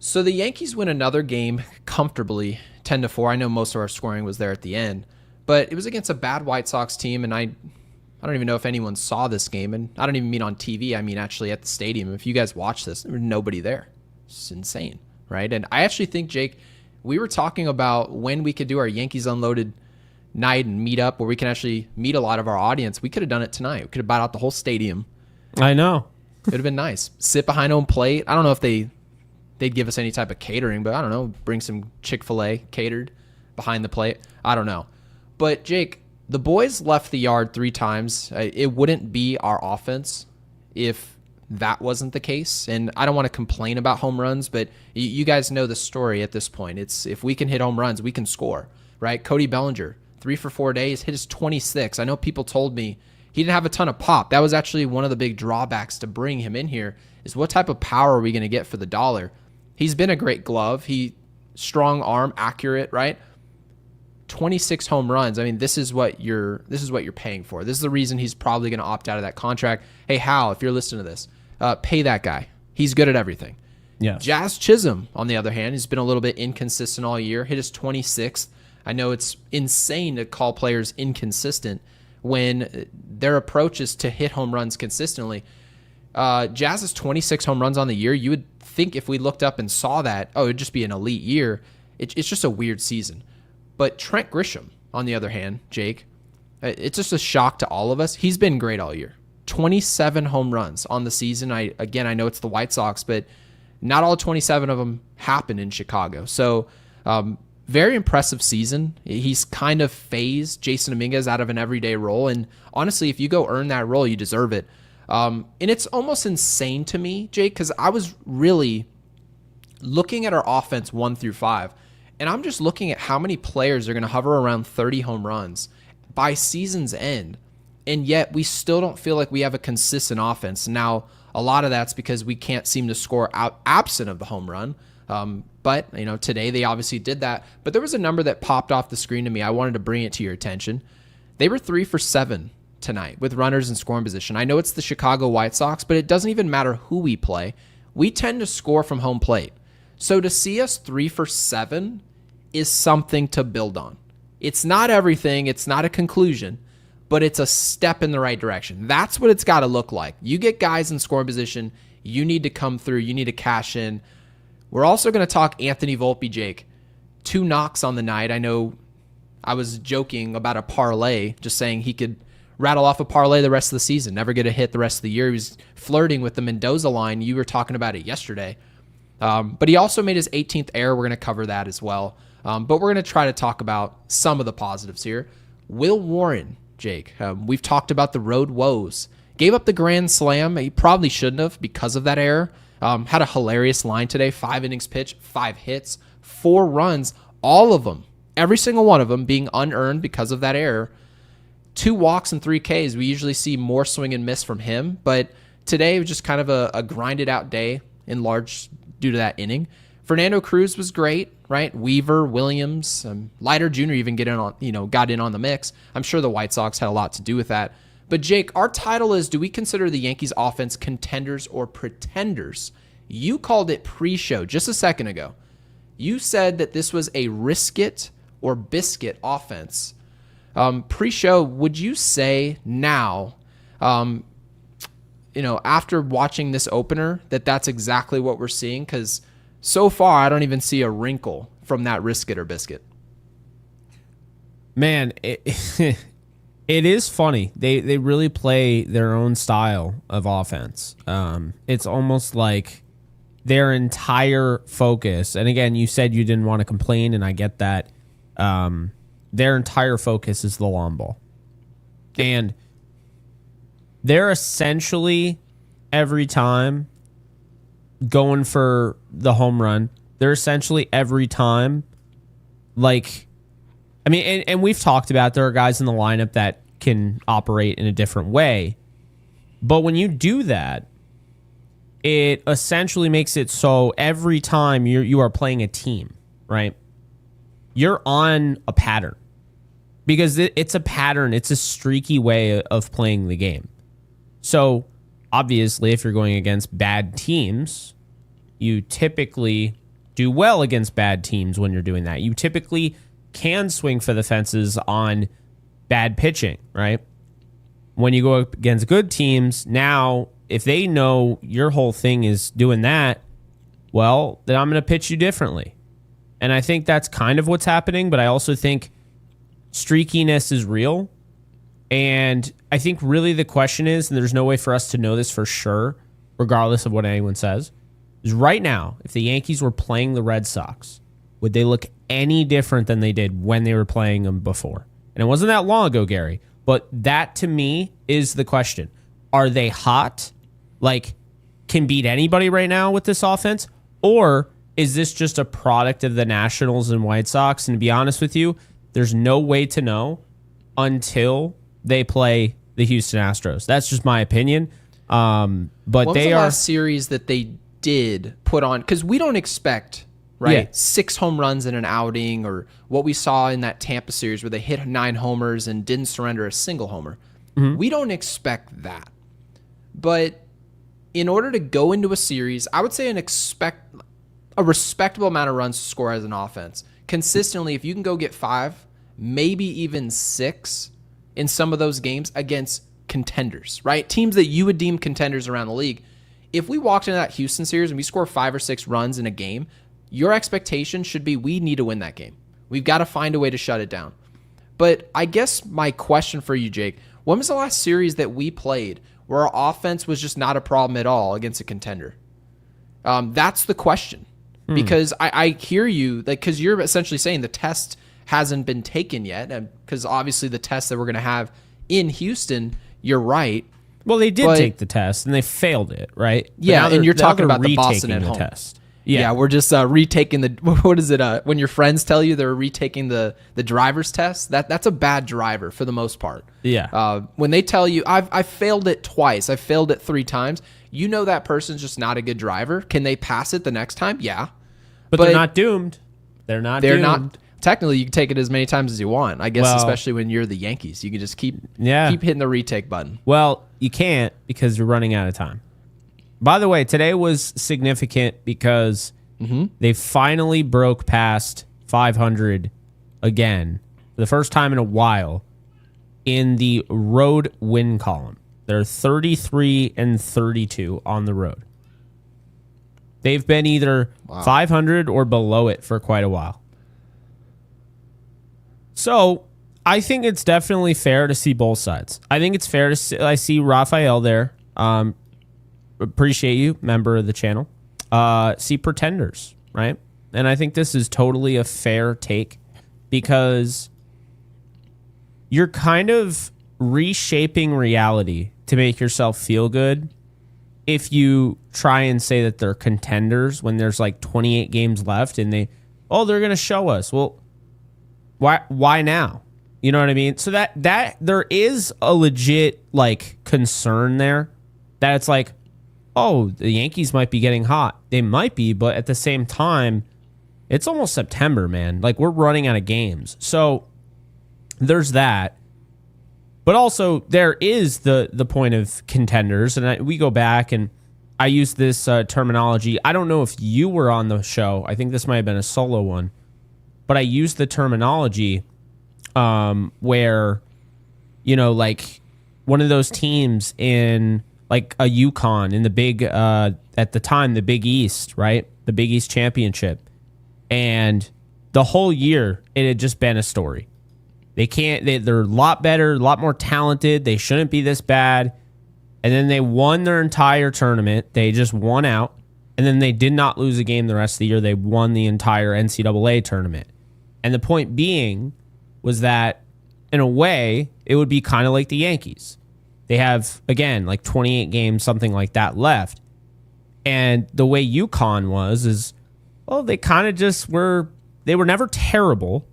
So the Yankees win another game comfortably, 10-4. I know most of our scoring was there at the end, but it was against a bad White Sox team, and I don't even know if anyone saw this game, and I don't even mean on TV. I mean actually at the stadium. If you guys watch this, there was nobody there. It's insane, right? And I actually think, Jake, we were talking about when we could do our Yankees Unloaded night and meet up where we can actually meet a lot of our audience. We could have done it tonight. We could have bought out the whole stadium. I know. It would have been nice. Sit behind home plate. I don't know if they'd give us any type of catering, but I don't know. Bring some Chick-fil-A catered behind the plate. I don't know. But, Jake, the boys left the yard 3 times. It wouldn't be our offense if that wasn't the case. And I don't want to complain about home runs, but you guys know the story at this point. It's if we can hit home runs, we can score, right? Cody Bellinger, 3 for 4 days, hit his 26. I know people told me he didn't have a ton of pop. That was actually one of the big drawbacks to bring him in here is what type of power are we going to get for the dollar? He's been a great glove. Strong arm, accurate, right? 26 home runs. I mean, this is what you're paying for. This is the reason he's probably going to opt out of that contract. Hey, Hal, if you're listening to this, pay that guy. He's good at everything. Yeah. Jazz Chisholm, on the other hand, has been a little bit inconsistent all year. Hit his 26th. I know it's insane to call players inconsistent when their approach is to hit home runs consistently. Jazz's 26 home runs on the year, you would think if we looked up and saw that, it'd just be an elite year. It's just a weird season. But Trent Grisham, on the other hand, Jake, it's just a shock to all of us. He's been great all year. 27 home runs on the season. I know it's the White Sox, but not all 27 of them happened in Chicago. So very impressive season. He's kind of phased Jason Dominguez out of an everyday role. And honestly, if you go earn that role, you deserve it. And it's almost insane to me, Jake, because I was really looking at our offense 1 through 5, and I'm just looking at how many players are going to hover around 30 home runs by season's end, and yet we still don't feel like we have a consistent offense. Now, a lot of that's because we can't seem to score out absent of the home run. But today they obviously did that. But there was a number that popped off the screen to me. I wanted to bring it to your attention. They were 3 for 7 tonight with runners in scoring position. I know it's the Chicago White Sox, but it doesn't even matter who we play. We tend to score from home plate. So to see us 3 for 7 is something to build on. It's not everything. It's not a conclusion, but it's a step in the right direction. That's what it's got to look like. You get guys in scoring position. You need to come through. You need to cash in. We're also going to talk Anthony Volpe, Jake. 2 knocks on the night. I know I was joking about a parlay, just saying he could rattle off a parlay the rest of the season, never get a hit the rest of the year. He was flirting with the Mendoza line. You were talking about it yesterday. But he also made his 18th error. We're going to cover that as well. But we're going to try to talk about some of the positives here. Will Warren, Jake, we've talked about the road woes. Gave up the grand slam. He probably shouldn't have because of that error. Had a hilarious line today. 5 innings pitched, 5 hits, 4 runs, all of them, every single one of them being unearned because of that error. 2 walks and 3 Ks. We usually see more swing and miss from him, but today was just kind of a grinded out day in large due to that inning. Fernando Cruz was great, right? Weaver, Williams, Leiter Jr. even got in on the mix. I'm sure the White Sox had a lot to do with that. But Jake, our title is, do we consider the Yankees offense contenders or pretenders? You called it pre-show just a second ago. You said that this was a risk it or biscuit offense. Pre-show, would you say now, after watching this opener, that that's exactly what we're seeing? Because so far, I don't even see a wrinkle from that risk it or biscuit. Man, it is funny. They really play their own style of offense. It's almost like their entire focus, and again, you said you didn't want to complain, and I get that. Their entire focus is the long ball. And they're essentially every time going for the home run. They're essentially every time and we've talked about there are guys in the lineup that can operate in a different way. But when you do that, it essentially makes it so every time you are playing a team, right? You're on a pattern. Because it's a pattern. It's a streaky way of playing the game. So, obviously, if you're going against bad teams, you typically do well against bad teams when you're doing that. You typically can swing for the fences on bad pitching, right? When you go up against good teams, now if they know your whole thing is doing that, well, then I'm going to pitch you differently. And I think that's kind of what's happening, but I also think streakiness is real. And I think really the question is, and there's no way for us to know this for sure, regardless of what anyone says, is right now, if the Yankees were playing the Red Sox, would they look any different than they did when they were playing them before? And it wasn't that long ago, Gary, but that to me is the question. Are they hot? Like, can beat anybody right now with this offense? Or is this just a product of the Nationals and White Sox? And to be honest with you, there's no way to know until they play the Houston Astros. That's just my opinion. But what was they the are last series that they did put on, because we don't expect, right, Yeah. 6 home runs in an outing, or what we saw in that Tampa series where they hit 9 homers and didn't surrender a single homer. We don't expect that. But in order to go into a series, I would say expect a respectable amount of runs to score as an offense. Consistently, if you can go get 5, maybe even 6 in some of those games against contenders, right? Teams that you would deem contenders around the league. If we walked into that Houston series and we score 5 or 6 runs in a game, your expectation should be we need to win that game. We've got to find a way to shut it down. But I guess my question for you, Jake, when was the last series that we played where our offense was just not a problem at all against a contender? That's the question. Because I hear you, like, because you're essentially saying the test hasn't been taken yet, because obviously the test that we're going to have in Houston, you're right. Well, they did take the test and they failed it, right? But Yeah, and you're talking about the retaking Boston at home test. Yeah, we're just retaking the, what is it? When your friends tell you they're retaking the driver's test, that's a bad driver for the most part. Yeah. When they tell you, I failed it twice, I failed it 3 times, you know that person's just not a good driver. Can they pass it the next time? Yeah. But they're not doomed. They're not doomed. Technically, you can take it as many times as you want. I guess, especially when you're the Yankees. You can just keep hitting the retake button. Well, you can't because you're running out of time. By the way, today was significant because they finally broke past 500 again for the first time in a while in the road win column. They're 33-32 on the road. They've been either 500 or below it for quite a while. So I think it's definitely fair to see both sides. I think it's fair to see, I see Raphael there. Appreciate you, member of the channel. See pretenders, right? And I think this is totally a fair take because you're kind of reshaping reality to make yourself feel good if you try and say that they're contenders when there's like 28 games left and they're going to show us. Well, why now? You know what I mean? So that there is a legit like concern there that it's like, oh, the Yankees might be getting hot. They might be, but at the same time, it's almost September, man. Like we're running out of games. So there's that. But also there is the point of contenders, and we go back and I use this terminology. I don't know if you were on the show. I think this might have been a solo one, but I used the terminology where, you know, like one of those teams in like a UConn in the big at the time the Big East, right? The Big East championship, and the whole year it had just been a story. They're a lot better, a lot more talented. They shouldn't be this bad. And then they won their entire tournament. They just won out. And then they did not lose a game the rest of the year. They won the entire NCAA tournament. And the point being was that, in a way, it would be kind of like the Yankees. They have, again, like 28 games, something like that left. And the way UConn is, well, they kind of just they were never terrible,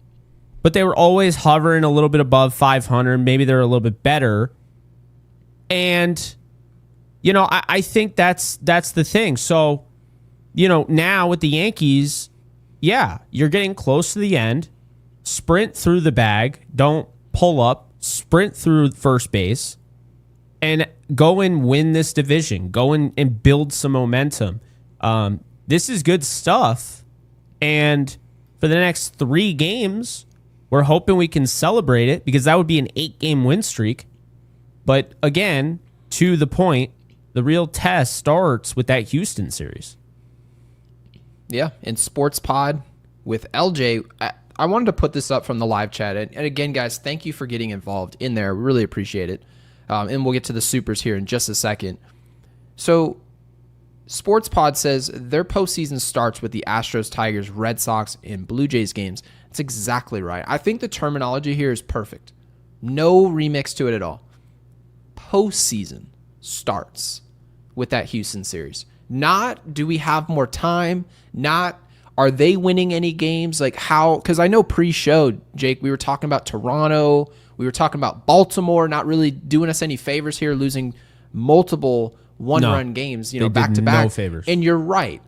but they were always hovering a little bit above 500. Maybe they're a little bit better. And, you know, I think that's the thing. So, you know, now with the Yankees, yeah, you're getting close to the end. Sprint through the bag. Don't pull up. Sprint through first base. And go and win this division. Go and build some momentum. This is good stuff. And for the next 3 games, we're hoping we can celebrate it because that would be an 8-game win streak. But again, to the point, the real test starts with that Houston series. Yeah, in Sports Pod with LJ, I wanted to put this up from the live chat. And again, guys, thank you for getting involved in there. We really appreciate it. And we'll get to the supers here in just a second. So Sports Pod says their postseason starts with the Astros, Tigers, Red Sox, and Blue Jays games. That's exactly right. I think the terminology here is perfect. No remix to it at all. Postseason starts with that Houston series. Not do we have more time, not are they winning any games, like how, because I know pre-show, Jake, we were talking about Toronto, we were talking about Baltimore not really doing us any favors here, losing multiple one-run games, back to back. No favors. And you're right.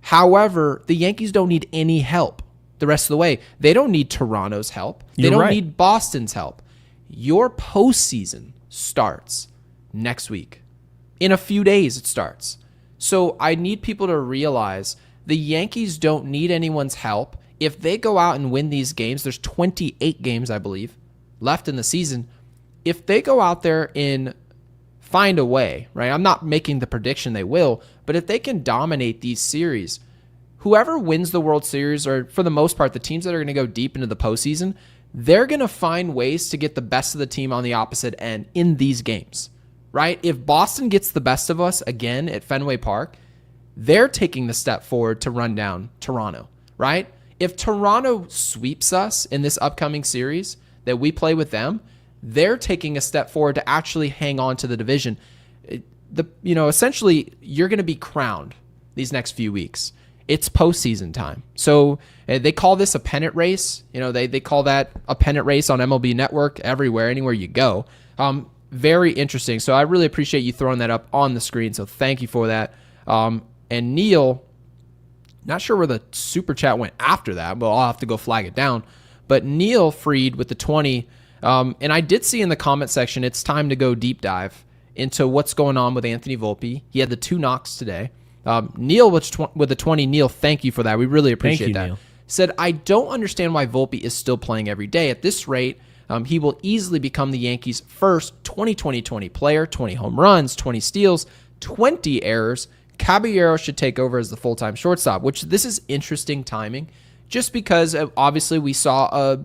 However, the Yankees don't need any help the rest of the way. They don't need Toronto's help. They don't need Boston's help. Your postseason starts next week. In a few days, it starts. So I need people to realize the Yankees don't need anyone's help. If they go out and win these games, there's 28 games, I believe, left in the season. If they go out there and find a way, right? I'm not making the prediction they will, but if they can dominate these series, whoever wins the World Series, or for the most part, the teams that are going to go deep into the postseason, they're going to find ways to get the best of the team on the opposite end in these games, right? If Boston gets the best of us again at Fenway Park, they're taking the step forward to run down Toronto, right? If Toronto sweeps us in this upcoming series that we play with them, they're taking a step forward to actually hang on to the division. Essentially, you're going to be crowned these next few weeks. It's postseason time. So they call this a pennant race. They call that a pennant race on MLB Network everywhere, anywhere you go. Very interesting. So I really appreciate you throwing that up on the screen. So thank you for that. And Neil, not sure where the super chat went after that, but I'll have to go flag it down. But Neil Freed with the 20. And I did see in the comment section, it's time to go deep dive into what's going on with Anthony Volpe. He had the 2 knocks today. Neil with the 20. Neil, thank you for that. We really appreciate that. Neil. Said, I don't understand why Volpe is still playing every day. At this rate, he will easily become the Yankees' first 20-20-20 player, 20 home runs, 20 steals, 20 errors. Caballero should take over as the full-time shortstop, which this is interesting timing just because obviously we saw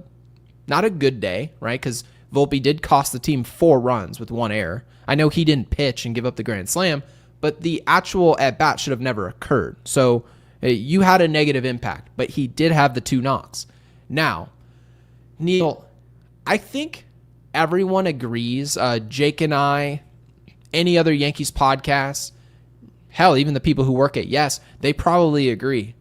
not a good day, right? Because Volpe did cost the team 4 runs with 1 error. I know he didn't pitch and give up the grand slam, but the actual at-bat should have never occurred. So you had a negative impact, but he did have the 2 knocks. Now, Neil, I think everyone agrees, Jake and I, any other Yankees podcasts, hell, even the people who work at Yes, they probably agree.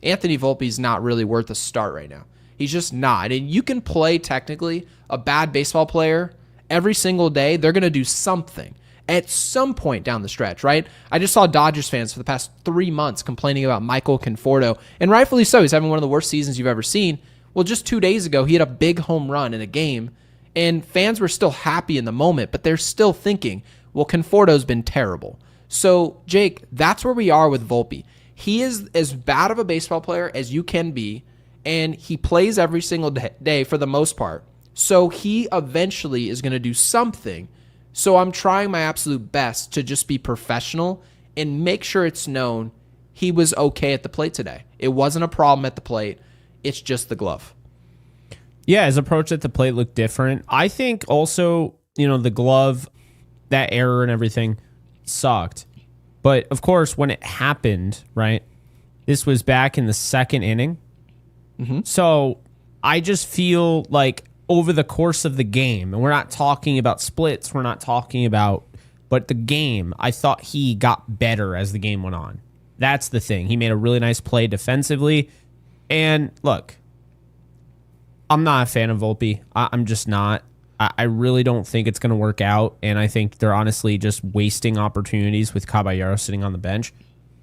Anthony Volpe's not really worth a start right now. He's just not. And you can play technically a bad baseball player every single day. They're going to do something at some point down the stretch, right? I just saw Dodgers fans for the past 3 months complaining about Michael Conforto, and rightfully so. He's having one of the worst seasons you've ever seen. Well, just 2 days ago, he had a big home run in a game, and fans were still happy in the moment, but they're still thinking, well, Conforto's been terrible. So, Jake, that's where we are with Volpe. He is as bad of a baseball player as you can be, and he plays every single day for the most part. So he eventually is going to do something. So I'm trying my absolute best to just be professional and make sure it's known he was okay at the plate today. It wasn't a problem at the plate. It's just the glove. Yeah, his approach at the plate looked different. I think also, the glove, that error and everything sucked. But, of course, when it happened, right, this was back in the 2nd inning. Mm-hmm. So I just feel like over the course of the game, and we're not talking about splits, but the game, I thought he got better as the game went on. That's the thing. He made a really nice play defensively. And look, I'm not a fan of Volpe. I'm just not. I really don't think it's going to work out, and I think they're honestly just wasting opportunities with Caballero sitting on the bench.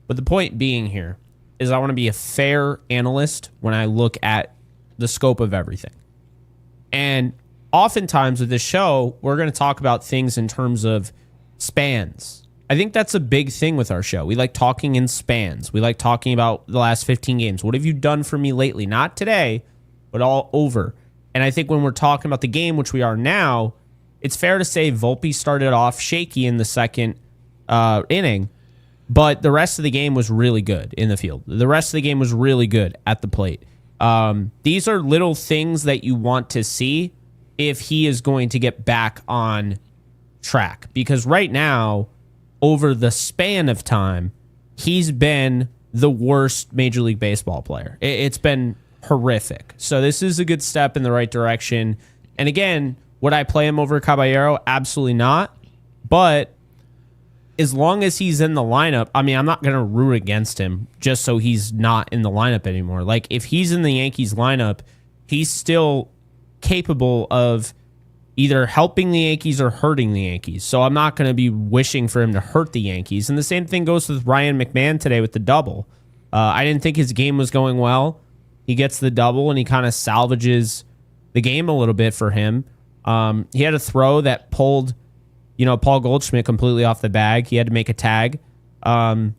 But the point being here is I want to be a fair analyst when I look at the scope of everything. And oftentimes with this show, we're going to talk about things in terms of spans I think that's a big thing with our show. We like talking in spans. We like talking about the last 15 games. What have you done for me lately? Not today, but all over. And I think when we're talking about the game, which we are now, it's fair to say Volpe started off shaky in the second inning, but the rest of the game was really good in the field. The rest of the game was really good at the plate. These are little things that you want to see if he is going to get back on track. Because right now, over the span of time, he's been the worst Major League Baseball player. It's been horrific. So this is a good step in the right direction. And again, would I play him over Caballero? Absolutely not. But as long as he's in the lineup, I mean, I'm not going to root against him just so he's not in the lineup anymore. Like, if he's in the Yankees lineup, he's still capable of either helping the Yankees or hurting the Yankees. So I'm not going to be wishing for him to hurt the Yankees. And the same thing goes with Ryan McMahon today with the double. I didn't think his game was going well. He gets the double, and he kind of salvages the game a little bit for him. He had a throw that pulled, Paul Goldschmidt completely off the bag. He had to make a tag, but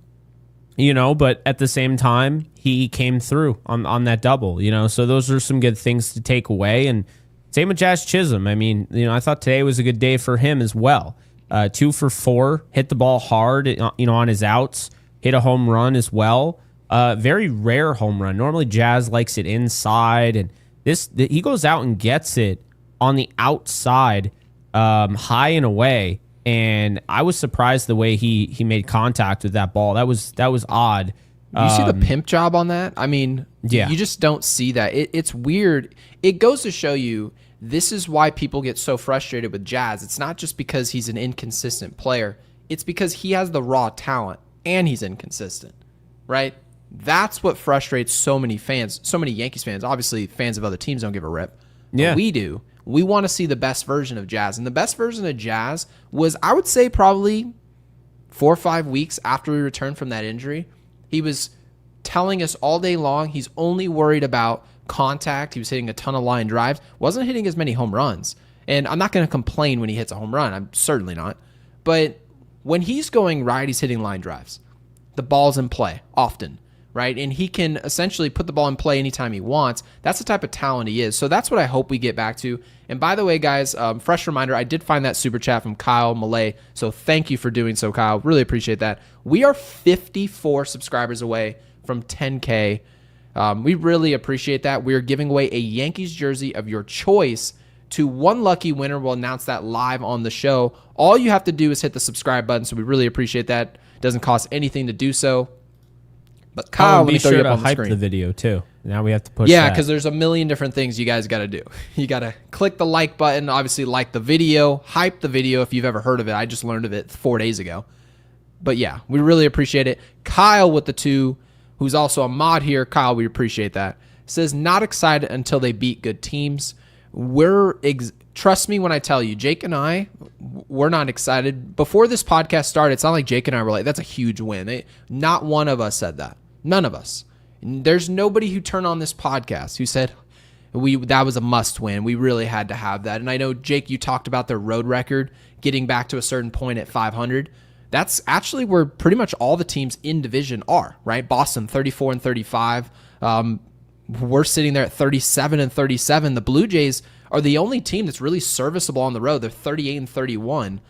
at the same time, he came through on that double, So those are some good things to take away. And same with Jazz Chisholm. I mean, I thought today was a good day for him as well. 2 for 4, hit the ball hard, on his outs, hit a home run as well. Very rare home run. Normally Jazz likes it inside, and he goes out and gets it on the outside, high and away. And I was surprised the way he made contact with that ball. That was odd. You see the pimp job on that? I mean, yeah. You just don't see that. It's weird. It goes to show you this is why people get so frustrated with Jazz. It's not just because he's an inconsistent player. It's because he has the raw talent and he's inconsistent, right? That's what frustrates so many fans, so many Yankees fans. Obviously, fans of other teams don't give a rip. Yeah. But we do. We want to see the best version of Jazz. And the best version of Jazz was, I would say, probably 4 or 5 weeks after we returned from that injury. He was telling us all day long he's only worried about contact. He was hitting a ton of line drives. Wasn't hitting as many home runs. And I'm not going to complain when he hits a home run. I'm certainly not. But when he's going right, he's hitting line drives. The ball's in play often, right? And he can essentially put the ball in play anytime he wants. That's the type of talent he is. So that's what I hope we get back to. And by the way, guys, fresh reminder, I did find that super chat from Kyle Malay. So thank you for doing so, Kyle. Really appreciate that. We are 54 subscribers away from 10K. We really appreciate that. We are giving away a Yankees jersey of your choice to one lucky winner. We'll announce that live on the show. All you have to do is hit the subscribe button. So we really appreciate that. It doesn't cost anything to do so. But Kyle, let me throw you up on the screen. Hype the video too. Now we have to push. Yeah, because there's a million different things you guys got to do. You got to click the like button. Obviously, like the video, hype the video if you've ever heard of it. I just learned of it 4 days ago. But yeah, we really appreciate it. Kyle with the 2, who's also a mod here. Kyle, we appreciate that. Says not excited until they beat good teams. Trust me when I tell you, Jake and I, we're not excited. Before this podcast started, it's not like Jake and I were like, that's a huge win. Not one of us said that. None of us. There's nobody who turned on this podcast who said that was a must win. We really had to have that. And I know, Jake, you talked about their road record getting back to a certain point at 500. That's actually where pretty much all the teams in division are, right? Boston 34-35. We're sitting there at 37-37. The Blue Jays are the only team that's really serviceable on the road. They're 38-31.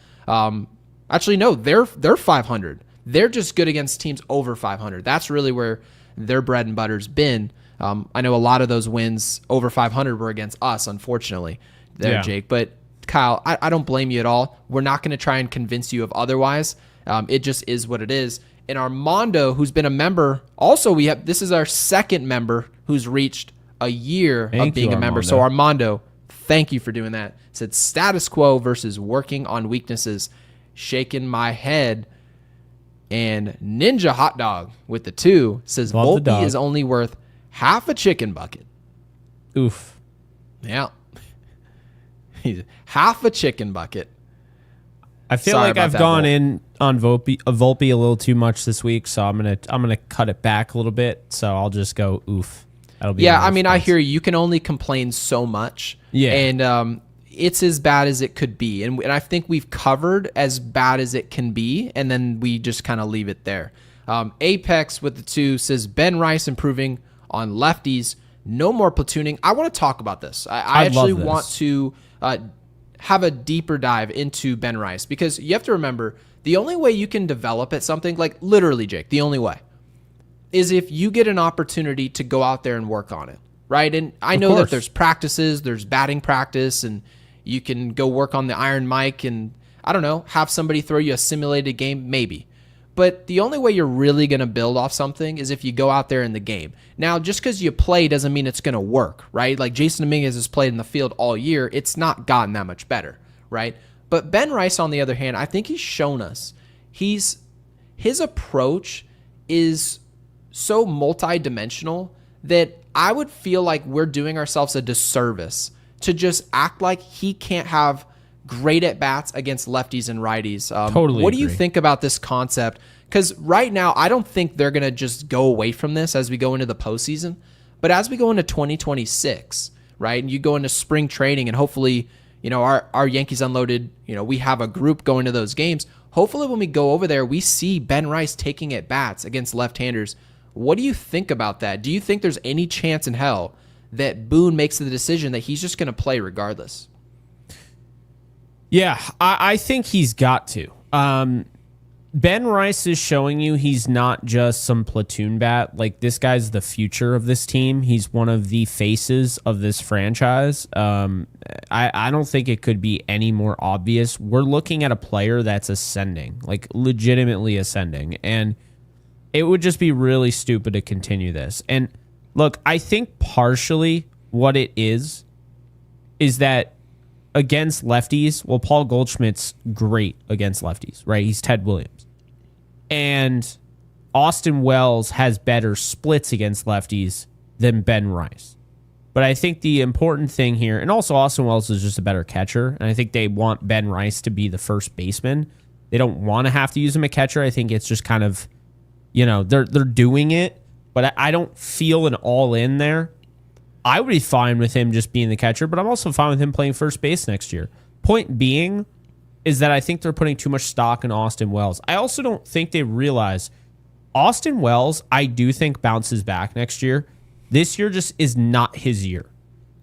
Actually, no, they're 500. They're just good against teams over 500. That's really where their bread and butter's been. I know a lot of those wins over 500 were against us, unfortunately, there, Jake. But Kyle, I don't blame you at all. We're not going to try and convince you of otherwise. It just is what it is. And Armando, who's been a member, also this is our second member who's reached a year of being a member. So Armando, thank you for doing that. Said status quo versus working on weaknesses. Shaking my head. And Ninja Hot Dog with the 2 says Volpe is only worth half a chicken bucket. Oof. Yeah. He's half a chicken bucket. I feel like I've gone in on Volpe a little too much this week, so I'm gonna cut it back a little bit. So I'll just go oof. Yeah, I mean, I hear you can only complain so much. Yeah. And it's as bad as it could be. And I think we've covered as bad as it can be, and then we just kind of leave it there. Apex with the 2 says, Ben Rice improving on lefties. No more platooning. I want to talk about this. I actually want to have a deeper dive into Ben Rice, because you have to remember, the only way you can develop at something, like literally, Jake, the only way, is if you get an opportunity to go out there and work on it, right? And I know that there's practices, there's batting practice, and you can go work on the iron mic and, I don't know, have somebody throw you a simulated game, maybe. But the only way you're really going to build off something is if you go out there in the game. Now, just because you play doesn't mean it's going to work, right? Like Jason Dominguez has played in the field all year. It's not gotten that much better, right? But Ben Rice, on the other hand, I think he's shown us his approach is so multi-dimensional that I would feel like we're doing ourselves a disservice to just act like he can't have great at bats against lefties and righties. Totally. What do you think about this concept? Because right now, I don't think they're going to just go away from this as we go into the postseason. But as we go into 2026, right, and you go into spring training, and hopefully, our Yankees Unloaded, we have a group going to those games. Hopefully, when we go over there, we see Ben Rice taking at bats against left-handers. What do you think about that? Do you think there's any chance in hell that Boone makes the decision that he's just going to play regardless? Yeah, I think he's got to. Ben Rice is showing you he's not just some platoon bat. Like, this guy's the future of this team. He's one of the faces of this franchise. I don't think it could be any more obvious. We're looking at a player that's ascending, like legitimately ascending. And it would just be really stupid to continue this. And look, I think partially what it is that against lefties, well, Paul Goldschmidt's great against lefties, right? He's Ted Williams. And Austin Wells has better splits against lefties than Ben Rice. But I think the important thing here, and also Austin Wells is just a better catcher, and I think they want Ben Rice to be the first baseman. They don't want to have to use him a catcher. I think it's just kind of, they're doing it, but I don't feel an all-in there. I would be fine with him just being the catcher, but I'm also fine with him playing first base next year. Point being is that I think they're putting too much stock in Austin Wells. I also don't think they realize Austin Wells, I do think, bounces back next year. This year just is not his year.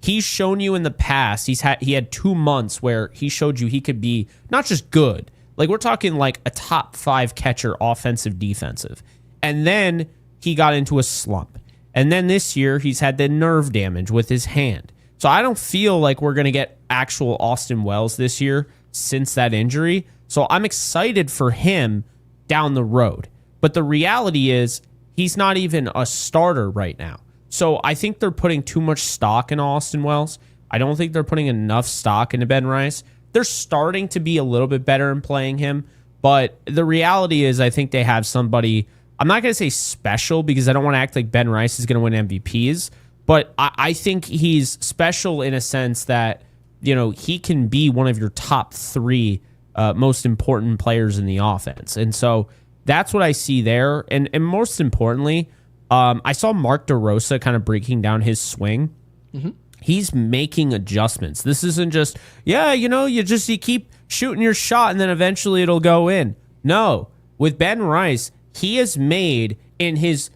He's shown you in the past, he had 2 months where he showed you he could be not just good. Like, we're talking like a top 5 catcher, offensive, defensive. And then he got into a slump. And then this year, he's had the nerve damage with his hand. So I don't feel like we're going to get actual Austin Wells this year since that injury. So I'm excited for him down the road. But the reality is, he's not even a starter right now. So I think they're putting too much stock in Austin Wells. I don't think they're putting enough stock into Ben Rice. They're starting to be a little bit better in playing him. But the reality is, I think they have somebody, I'm not going to say special because I don't want to act like Ben Rice is going to win MVPs, but I think he's special in a sense that, he can be one of your top 3 most important players in the offense. And so that's what I see there. And most importantly, I saw Mark DeRosa kind of breaking down his swing. Mm-hmm. He's making adjustments. This isn't just, you keep shooting your shot and then eventually it'll go in. No, with Ben Rice, he has made in his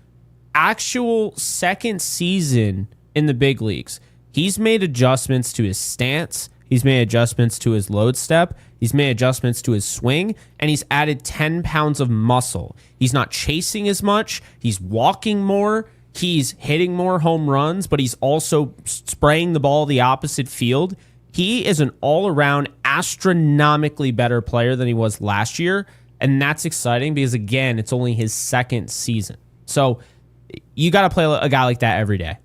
actual second season in the big leagues, he's made adjustments to his stance. He's made adjustments to his load step. He's made adjustments to his swing, and he's added 10 pounds of muscle. He's not chasing as much. He's walking more. He's hitting more home runs, but he's also spraying the ball the opposite field. He is an all-around astronomically better player than he was last year, and that's exciting because, again, it's only his second season. So you got to play a guy like that every day.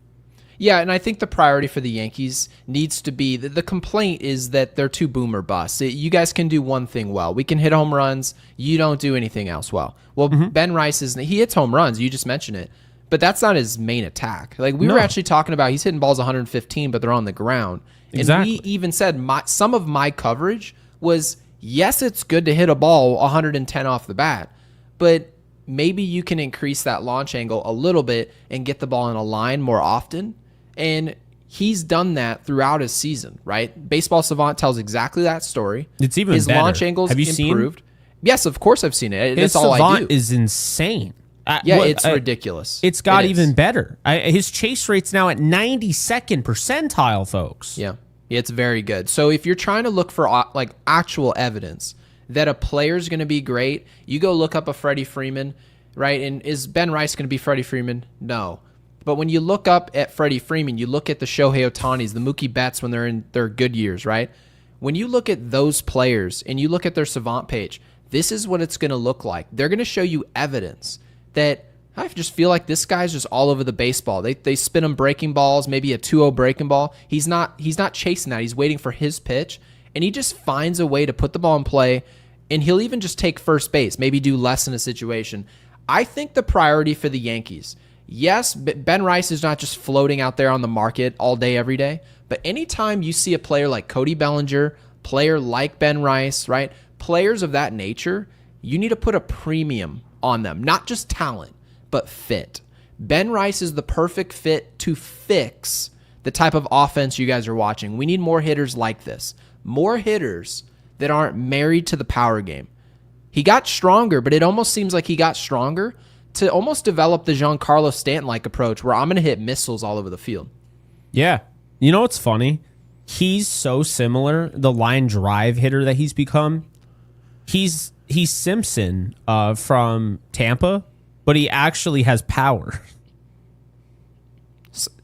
Yeah, and I think the priority for the Yankees needs to be, the complaint is that they're too boom or bust. You guys can do one thing well. We can hit home runs. You don't do anything else well. Well, Ben Rice, he hits home runs. You just mentioned it. But that's not his main attack. Like, we were actually talking about, he's hitting balls 115, but they're on the ground. Exactly. And we even said some of my coverage was, yes, it's good to hit a ball 110 off the bat, but maybe you can increase that launch angle a little bit and get the ball in a line more often. And he's done that throughout his season, right? Baseball Savant tells exactly that story. It's even his better. launch angles Have you improved. Seen? Yes, of course I've seen it. His That's all I Savant do. is insane. It's ridiculous. It's got even better. His chase rate's now at 92nd percentile, folks. Yeah, it's very good. So if you're trying to look for like actual evidence that a player's going to be great, you go look up a Freddie Freeman, right? And is Ben Rice going to be Freddie Freeman? No. But when you look up at Freddie Freeman, you look at the Shohei Ohtanis, the Mookie Betts when they're in their good years, right? When you look at those players and you look at their Savant page, this is what it's going to look like. They're going to show you evidence that I just feel like this guy's just all over the baseball. They spin him breaking balls, maybe a 2-0 breaking ball. He's not chasing that. He's waiting for his pitch, and he just finds a way to put the ball in play, and he'll even just take first base, maybe do less in a situation. I think the priority for the Yankees, yes, Ben Rice is not just floating out there on the market all day, every day, but anytime you see a player like Cody Bellinger, player like Ben Rice, right, players of that nature, you need to put a premium on them, not just talent, but fit. Ben Rice is the perfect fit to fix the type of offense you guys are watching. We need more hitters like this, more hitters that aren't married to the power game. He got stronger, but it almost seems like he got stronger to almost develop the Giancarlo Stanton-like approach where I'm going to hit missiles all over the field. Yeah. You know what's funny? He's so similar, the line drive hitter that he's become. He's Simpson from Tampa, but he actually has power.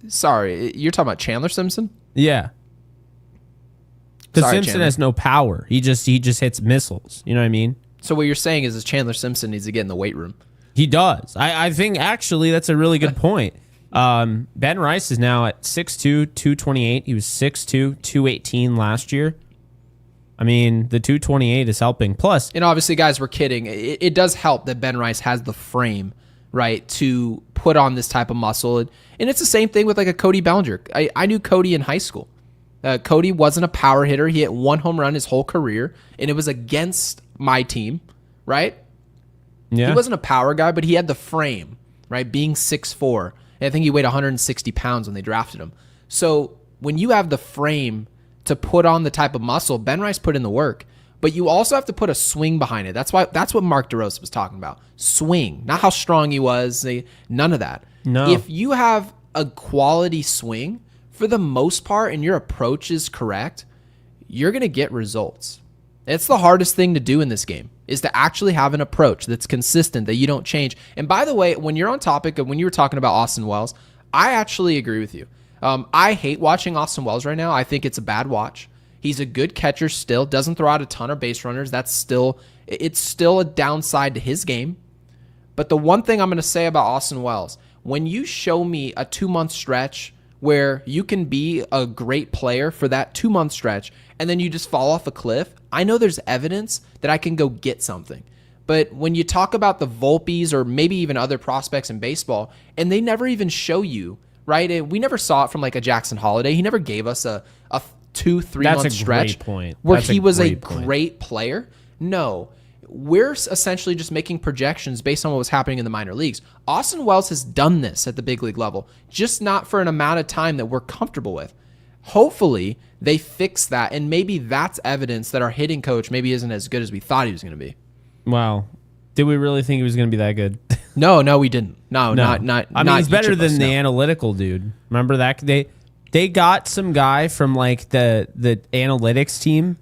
Sorry, you're talking about Chandler Simpson? Yeah. Because Simpson Chandler. has no power. He just hits missiles. You know what I mean? So what you're saying is Chandler Simpson needs to get in the weight room. He does. I think actually that's a really good point. Ben Rice is now at 6'2", 228. He was 6'2", 218 last year. I mean, the 228 is helping. Plus, and obviously, guys, we're kidding. It does help that Ben Rice has the frame, right, to put on this type of muscle. And it's the same thing with like a Cody Bellinger. I knew Cody in high school. Cody wasn't a power hitter. He hit one home run his whole career, and it was against my team, right? Yeah. He wasn't a power guy, but he had the frame, right, being 6'4". And I think he weighed 160 pounds when they drafted him. So when you have the frame to put on the type of muscle, Ben Rice put in the work, but you also have to put a swing behind it. That's what Mark DeRosa was talking about. Swing, not how strong he was, none of that. No. If you have a quality swing, for the most part, and your approach is correct, you're going to get results. It's the hardest thing to do in this game, is to actually have an approach that's consistent, that you don't change. And by the way, when you're on topic of when you were talking about Austin Wells, I actually agree with you. I hate watching Austin Wells right now. I think it's a bad watch. He's a good catcher still, doesn't throw out a ton of base runners. It's still a downside to his game. But the one thing I'm going to say about Austin Wells, when you show me a 2-month stretch where you can be a great player for that 2-month stretch and then you just fall off a cliff, I know there's evidence that I can go get something. But when you talk about the Volpes or maybe even other prospects in baseball, and they never even show you, right? We never saw it from like a Jackson Holiday. He never gave us a 2-3 month stretch where he was a great player. No, we're essentially just making projections based on what was happening in the minor leagues. Austin Wells has done this at the big league level, just not for an amount of time that we're comfortable with. Hopefully they fix that, and maybe that's evidence that our hitting coach maybe isn't as good as we thought he was going to be. Wow. Did we really think he was going to be that good? No, we didn't. No. Not. I mean, he's better than the analytical dude. Remember that? They got some guy from like the analytics team,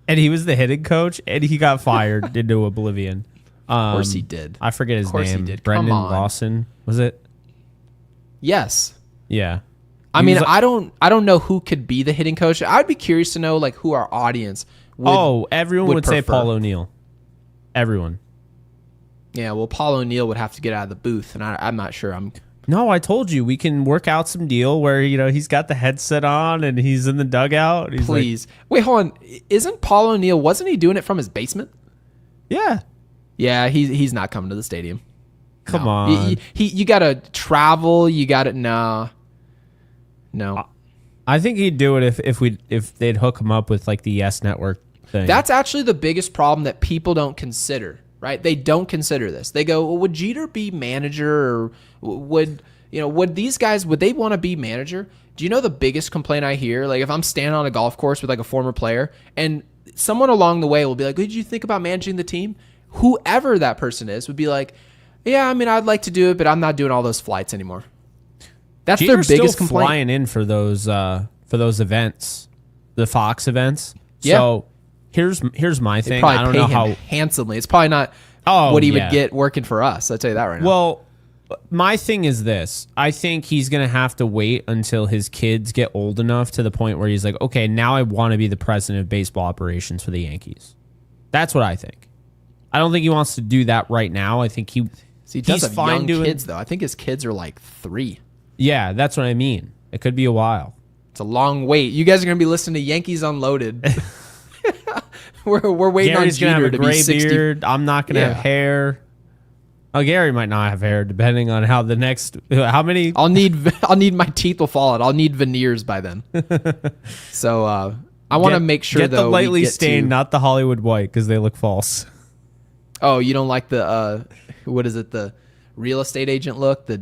and he was the hitting coach, and he got fired into oblivion. Of course he did. I forget his name. He did. Brendan Lawson, was it? Yes. Yeah. I mean, I don't know who could be the hitting coach. I'd be curious to know like who our audience would. Everyone would say Paul O'Neill. Everyone. Yeah, well, Paul O'Neill would have to get out of the booth, and I'm not sure. No, I told you we can work out some deal where he's got the headset on and he's in the dugout. He's Please, wait, hold on. Isn't Paul O'Neill? Wasn't he doing it from his basement? Yeah. Yeah, he's not coming to the stadium. Come on. You gotta travel. You gotta no. I think he'd do it if they'd hook him up with like the Yes Network thing. That's actually the biggest problem that people don't consider. Right? They don't consider this. They go, well, would Jeter be manager, or would would these guys, would they want to be manager? Do you know the biggest complaint I hear? Like, if I'm standing on a golf course with like a former player and someone along the way will be like, did you think about managing the team? Whoever that person is would be like, yeah, I mean, I'd like to do it, but I'm not doing all those flights anymore. That's their biggest still complaint. Flying in for those events, the Fox events. Yeah. So here's my thing. Probably I don't pay know him how handsomely. It's probably not what he would get working for us. I'll tell you that right now. Well, my thing is this. I think he's going to have to wait until his kids get old enough to the point where he's like, okay, now I want to be the president of baseball operations for the Yankees. That's what I think. I don't think he wants to do that right now. I think he does have young kids, though. I think his kids are like 3. Yeah, that's what I mean. It could be a while. It's a long wait. You guys are going to be listening to Yankees Unloaded. we're waiting Gary's on Jeter gonna have a to be gray 60. beard. I'm not going to have hair. Oh, Gary might not have hair, depending on how many. I'll need my teeth will fall out. I'll need veneers by then. So I want to make sure get though the lightly we get stained, not the Hollywood white, because they look false. Oh, you don't like the what is it? The real estate agent look, the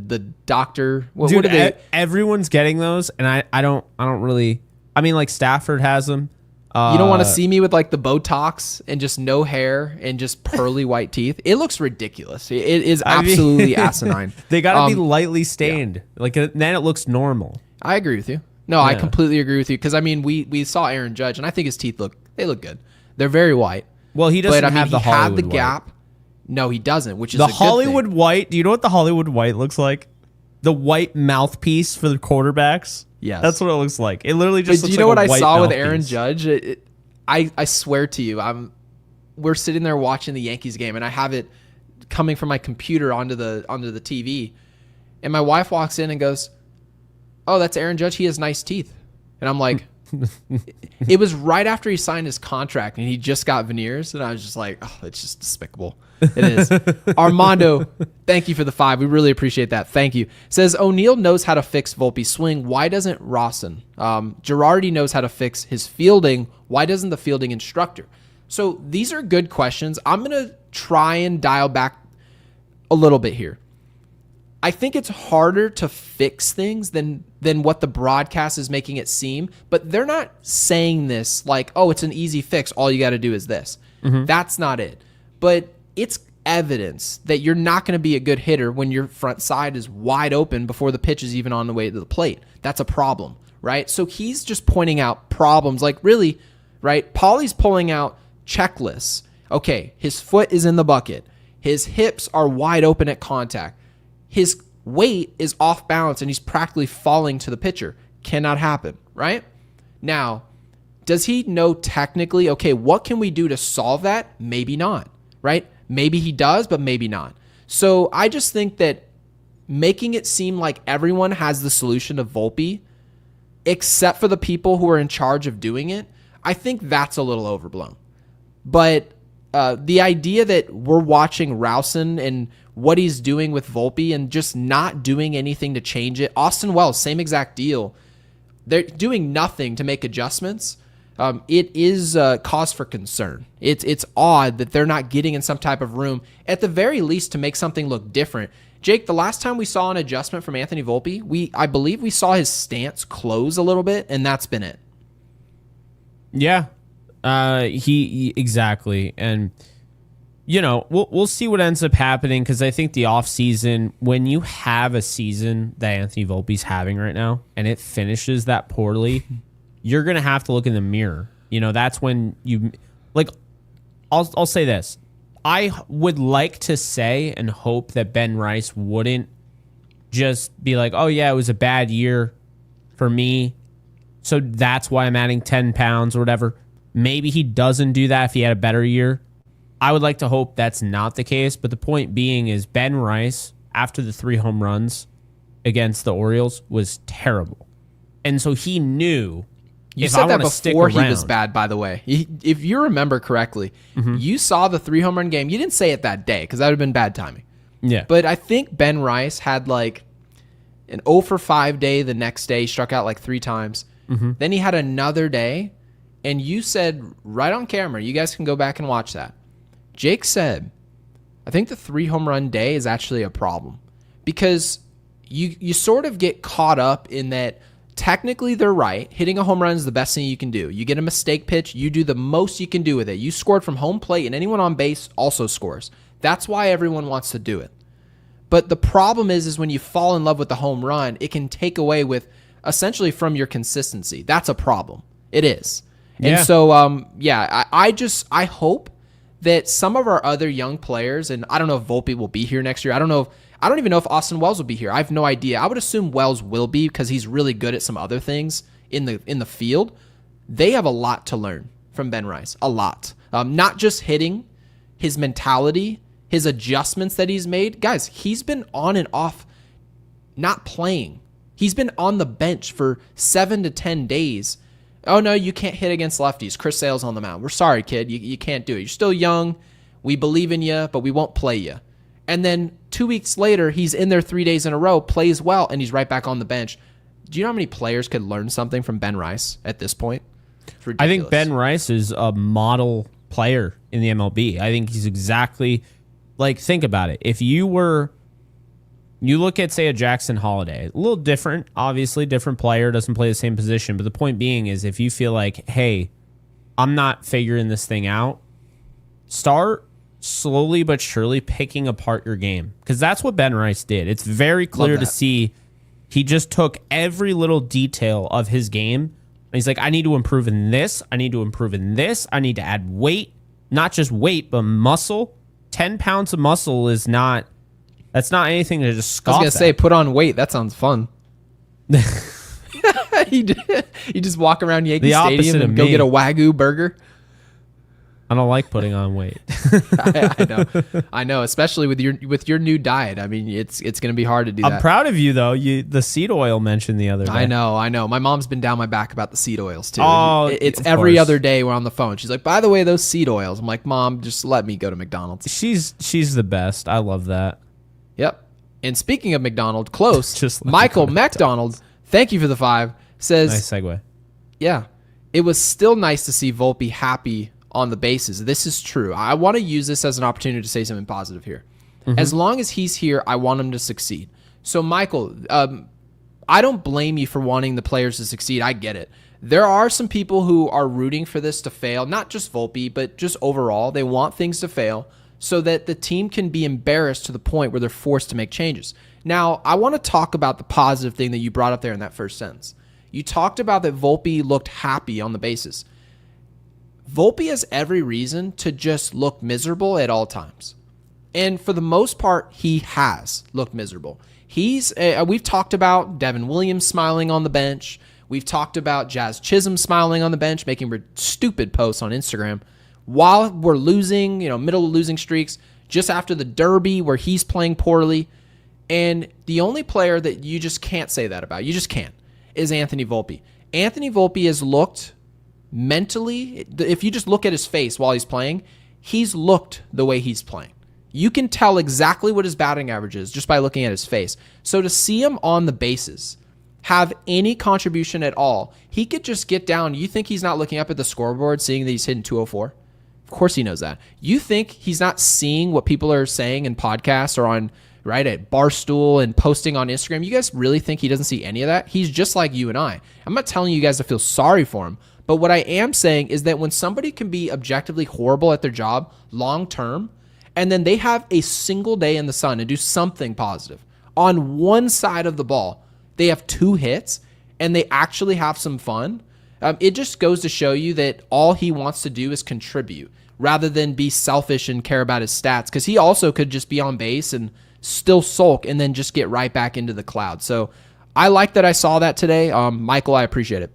doctor. Dude, what are they? Everyone's getting those, and I don't really. I mean, like Stafford has them. You don't want to see me with like the Botox and just no hair and just pearly white teeth. It looks ridiculous. It is absolutely asinine. They got to be lightly stained. Yeah. Like then it looks normal. I agree with you. No, I completely agree with you because I mean we saw Aaron Judge and I think his teeth look good. They're very white. Well, he doesn't have the Hollywood had the white. Gap. No, he doesn't, which is the a good Hollywood thing. white. Do you know what the Hollywood white looks like? The white mouthpiece for the quarterbacks. Yes, that's what it looks like. It literally just. But looks do you know like what I saw with mouthpiece. Aaron Judge? I swear to you, we're sitting there watching the Yankees game, and I have it coming from my computer onto the TV, and my wife walks in and goes, "Oh, that's Aaron Judge. He has nice teeth," and I'm like. It was right after he signed his contract and he just got veneers, and I was just like, oh, it's just despicable. It is. Armando, thank you for the 5. We really appreciate that. Thank you. Says O'Neill knows how to fix Volpe's swing. Why doesn't Rawson? Girardi knows how to fix his fielding. Why doesn't the fielding instructor? So these are good questions. I'm going to try and dial back a little bit here. I think it's harder to fix things than what the broadcast is making it seem, but they're not saying this like, oh, it's an easy fix. All you got to do is this. Mm-hmm. That's not it. But it's evidence that you're not going to be a good hitter when your front side is wide open before the pitch is even on the way to the plate. That's a problem, right? So he's just pointing out problems like really, right? Paulie's pulling out checklists. Okay, his foot is in the bucket. His hips are wide open at contact. His weight is off balance and he's practically falling to the pitcher. Cannot happen, right? Now, does he know technically, okay, what can we do to solve that? Maybe not, right? Maybe he does, but maybe not. So I just think that making it seem like everyone has the solution to Volpe, except for the people who are in charge of doing it, I think that's a little overblown. But the idea that we're watching Rawson and what he's doing with Volpe and just not doing anything to change it. Austin Wells, same exact deal. They're doing nothing to make adjustments. It is cause for concern. It's odd that they're not getting in some type of room, at the very least, to make something look different. Jake, the last time we saw an adjustment from Anthony Volpe, I believe we saw his stance close a little bit, and that's been it. Yeah, he exactly. And you know, we'll see what ends up happening, because I think the offseason, when you have a season that Anthony Volpe's having right now and it finishes that poorly, you're going to have to look in the mirror. You know, that's when you, like, I'll say this. I would like to say and hope that Ben Rice wouldn't just be like, oh, yeah, it was a bad year for me, so that's why I'm adding 10 pounds or whatever. Maybe he doesn't do that if he had a better year. I would like to hope that's not the case, but the point being is Ben Rice, after the 3 home runs against the Orioles, was terrible. And so he knew, you said that before he was bad, by the way. If you remember correctly, you saw the 3 home run game. You didn't say it that day because that would have been bad timing. Yeah. But I think Ben Rice had like an 0 for 5 day the next day. He struck out like 3 times. Then he had another day, and you said right on camera, you guys can go back and watch that. Jake said, I think the 3 home run day is actually a problem because you sort of get caught up in that. Technically, they're right. Hitting a home run is the best thing you can do. You get a mistake pitch, you do the most you can do with it. You scored from home plate, and anyone on base also scores. That's why everyone wants to do it. But the problem is when you fall in love with the home run, it can take away with essentially from your consistency. That's a problem. It is. Yeah. And so, I hope that some of our other young players, and I don't know if Volpe will be here next year. I don't even know if Austin Wells will be here. I have no idea. I would assume Wells will be because he's really good at some other things in the field. They have a lot to learn from Ben Rice. A lot. Not just hitting, his mentality, his adjustments that he's made. Guys, he's been on and off not playing. He's been on the bench for 7 to 10 days. Oh, no, you can't hit against lefties. Chris Sale's on the mound. We're sorry, kid. You can't do it. You're still young. We believe in you, but we won't play you. And then 2 weeks later, he's in there 3 days in a row, plays well, and he's right back on the bench. Do you know how many players could learn something from Ben Rice at this point? It's ridiculous. I think Ben Rice is a model player in the MLB. I think he's exactly like, think about it. If you look at, say, a Jackson Holiday, a little different, obviously, different player, doesn't play the same position. But the point being is if you feel like, hey, I'm not figuring this thing out, start slowly but surely picking apart your game, because that's what Ben Rice did. It's very clear to see he just took every little detail of his game and he's like, I need to improve in this, I need to improve in this, I need to add weight, not just weight but muscle. 10 pounds of muscle that's not anything to just scoff I was gonna say, put on weight. That sounds fun. You just walk around Yankee Stadium and go get a Wagyu burger. I don't like putting on weight. I know, especially with your new diet. I mean, it's going to be hard to do that. I'm proud of you though. The seed oil mentioned the other day. I know. My mom's been down my back about the seed oils too. Oh, it's every other day we're on the phone. She's like, by the way, those seed oils. I'm like, Mom, just let me go to McDonald's. She's the best. I love that. Yep. And speaking of McDonald's, close. Just Michael McDonald, thank you for the 5. Says, nice segue. Yeah, it was still nice to see Volpe happy on the bases. This is true. I want to use this as an opportunity to say something positive here. Mm-hmm. As long as he's here, I want him to succeed. So, Michael, I don't blame you for wanting the players to succeed. I get it. There are some people who are rooting for this to fail, not just Volpe, but just overall. They want things to fail so that the team can be embarrassed to the point where they're forced to make changes. Now, I want to talk about the positive thing that you brought up there in that first sentence. You talked about that Volpe looked happy on the bases. Volpe has every reason to just look miserable at all times. And for the most part, he has looked miserable. We've talked about Devin Williams smiling on the bench. We've talked about Jazz Chisholm smiling on the bench, making stupid posts on Instagram while we're losing, middle of losing streaks, just after the Derby where he's playing poorly. And the only player that you just can't say that about, you just can't, is Anthony Volpe. Anthony Volpe has looked mentally, if you just look at his face while he's playing, he's looked the way he's playing. You can tell exactly what his batting average is just by looking at his face. So to see him on the bases, have any contribution at all, he could just get down. You think he's not looking up at the scoreboard, seeing that he's hitting 204? Of course he knows that. You think he's not seeing what people are saying in podcasts or on at Barstool and posting on Instagram? You guys really think he doesn't see any of that? He's just like you and I. I'm not telling you guys to feel sorry for him, but what I am saying is that when somebody can be objectively horrible at their job long term, and then they have a single day in the sun and do something positive on one side of the ball, they have 2 hits and they actually have some fun, it just goes to show you that all he wants to do is contribute rather than be selfish and care about his stats, because he also could just be on base and still sulk and then just get right back into the cloud. So I like that I saw that today. Michael, I appreciate it.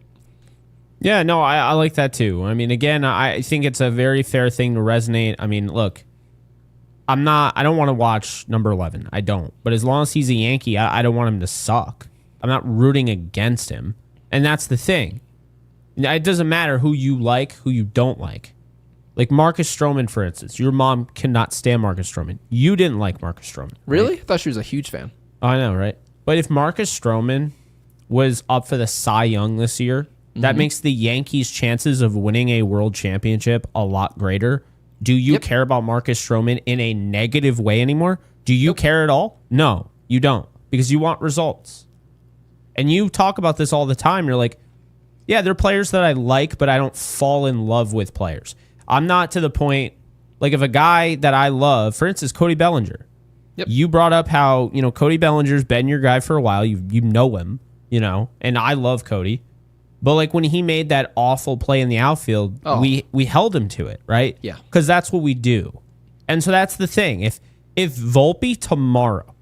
Yeah, no, I like that too. I mean, again, I think it's a very fair thing to resonate. I mean, look, I don't want to watch number 11. I don't. But as long as he's a Yankee, I don't want him to suck. I'm not rooting against him. And that's the thing. It doesn't matter who you like, who you don't like. Like Marcus Stroman, for instance. Your mom cannot stand Marcus Stroman. You didn't like Marcus Stroman. Really? Right? I thought she was a huge fan. I know, right? But if Marcus Stroman was up for the Cy Young this year, that makes the Yankees' chances of winning a world championship a lot greater. Do you care about Marcus Stroman in a negative way anymore? Do you care at all? No, you don't. because you want results. And you talk about this all the time. You're like, yeah, they're players that I like, but I don't fall in love with players. I'm not to the point, like if a guy that I love, for instance, Cody Bellinger. Yep. You brought up how, Cody Bellinger's been your guy for a while. You know him, and I love Cody. But like when he made that awful play in the outfield, we held him to it, right? Yeah. Because that's what we do. And so that's the thing. If Volpe tomorrow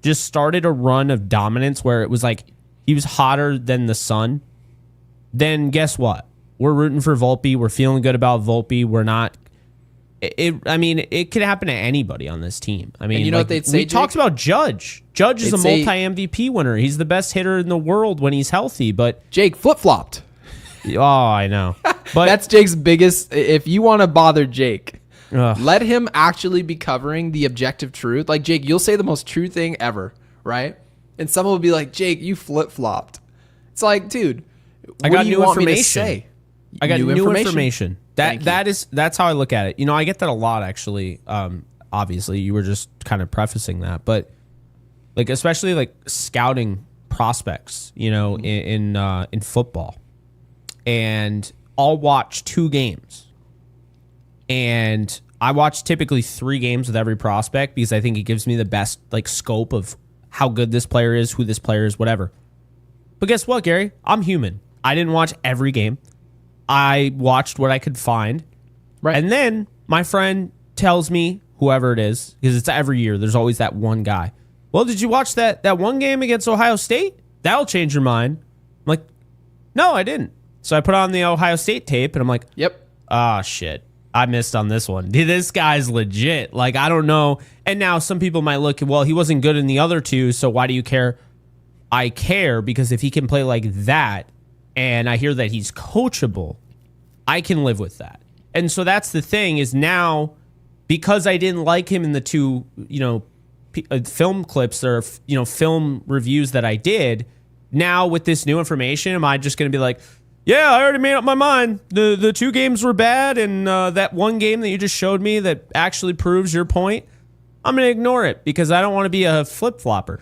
just started a run of dominance where it was like he was hotter than the sun, then guess what? We're rooting for Volpe. We're feeling good about Volpe. We're not. It could happen to anybody on this team. I mean, and you know what they'd say? We talked about Judge. Judge is a multi-MVP winner. He's the best hitter in the world when he's healthy. But Jake flip-flopped. Oh, I know. But that's Jake's biggest. If you want to bother Jake, let him actually be covering the objective truth. Like Jake, you'll say the most true thing ever, right? And someone will be like, "Jake, you flip-flopped." It's like, dude, I got new information. Me to say? I got new information. That's how I look at it. I get that a lot actually. Obviously, you were just kind of prefacing that, but like especially like scouting prospects, in football, and I'll watch 2 games, and I watch typically 3 games with every prospect because I think it gives me the best like scope of how good this player is, who this player is, whatever. But guess what, Gary? I'm human. I didn't watch every game. I watched what I could find. Right. And then my friend tells me, whoever it is, because it's every year, there's always that one guy. Well, did you watch that one game against Ohio State? That'll change your mind. I'm like, no, I didn't. So I put on the Ohio State tape, and I'm like, yep. Ah, shit. I missed on this one. Dude, this guy's legit. Like, I don't know. And now some people might look, well, he wasn't good in the other 2, so why do you care? I care because if he can play like that, and I hear that he's coachable, I can live with that. And so that's the thing is now, because I didn't like him in the 2, film clips or, film reviews that I did, now with this new information, am I just going to be like, yeah, I already made up my mind. The 2 games were bad, and that one game that you just showed me that actually proves your point, I'm going to ignore it because I don't want to be a flip-flopper.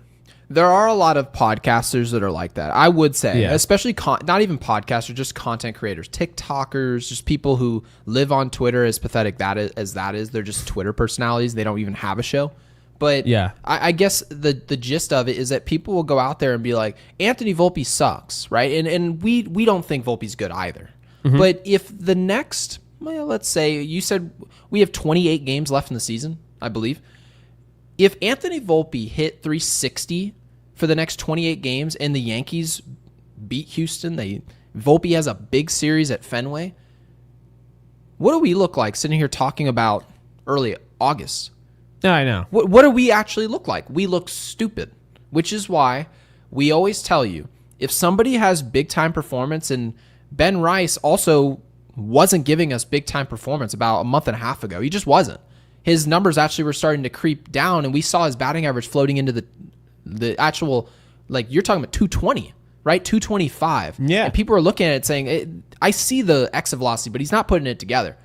There are a lot of podcasters that are like that. I would say, especially not even podcasters, just content creators, TikTokers, just people who live on Twitter. As pathetic as that is, they're just Twitter personalities. They don't even have a show. But yeah, I guess the gist of it is that people will go out there and be like, Anthony Volpe sucks, right? And we don't think Volpe's good either. Mm-hmm. But if the next, let's say you said we have 28 games left in the season, I believe. If Anthony Volpe hit 360 for the next 28 games and the Yankees beat Houston, Volpe has a big series at Fenway, what do we look like sitting here talking about early August? Yeah, I know. What do we actually look like? We look stupid, which is why we always tell you, if somebody has big-time performance, and Ben Rice also wasn't giving us big-time performance about a month and a half ago. He just wasn't. His numbers actually were starting to creep down, and we saw his batting average floating into the actual, like you're talking about 220, right? 225. Yeah. And people are looking at it saying, I see the exit velocity, but he's not putting it together.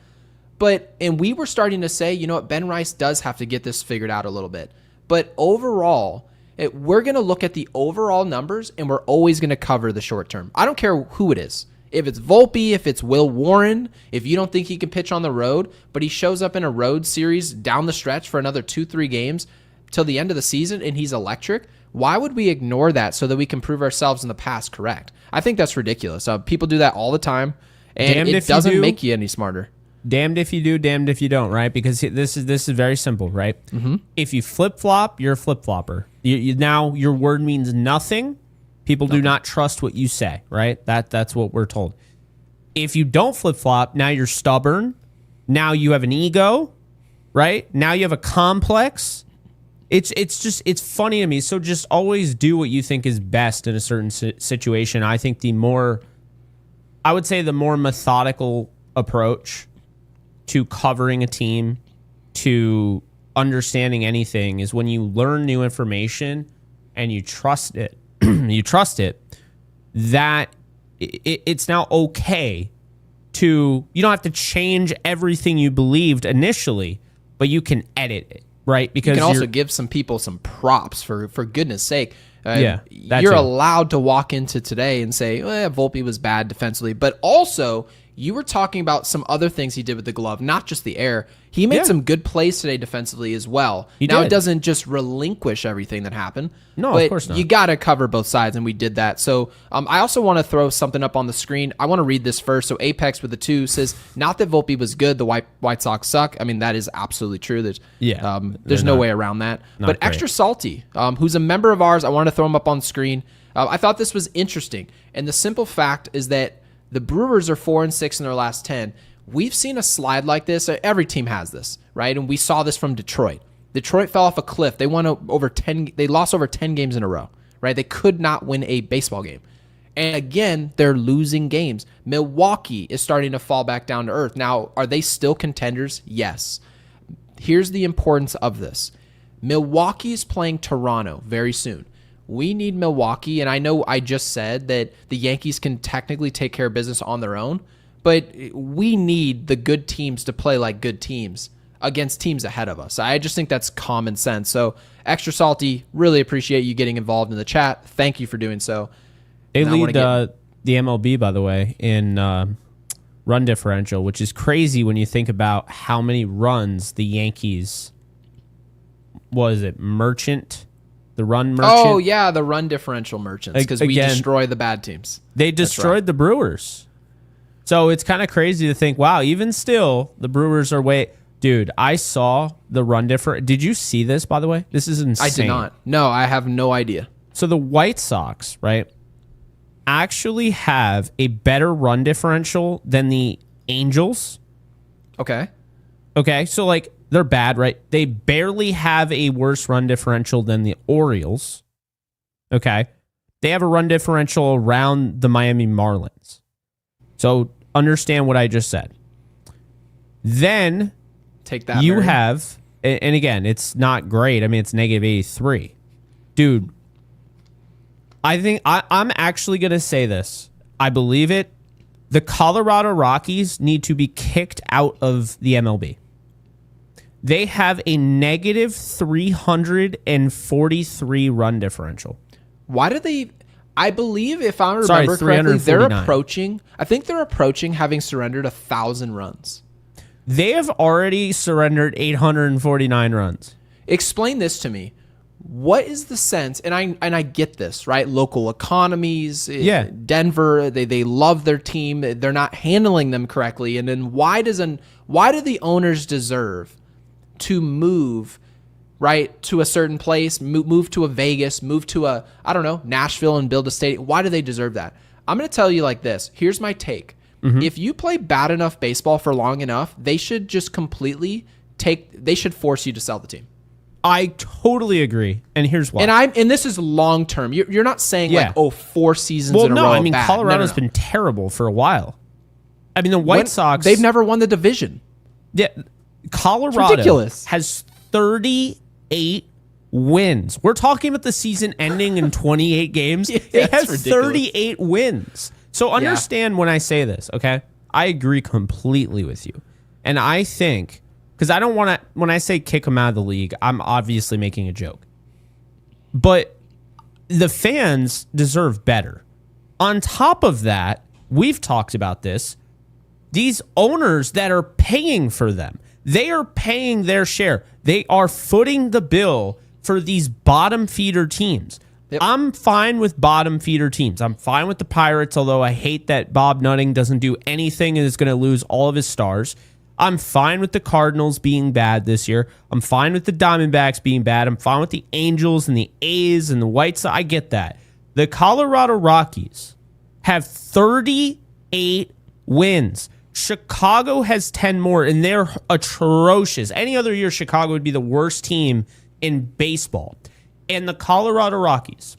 And we were starting to say, you know what, Ben Rice does have to get this figured out a little bit. But overall, we're going to look at the overall numbers, and we're always going to cover the short term. I don't care who it is. If it's Volpe, if it's Will Warren, if you don't think he can pitch on the road, but he shows up in a road series down the stretch for another 2-3 games till the end of the season and he's electric, why would we ignore that so that we can prove ourselves in the past correct? I think that's ridiculous. People do that all the time, and it doesn't make you any smarter. Damned if you do, damned if you don't, right? Because this is very simple, right? Mm-hmm. If you flip-flop, you're a flip-flopper. Now your word means nothing. People do not trust what you say, right? That's what we're told. If you don't flip-flop, now you're stubborn. Now you have an ego, right? Now you have a complex. It's funny to me. So just always do what you think is best in a certain situation. I think the more methodical approach to covering a team, to understanding anything, is when you learn new information and you trust it. That it's now okay to, you don't have to change everything you believed initially, but you can edit it. right? Because you can also give some people some props for goodness sake. That you're too. allowed to walk into today and say, Volpe was bad defensively, but also you were talking about some other things he did with the glove, not just the air. He made some good plays today defensively as well. It doesn't just relinquish everything that happened. No, but of course not. You got to cover both sides, and we did that. So I also want to throw something up on the screen. I want to read this first. So Apex with the 2 says, not that Volpe was good, the White Sox suck. I mean, that is absolutely true. There's no way around that. But great. Extra Salty, who's a member of ours, I want to throw him up on the screen. I thought this was interesting. And the simple fact is that the Brewers are 4-6 in their last 10. We've seen a slide like this. Every team has this, right? And we saw this from Detroit. Detroit fell off a cliff. They won over 10. They lost over 10 games in a row, right? They could not win a baseball game. And again, they're losing games. Milwaukee is starting to fall back down to earth. Now, are they still contenders? Yes. Here's the importance of this. Milwaukee is playing Toronto very soon. We need Milwaukee, and I know I just said that the Yankees can technically take care of business on their own, but we need the good teams to play like good teams against teams ahead of us. I just think that's common sense. So, Extra Salty, really appreciate you getting involved in the chat. Thank you for doing so. They lead the MLB, by the way, in run differential, which is crazy when you think about how many runs the Yankees, merchant? The run merchant. Oh, yeah, the run differential merchants, because we destroy the bad teams. They destroyed the Brewers. So it's kind of crazy to think, wow, even still, the Brewers are way... Dude, I saw the run differential. Did you see this, by the way? This is insane. I did not. No, I have no idea. So the White Sox, right, actually have a better run differential than the Angels. Okay, so like... They're bad, right? They barely have a worse run differential than the Orioles. Okay. They have a run differential around the Miami Marlins. So understand what I just said. Then take that. You have, and again, it's not great. I mean, it's negative 83. Dude, I think I'm actually going to say this. I believe it. The Colorado Rockies need to be kicked out of the MLB. They have a negative 343 run differential. Why do they? I believe, if I remember correctly, they're approaching. I think they're approaching having surrendered 1,000 runs. They have already surrendered 849 runs. Explain this to me. What is the sense? And I get this, right? Local economies. Yeah. Denver. They love their team. They're not handling them correctly. And then why do the owners deserve to move, right, to a certain place, move to a Vegas, move to a, I don't know, Nashville and build a stadium? Why do they deserve that? I'm going to tell you like this. Here's my take. If you play bad enough baseball for long enough, they should just they should force you to sell the team. I totally agree. And here's why. And this is long term. You're not saying 4 seasons in a row. Well, no, I mean, bad. Colorado's been terrible for a while. I mean, the White Sox, they've never won the division. Yeah. Colorado has 38 wins. We're talking about the season ending in 28 games. It has 38 wins. So understand when I say this, okay? I agree completely with you. And I think, because I don't want to, when I say kick them out of the league, I'm obviously making a joke. But the fans deserve better. On top of that, we've talked about this, these owners that are paying for them, they are paying their share. They are footing the bill for these bottom feeder teams. Yep. I'm fine with bottom feeder teams. I'm fine with the Pirates, although I hate that Bob Nutting doesn't do anything and is going to lose all of his stars. I'm fine with the Cardinals being bad this year. I'm fine with the Diamondbacks being bad. I'm fine with the Angels and the A's and the White Sox. I get that. The Colorado Rockies have 38 wins. Chicago has 10 more, and they're atrocious. Any other year, Chicago would be the worst team in baseball. And the Colorado Rockies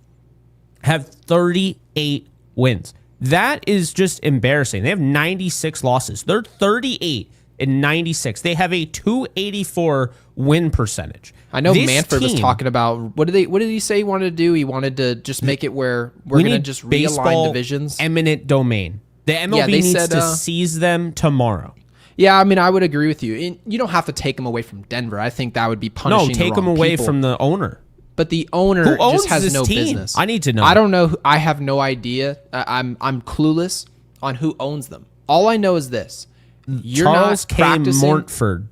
have 38 wins. That is just embarrassing. They have 96 losses. They're 38 and 96. They have a 284 win percentage. I know Manfred was talking about, what did he say he wanted to do? He wanted to just make it where we're going to just realign divisions. Eminent domain. The MLB needs to seize them tomorrow. Yeah, I mean, I would agree with you. And you don't have to take him away from Denver. I think that would be punishing. No, take the him wrong away people. from the owner. But the owner Who owns just has this no team? business. I need to know. I don't know. I have no idea. I'm clueless on who owns them. All I know is this: you're Charles not K. practicing.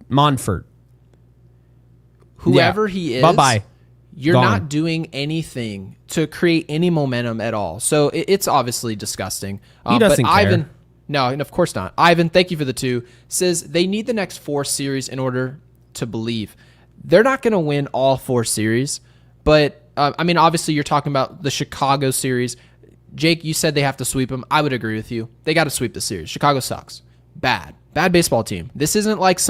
Monfort. Whoever he is. Bye-bye. You're Gone. not doing anything to create any momentum at all. So it's obviously disgusting. He doesn't but care. Ivan, no, and of course not. Ivan, thank you for the 2. Says they need the next 4 series in order to believe. They're not going to win all 4 series, but I mean, obviously, you're talking about the Chicago series. Jake, you said they have to sweep them. I would agree with you. They got to sweep the series. Chicago sucks. Bad baseball team. This isn't like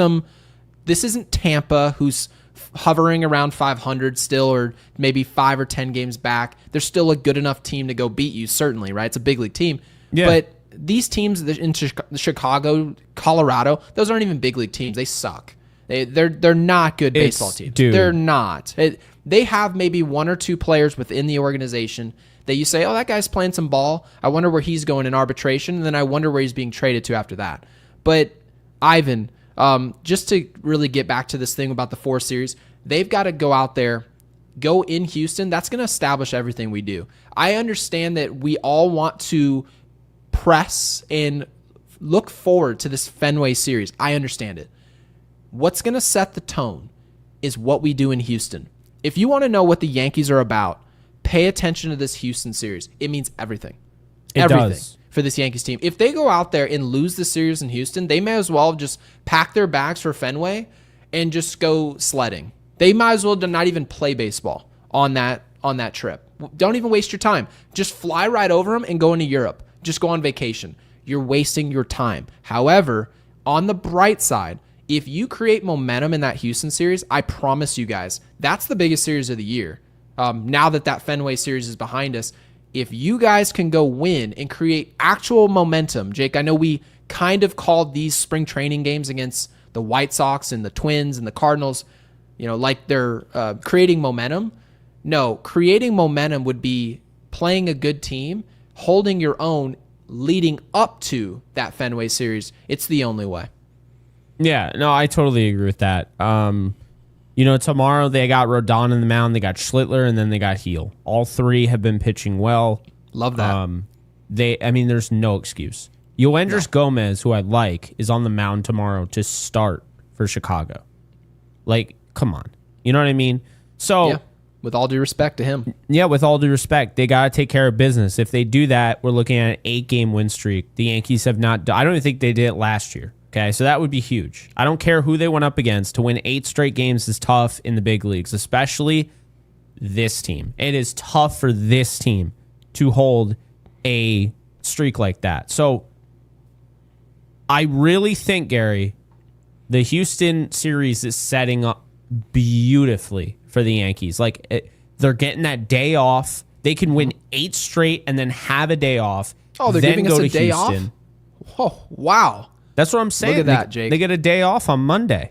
this isn't Tampa, who's hovering around 500 still, or maybe 5 or 10 games back. They're still a good enough team to go beat you, certainly, right? It's a big league team. Yeah. But these teams in Chicago, Colorado, those aren't even big league teams. They suck. They're not good baseball teams. Dude. They're not. They have maybe 1 or 2 players within the organization that you say, oh, that guy's playing some ball. I wonder where he's going in arbitration, and then I wonder where he's being traded to after that. But Ivan, just to really get back to this thing about the 4 series, they've got to go out there, go in Houston. That's going to establish everything we do. I understand that we all want to press and look forward to this Fenway series. I understand it. What's going to set the tone is what we do in Houston. If you want to know what the Yankees are about, pay attention to this Houston series. It means everything. Everything does. for this Yankees team. If they go out there and lose the series in Houston, they may as well just pack their bags for Fenway and just go sledding. They might as well not even play baseball on that trip. Don't even waste your time. Just fly right over them and go into Europe. Just go on vacation. You're wasting your time. However, on the bright side, if you create momentum in that Houston series, I promise you guys, that's the biggest series of the year. Now that Fenway series is behind us, if you guys can go win and create actual momentum, Jake, I know we kind of called these spring training games against the White Sox and the Twins and the Cardinals, like they're creating momentum. No, creating momentum would be playing a good team, holding your own, leading up to that Fenway series. It's the only way. Yeah, no, I totally agree with that. Tomorrow they got Rodon in the mound, they got Schlittler, and then they got Heel. All 3 have been pitching well. Love that. There's no excuse. Yoendris Gomez, who I like, is on the mound tomorrow to start for Chicago. Like, come on. You know what I mean? So, yeah, with all due respect to him. Yeah, with all due respect, they got to take care of business. If they do that, we're looking at an 8-game win streak. The Yankees have not I don't even think they did it last year. Okay, so that would be huge. I don't care who they went up against. To win 8 straight games is tough in the big leagues, especially this team. It is tough for this team to hold a streak like that. So I really think, Gary, the Houston series is setting up beautifully for the Yankees. They're getting that day off. They can win 8 straight and then have a day off. Oh, they're then giving go us a to day Houston. off? Oh, wow. That's what I'm saying. Look at that, Jake. They get a day off on Monday.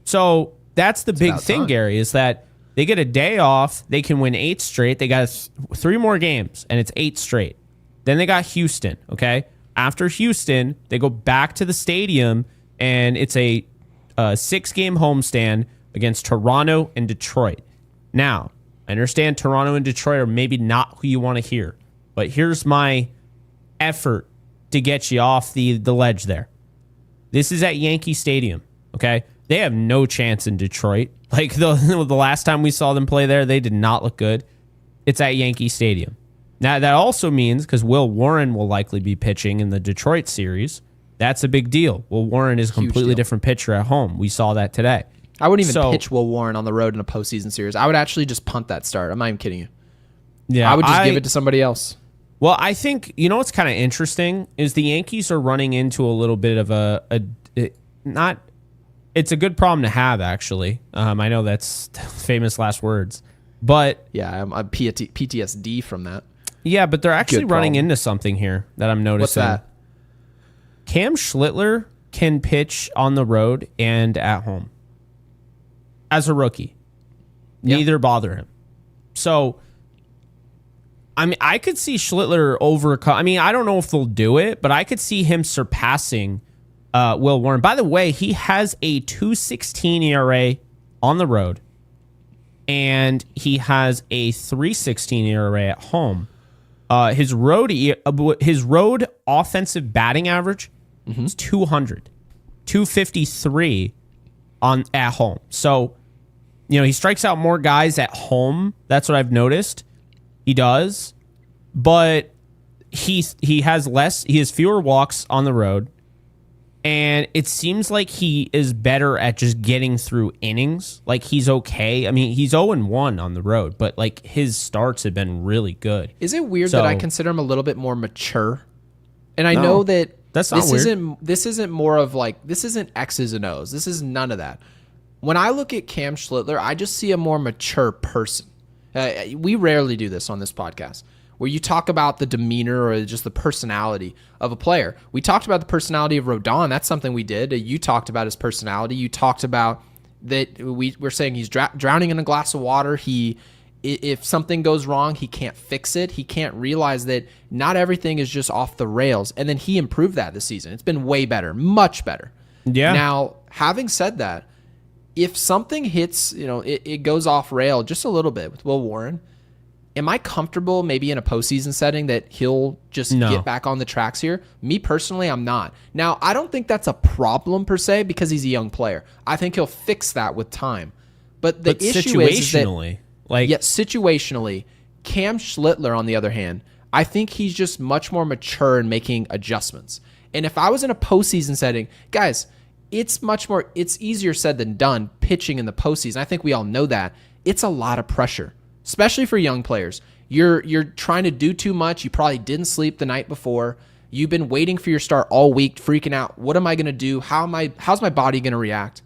So that's the big thing, Gary, is that they get a day off. They can win 8 straight. They got 3 more games, and it's 8 straight. Then they got Houston, okay? After Houston, they go back to the stadium, and it's a 6-game homestand against Toronto and Detroit. Now, I understand Toronto and Detroit are maybe not who you want to hear, but here's my effort to get you off the ledge there. This is at Yankee Stadium, okay? They have no chance in Detroit. Like the last time we saw them play there, they did not look good. It's at Yankee Stadium. Now, that also means, because Will Warren will likely be pitching in the Detroit series, that's a big deal. Will Warren is a completely different pitcher at home. We saw that today. I wouldn't even pitch Will Warren on the road in a postseason series. I would actually just punt that start. I'm not even kidding you. Yeah, I would just give it to somebody else. Well, I think, what's kind of interesting is the Yankees are running into a little bit of it's a good problem to have, actually. I know that's famous last words, but yeah, I'm PTSD from that. Yeah, but they're actually running into something here that I'm noticing. What's that? Cam Schlittler can pitch on the road and at home as a rookie. Neither bother him. So, I mean, I could see Schlittler overcome. I mean, I don't know if they'll do it, but I could see him surpassing Will Warren. By the way, he has a 2.16 ERA on the road, and he has a 3.16 ERA at home. His road offensive batting average is 253 at home. So, he strikes out more guys at home. That's what I've noticed. He does, but he has fewer walks on the road. And it seems like he is better at just getting through innings. Like, he's okay. I mean, he's 0-1 on the road, but, like, his starts have been really good. Is it weird that I consider him a little bit more mature? And I know that that's not weird. This isn't more of, like, this isn't X's and O's. This is none of that. When I look at Cam Schlittler, I just see a more mature person. We rarely do this on this podcast, where you talk about the demeanor or just the personality of a player. We talked about the personality of Rodon. That's something we did. You talked about his personality. You talked about that we're saying he's drowning in a glass of water. If something goes wrong, he can't fix it. He can't realize that not everything is just off the rails. And then he improved that this season. It's been way better, much better. Yeah. Now, having said that, if something hits, it goes off rail just a little bit with Will Warren, am I comfortable maybe in a postseason setting that he'll just get back on the tracks here? Me personally, I'm not. Now, I don't think that's a problem per se because he's a young player. I think he'll fix that with time. But the issue is that, situationally, Cam Schlittler, on the other hand, I think he's just much more mature in making adjustments. And if I was in a postseason setting, guys, it's easier said than done pitching in the postseason. I think we all know that. It's a lot of pressure, especially for young players. You're trying to do too much. You probably didn't sleep the night before. You've been waiting for your start all week, freaking out. What am I going to do? How's my body going to react?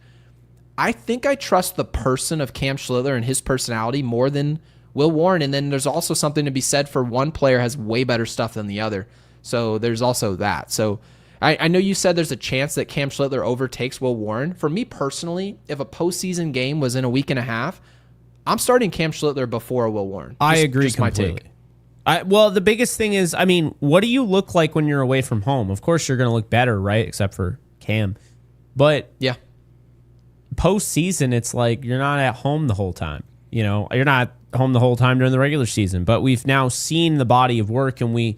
I think I trust the person of Cam Schlittler and his personality more than Will Warren. And then there's also something to be said for one player has way better stuff than the other. So there's also that. So I know you said there's a chance that Cam Schlittler overtakes Will Warren. For me personally, if a postseason game was in a week and a half, I'm starting Cam Schlittler before Will Warren. I agree completely. My take. Well, the biggest thing is, what do you look like when you're away from home? Of course, you're going to look better, right? Except for Cam. But yeah, postseason, it's like you're not at home the whole time. You're not home the whole time during the regular season. But we've now seen the body of work, and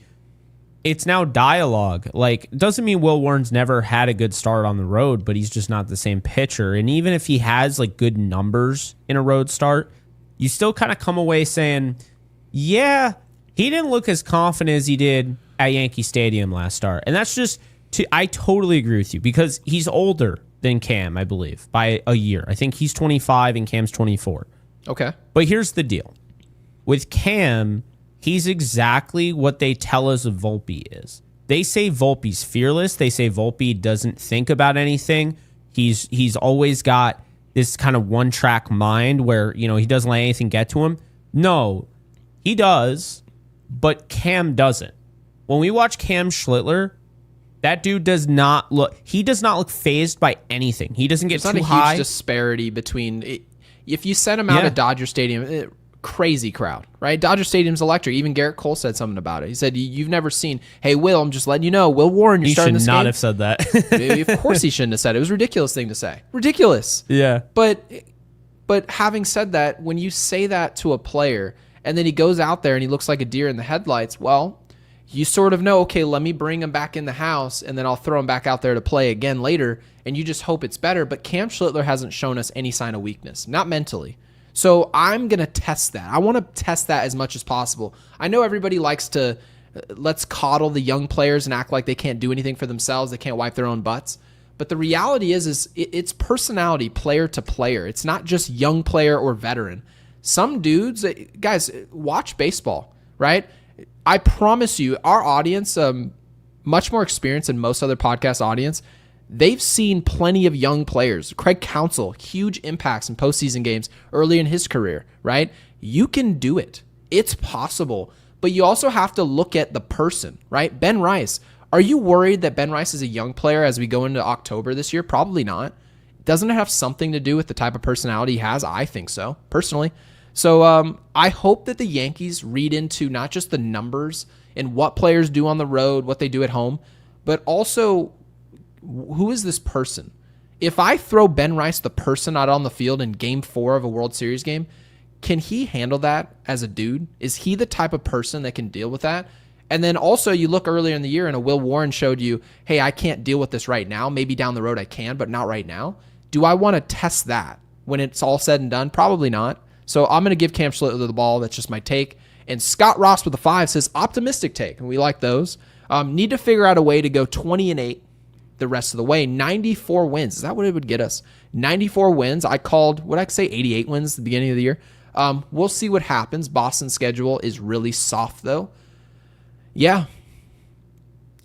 it's now dialogue. Like, it doesn't mean Will Warren's never had a good start on the road, but he's just not the same pitcher. And even if he has like good numbers in a road start, you still kind of come away saying, yeah, he didn't look as confident as he did at Yankee Stadium last start. And that's just, I totally agree with you because he's older than Cam, I believe, by a year. I think he's 25 and Cam's 24. Okay. But here's the deal. With Cam, he's exactly what they tell us a Volpe is. They say Volpe's fearless. They say Volpe doesn't think about anything. He's always got this kind of one-track mind where, he doesn't let anything get to him. No, he does, but Cam doesn't. When we watch Cam Schlittler, that dude does not look fazed by anything. He doesn't get too high. There's not a huge disparity between, if you sent him out at Dodger Stadium, crazy crowd, right? Dodger Stadium's electric. Even Garrett Cole said something about it. He said, you've never seen, hey, Will, I'm just letting you know, Will Warren, you're starting this game. He should not have said that. Of course he shouldn't have said it. It was a ridiculous thing to say. Ridiculous. Yeah. But having said that, when you say that to a player and then he goes out there and he looks like a deer in the headlights, well, you sort of know, okay, let me bring him back in the house and then I'll throw him back out there to play again later, and you just hope it's better. But Cam Schlittler hasn't shown us any sign of weakness, not mentally. So I'm going to test that. I want to test that as much as possible. I know everybody likes to, let's coddle the young players and act like they can't do anything for themselves. They can't wipe their own butts. But the reality is it's personality player to player. It's not just young player or veteran. Some dudes, guys, watch baseball, right? I promise you, our audience, much more experienced than most other podcast audience, they've seen plenty of young players. Craig Counsell, huge impacts in postseason games early in his career, right? You can do it. It's possible. But you also have to look at the person, right? Ben Rice. Are you worried that Ben Rice is a young player as we go into October this year? Probably not. Doesn't it have something to do with the type of personality he has? I think so, personally. So I hope that the Yankees read into not just the numbers and what players do on the road, what they do at home, but also who is this person? If I throw Ben Rice, the person, out on the field in game 4 of a World Series game, can he handle that as a dude? Is he the type of person that can deal with that? And then also you look earlier in the year and a Will Warren showed you, hey, I can't deal with this right now. Maybe down the road I can, but not right now. Do I want to test that when it's all said and done? Probably not. So I'm going to give Cam Schlittler the ball. That's just my take. And Scott Ross with the 5 says optimistic take, and we like those. Need to figure out a way to go 20-8 the rest of the way. 94 wins. Is that what it would get us? 94 wins. I called, what I say, 88 wins at the beginning of the year. We'll see what happens. Boston's schedule is really soft, though. Yeah,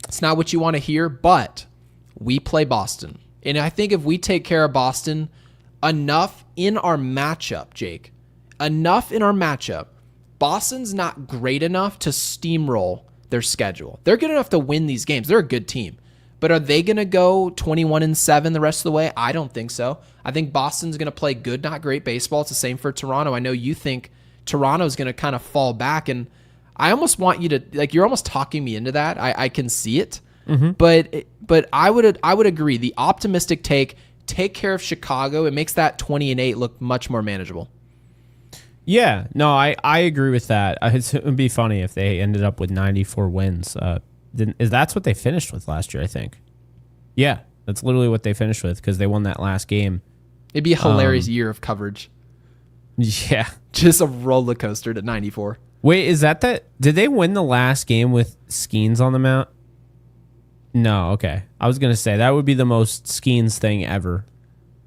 it's not what you want to hear, but we play Boston. And I think if we take care of Boston enough in our matchup, Jake, enough in our matchup, Boston's not great enough to steamroll their schedule. They're good enough to win these games. They're a good team. But are they going to go 21-7 the rest of the way? I don't think so. I think Boston's going to play good, not great baseball. It's the same for Toronto. I know you think Toronto's going to kind of fall back, and I almost want you to, like, you're almost talking me into that. I can see it. Mm-hmm. But I would agree. The optimistic take care of Chicago. It makes that 20-8 look much more manageable. Yeah, no, I agree with that. It would be funny if they ended up with 94 wins. That's what they finished with last year, I think. Yeah, that's literally what they finished with because they won that last game. It'd be a hilarious year of coverage. Yeah. Just a roller coaster to 94. Wait, is that? Did they win the last game with Skeens on the mound? No, okay. I was going to say that would be the most Skeens thing ever.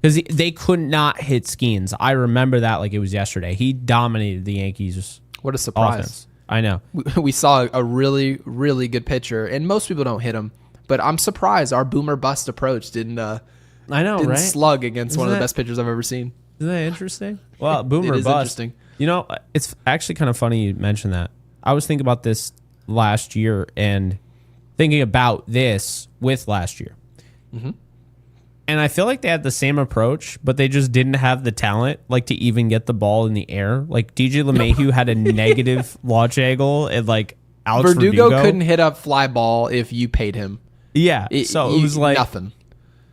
Because they could not hit Skeens. I remember that like it was yesterday. He dominated the Yankees. What a surprise. Offense. I know. We saw a really, really good pitcher, and most people don't hit him. But I'm surprised our boomer bust approach didn't right? slug against one of the best pitchers I've ever seen. Isn't that interesting? Well, boomer it is bust. Interesting. You know, it's actually kind of funny you mentioned that. I was thinking about this last year and thinking about this with last year. Mm-hmm. And I feel like they had the same approach, but they just didn't have the talent, like, to even get the ball in the air. Like, DJ LeMahieu had a negative launch angle, and, like, Alex Verdugo couldn't hit a fly ball if you paid him. Yeah, so it was like nothing.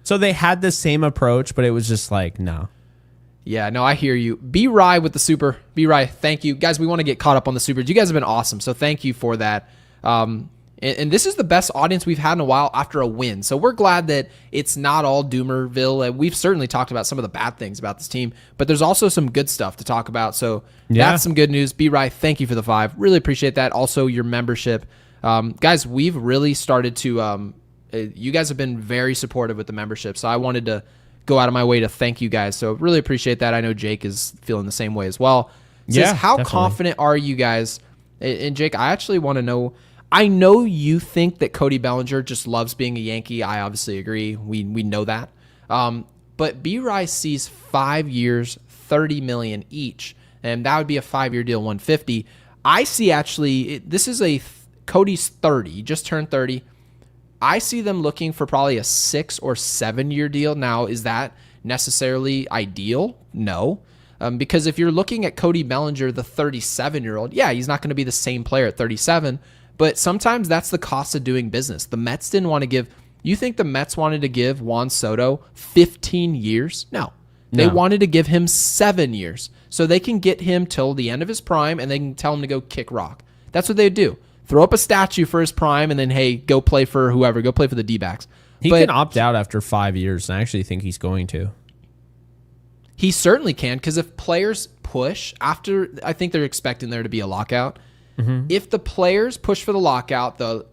So they had the same approach, but it was just like, no. Yeah, no, I hear you. B-Rye with the super. B-Rye, thank you. Guys, we want to get caught up on the supers. You guys have been awesome, so thank you for that. And this is the best audience we've had in a while after a win. So we're glad that it's not all Doomerville. We've certainly talked about some of the bad things about this team, but there's also some good stuff to talk about. So That's some good news. B-Rye, thank you for the 5. Really appreciate that. Also, your membership. Guys, we've really started to you guys have been very supportive with the membership, so I wanted to go out of my way to thank you guys. So really appreciate that. I know Jake is feeling the same way as well. Says, how definitely. Confident are you guys? And Jake, I actually want to know, I know you think that Cody Bellinger just loves being a Yankee. I obviously agree. We know that. But B-Rye sees 5 years, $30 million each, and that would be a 5-year deal, $150. I see actually, this is Cody's 30, he just turned 30. I see them looking for probably a 6 or 7 year deal. Now, is that necessarily ideal? No. Because if you're looking at Cody Bellinger, the 37-year-old, yeah, he's not going to be the same player at 37, but sometimes that's the cost of doing business. The Mets didn't want to give, you think the Mets wanted to give Juan Soto 15 years? No. They wanted to give him 7 years so they can get him till the end of his prime and they can tell him to go kick rock. That's what they do. Throw up a statue for his prime and then, hey, go play for whoever. Go play for the D-backs. He can opt out after 5 years, and I actually think he's going to. He certainly can, because if players push after, I think they're expecting there to be a lockout. Mm-hmm. If the players push for the lockout, the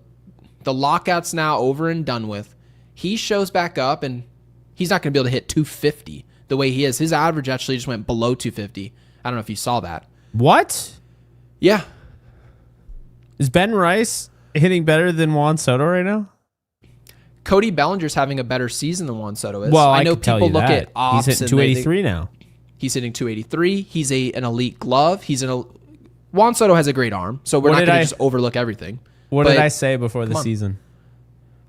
lockout's now over and done with, he shows back up, and he's not going to be able to hit 250 the way he is. His average actually just went below 250. I don't know if you saw that. What? Yeah. Is Ben Rice hitting better than Juan Soto right now? Cody Bellinger's having a better season than Juan Soto is. Well, I know people look at ops. He's hitting 283 now. He's hitting 283. He's an elite glove. Juan Soto has a great arm, so we're not going to just overlook everything. What did I say before the season?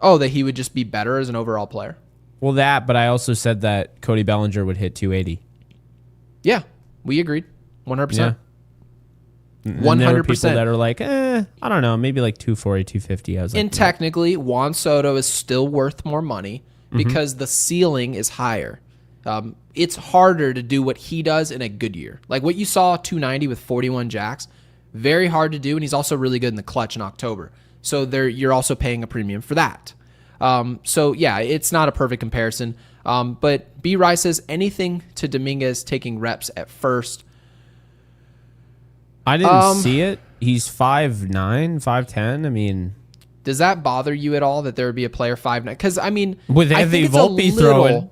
Oh, that he would just be better as an overall player. Well, but I also said that Cody Bellinger would hit 280. Yeah, we agreed. 100%. Yeah. 100%. There were people that are like, I don't know, maybe like 240, 250. I was like, and technically, Juan Soto is still worth more money because the ceiling is higher. It's harder to do what he does in a good year. Like what you saw 290 with 41 jacks, very hard to do, and he's also really good in the clutch in October. So you're also paying a premium for that. So yeah, it's not a perfect comparison. But B. Rice says anything to Dominguez taking reps at first. I didn't see it. He's 5'9", 5'10". I mean, does that bother you at all that there would be a player 5'9"? Because I mean, with Anthony Volpe throwing,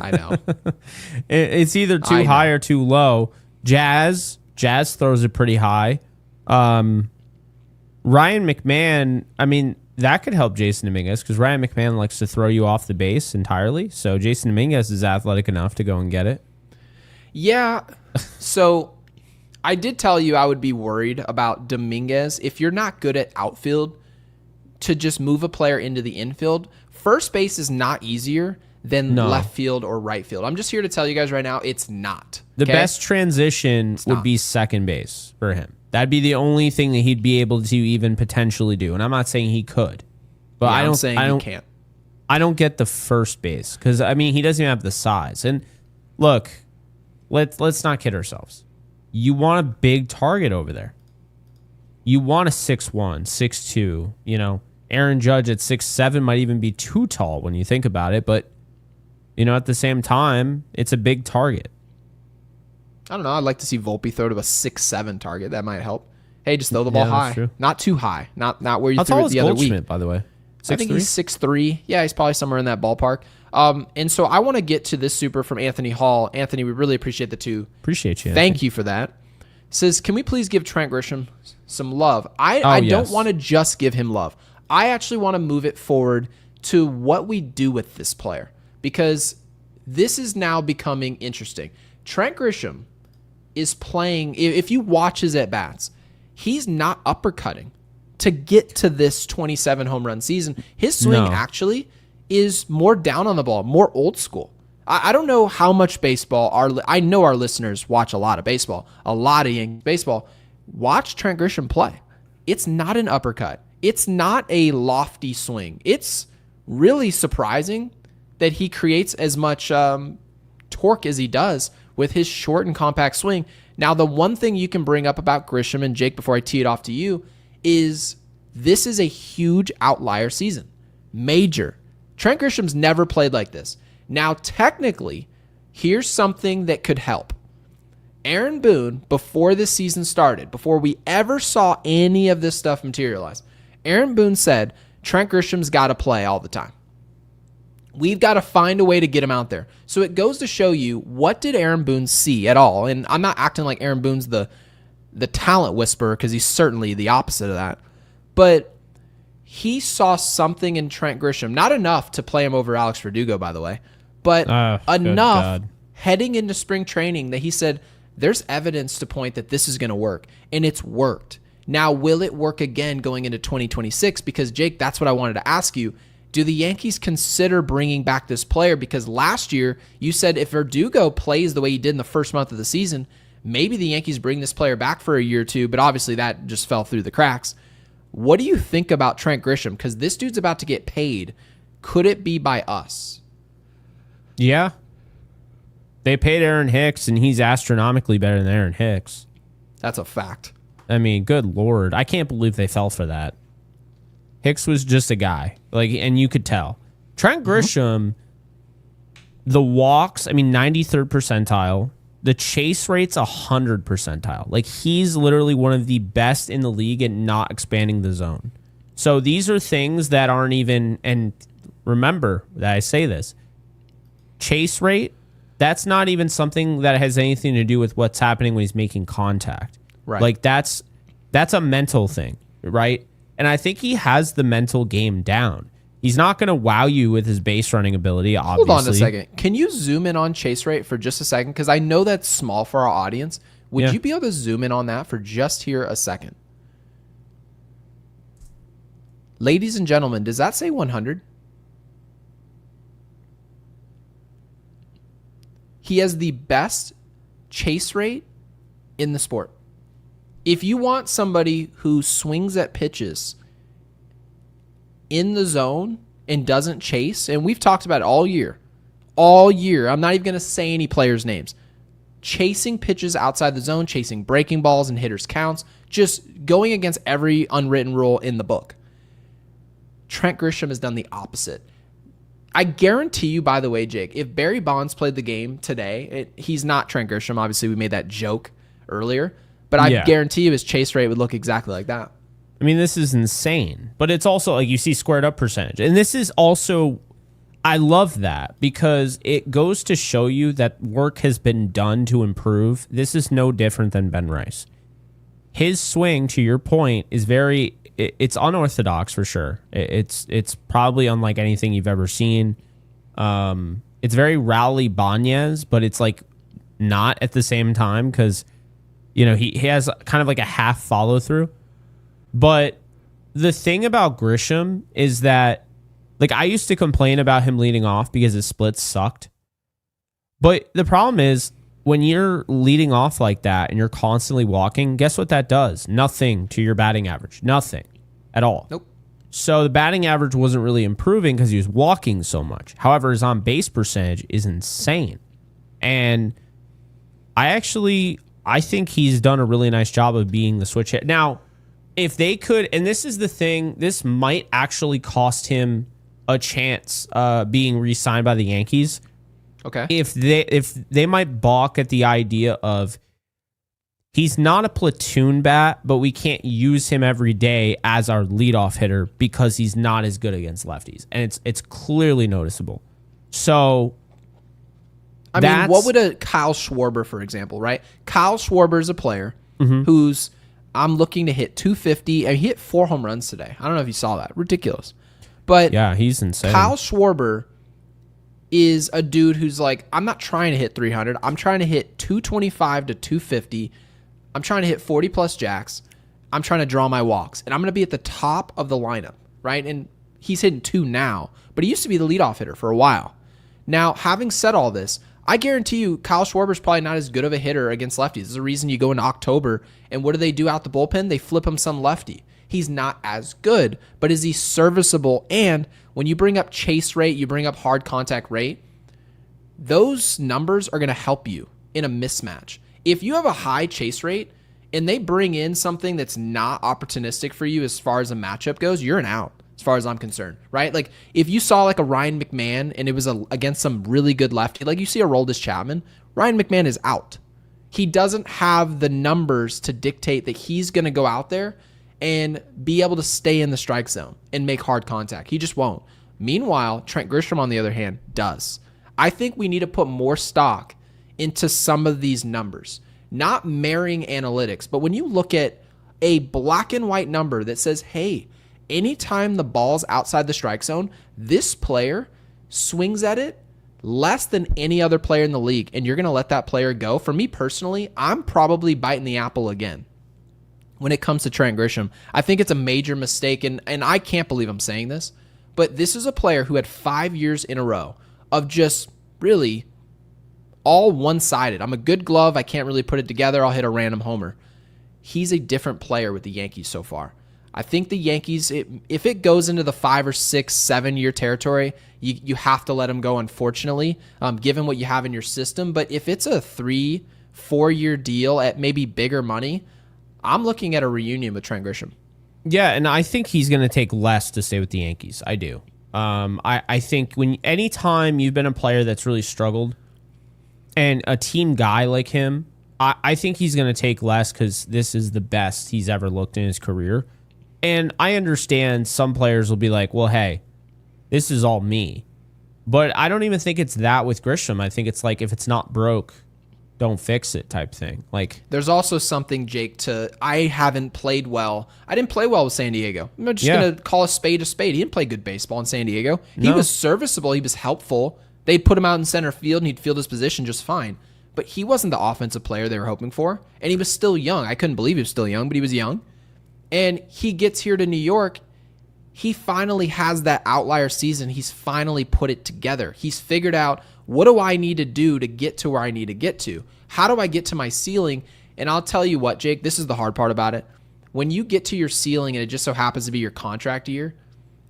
I know it's either too high or too low. Jazz throws it pretty high. Ryan McMahon, I mean, that could help Jason Dominguez because Ryan McMahon likes to throw you off the base entirely. So Jason Dominguez is athletic enough to go and get it. Yeah. So I did tell you I would be worried about Dominguez. If you're not good at outfield, to just move a player into the infield, first base is not easier than left field or right field. I'm just here to tell you guys right now, it's not. The best transition would be second base for him. That'd be the only thing that he'd be able to even potentially do. And I'm not saying he could, but yeah, I'm saying he can't. I don't get the first base because I mean he doesn't even have the size. And look, let's not kid ourselves. You want a big target over there. You want a 6'1", 6'2". You know, Aaron Judge at 6'7" might even be too tall when you think about it. But you know, at the same time, it's a big target. I don't know. I'd like to see Volpe throw to a 6'7" target. That might help. Hey, just throw the ball high. True. Not too high. Not where you threw it the other week. By the way? 6'3"? I think he's 6'3". Yeah, he's probably somewhere in that ballpark. And so I want to get to this super from Anthony Hall. Anthony, we really appreciate the two. Appreciate you. Thank you for that. Says, can we please give Trent Grisham some love? I don't want to just give him love. I actually want to move it forward to what we do with this player because this is now becoming interesting. Trent Grisham is playing, if you watch his at-bats, he's not uppercutting to get to this 27 home run season. His swing actually is more down on the ball, more old school. I don't know how much baseball, I know our listeners watch a lot of baseball, a lot of Yankees baseball. Watch Trent Grisham play. It's not an uppercut. It's not a lofty swing. It's really surprising that he creates as much torque as he does with his short and compact swing. Now, the one thing you can bring up about Grisham, and Jake, before I tee it off to you, is this is a huge outlier season. Major. Trent Grisham's never played like this. Now, technically, here's something that could help. Aaron Boone, before this season started, before we ever saw any of this stuff materialize, Aaron Boone said, Trent Grisham's got to play all the time. We've got to find a way to get him out there. So it goes to show you, what did Aaron Boone see at all? And I'm not acting like Aaron Boone's the talent whisperer, because he's certainly the opposite of that. But he saw something in Trent Grisham, not enough to play him over Alex Verdugo, by the way, but enough heading into spring training that he said, there's evidence to point that this is going to work, and it's worked. Now, will it work again going into 2026? Because, Jake, that's what I wanted to ask you. Do the Yankees consider bringing back this player? Because last year, you said if Verdugo plays the way he did in the first month of the season, maybe the Yankees bring this player back for a year or two, but obviously that just fell through the cracks. What do you think about Trent Grisham? Because this dude's about to get paid. Could it be by us? Yeah. They paid Aaron Hicks, and he's astronomically better than Aaron Hicks. That's a fact. I mean, good Lord. I can't believe they fell for that. Hicks was just a guy. And you could tell. Trent Grisham, the walks, 93rd percentile. The chase rate's 100 percentile. He's literally one of the best in the league at not expanding the zone. So these are things that aren't even, and remember that I say this, chase rate, that's not even something that has anything to do with what's happening when he's making contact. Right. That's a mental thing, right? And I think he has the mental game down. He's not going to wow you with his base running ability, obviously. Hold on a second. Can you zoom in on chase rate for just a second? Because I know that's small for our audience. Would you be able to zoom in on that for just here a second? Ladies and gentlemen, does that say 100? He has the best chase rate in the sport. If you want somebody who swings at pitches in the zone and doesn't chase, and we've talked about it all year, I'm not even going to say any players' names, chasing pitches outside the zone, chasing breaking balls and hitters' counts, just going against every unwritten rule in the book. Trent Grisham has done the opposite. I guarantee you, by the way, Jake, if Barry Bonds played the game today, he's not Trent Grisham. Obviously, we made that joke earlier, but I guarantee you his chase rate would look exactly like that. I mean, this is insane, but it's also like you see squared up percentage. And this is also, I love that because it goes to show you that work has been done to improve. This is no different than Ben Rice. His swing, to your point, is it's unorthodox for sure. It's probably unlike anything you've ever seen. It's very Rowley Banez, but it's like not at the same time because, he has kind of like a half follow through. But the thing about Grisham is that, like, I used to complain about him leading off because his splits sucked. But the problem is when you're leading off like that and you're constantly walking, guess what that does? Nothing to your batting average. Nothing at all. Nope. So the batting average wasn't really improving because he was walking so much. However, his on-base percentage is insane. And I think he's done a really nice job of being the switch hit. Now, if they could, and this is the thing, this might actually cost him a chance being re-signed by the Yankees. Okay. If they might balk at the idea of he's not a platoon bat, but we can't use him every day as our leadoff hitter because he's not as good against lefties, and it's clearly noticeable. So, I mean, what would a Kyle Schwarber, for example, right? Kyle Schwarber is a player who's I'm looking to hit 250. And he hit 4 home runs today. I don't know if you saw that. Ridiculous. But yeah, he's insane. Kyle Schwarber is a dude who's like, I'm not trying to hit 300. I'm trying to hit 225 to 250. I'm trying to hit 40 plus jacks. I'm trying to draw my walks. And I'm going to be at the top of the lineup, right? And he's hitting 2 now. But he used to be the leadoff hitter for a while. Now, having said all this, I guarantee you Kyle Schwarber's probably not as good of a hitter against lefties. There's a reason you go into October, and what do they do out the bullpen? They flip him some lefty. He's not as good, but is he serviceable? And when you bring up chase rate, you bring up hard contact rate, those numbers are going to help you in a mismatch. If you have a high chase rate and they bring in something that's not opportunistic for you as far as a matchup goes, you're an out. As far as I'm concerned, right? Like if you saw like a Ryan McMahon and it was against some really good lefty, like you see a Aroldis Chapman, Ryan McMahon is out. He doesn't have the numbers to dictate that he's going to go out there and be able to stay in the strike zone and make hard contact. He just won't. Meanwhile, Trent Grisham, on the other hand, does. I think we need to put more stock into some of these numbers, not marrying analytics, but when you look at a black and white number that says, hey, anytime the ball's outside the strike zone, this player swings at it less than any other player in the league, and you're going to let that player go. For me personally, I'm probably biting the apple again when it comes to Trent Grisham. I think it's a major mistake, and I can't believe I'm saying this, but this is a player who had 5 years in a row of just really all one-sided. I'm a good glove. I can't really put it together. I'll hit a random homer. He's a different player with the Yankees so far. I think the Yankees, if it goes into the 5 or 6, 7 year territory, you have to let him go, unfortunately, given what you have in your system. But if it's a 3, 4 year deal at maybe bigger money, I'm looking at a reunion with Trent Grisham. Yeah, and I think he's going to take less to stay with the Yankees. I do. I think anytime you've been a player that's really struggled and a team guy like him, I think he's going to take less because this is the best he's ever looked in his career. And I understand some players will be like, well, hey, this is all me. But I don't even think it's that with Grisham. I think it's like, if it's not broke, don't fix it type thing. Like, there's also something, Jake, I haven't played well. I didn't play well with San Diego. I'm just going to call a spade a spade. He didn't play good baseball in San Diego. He was serviceable. He was helpful. They'd put him out in center field and he'd field his position just fine. But he wasn't the offensive player they were hoping for. And he was still young. I couldn't believe he was still young, but he was young. And he gets here to New York. He finally has that outlier season. He's finally put it together. He's figured out, what do I need to do to get to where I need to get to? How do I get to my ceiling? And I'll tell you what, Jake, this is the hard part about it. When you get to your ceiling and it just so happens to be your contract year,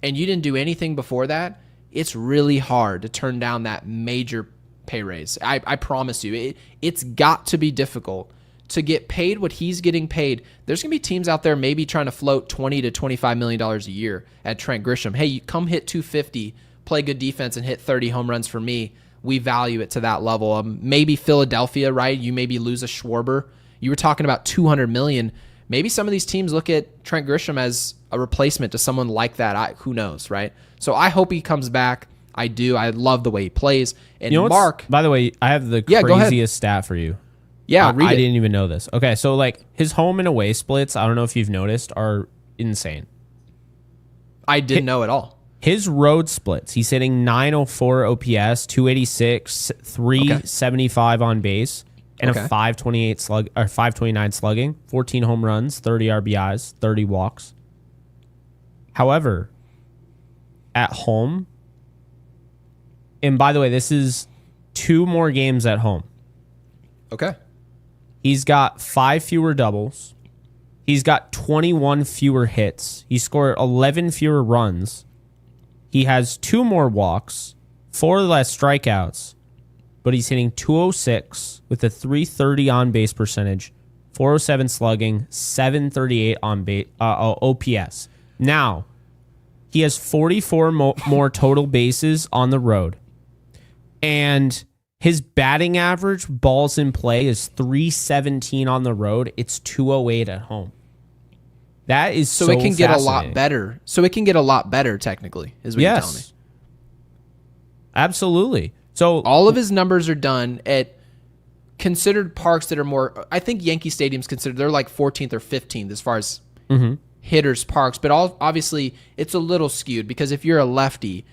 and you didn't do anything before that, it's really hard to turn down that major pay raise. I promise you, it's got to be difficult to get paid what he's getting paid. There's going to be teams out there maybe trying to float $20 to $25 million a year at Trent Grisham. Hey, you come hit 250, play good defense, and hit 30 home runs for me. We value it to that level. Maybe Philadelphia, right? You maybe lose a Schwarber. You were talking about $200 million. Maybe some of these teams look at Trent Grisham as a replacement to someone like that. Who knows, right? So I hope he comes back. I do. I love the way he plays. And Mark, by the way, I have the craziest stat for you. Yeah, I didn't even know this. Okay, so like his home and away splits, I don't know if you've noticed, are insane. I didn't know at all. His road splits, he's hitting 904 OPS, 286, 375 on base, and a 528 slug or 529 slugging, 14 home runs, 30 RBIs, 30 walks. However, at home, and by the way, this is 2 more games at home. Okay. He's got 5 fewer doubles. He's got 21 fewer hits. He scored 11 fewer runs. He has 2 more walks, 4 less strikeouts, but he's hitting 206 with a 330 on base percentage, 407 slugging, 738 on base OPS. Now, he has 44 more total bases on the road. And his batting average, balls in play, is 317 on the road. It's 208 at home. That is so it can get a lot better. So it can get a lot better, technically, is what you're telling me. Absolutely. So all of his numbers are done at considered parks that are more. I think Yankee Stadium's considered, they're like 14th or 15th as far as hitters parks. But obviously, it's a little skewed because if you're a lefty,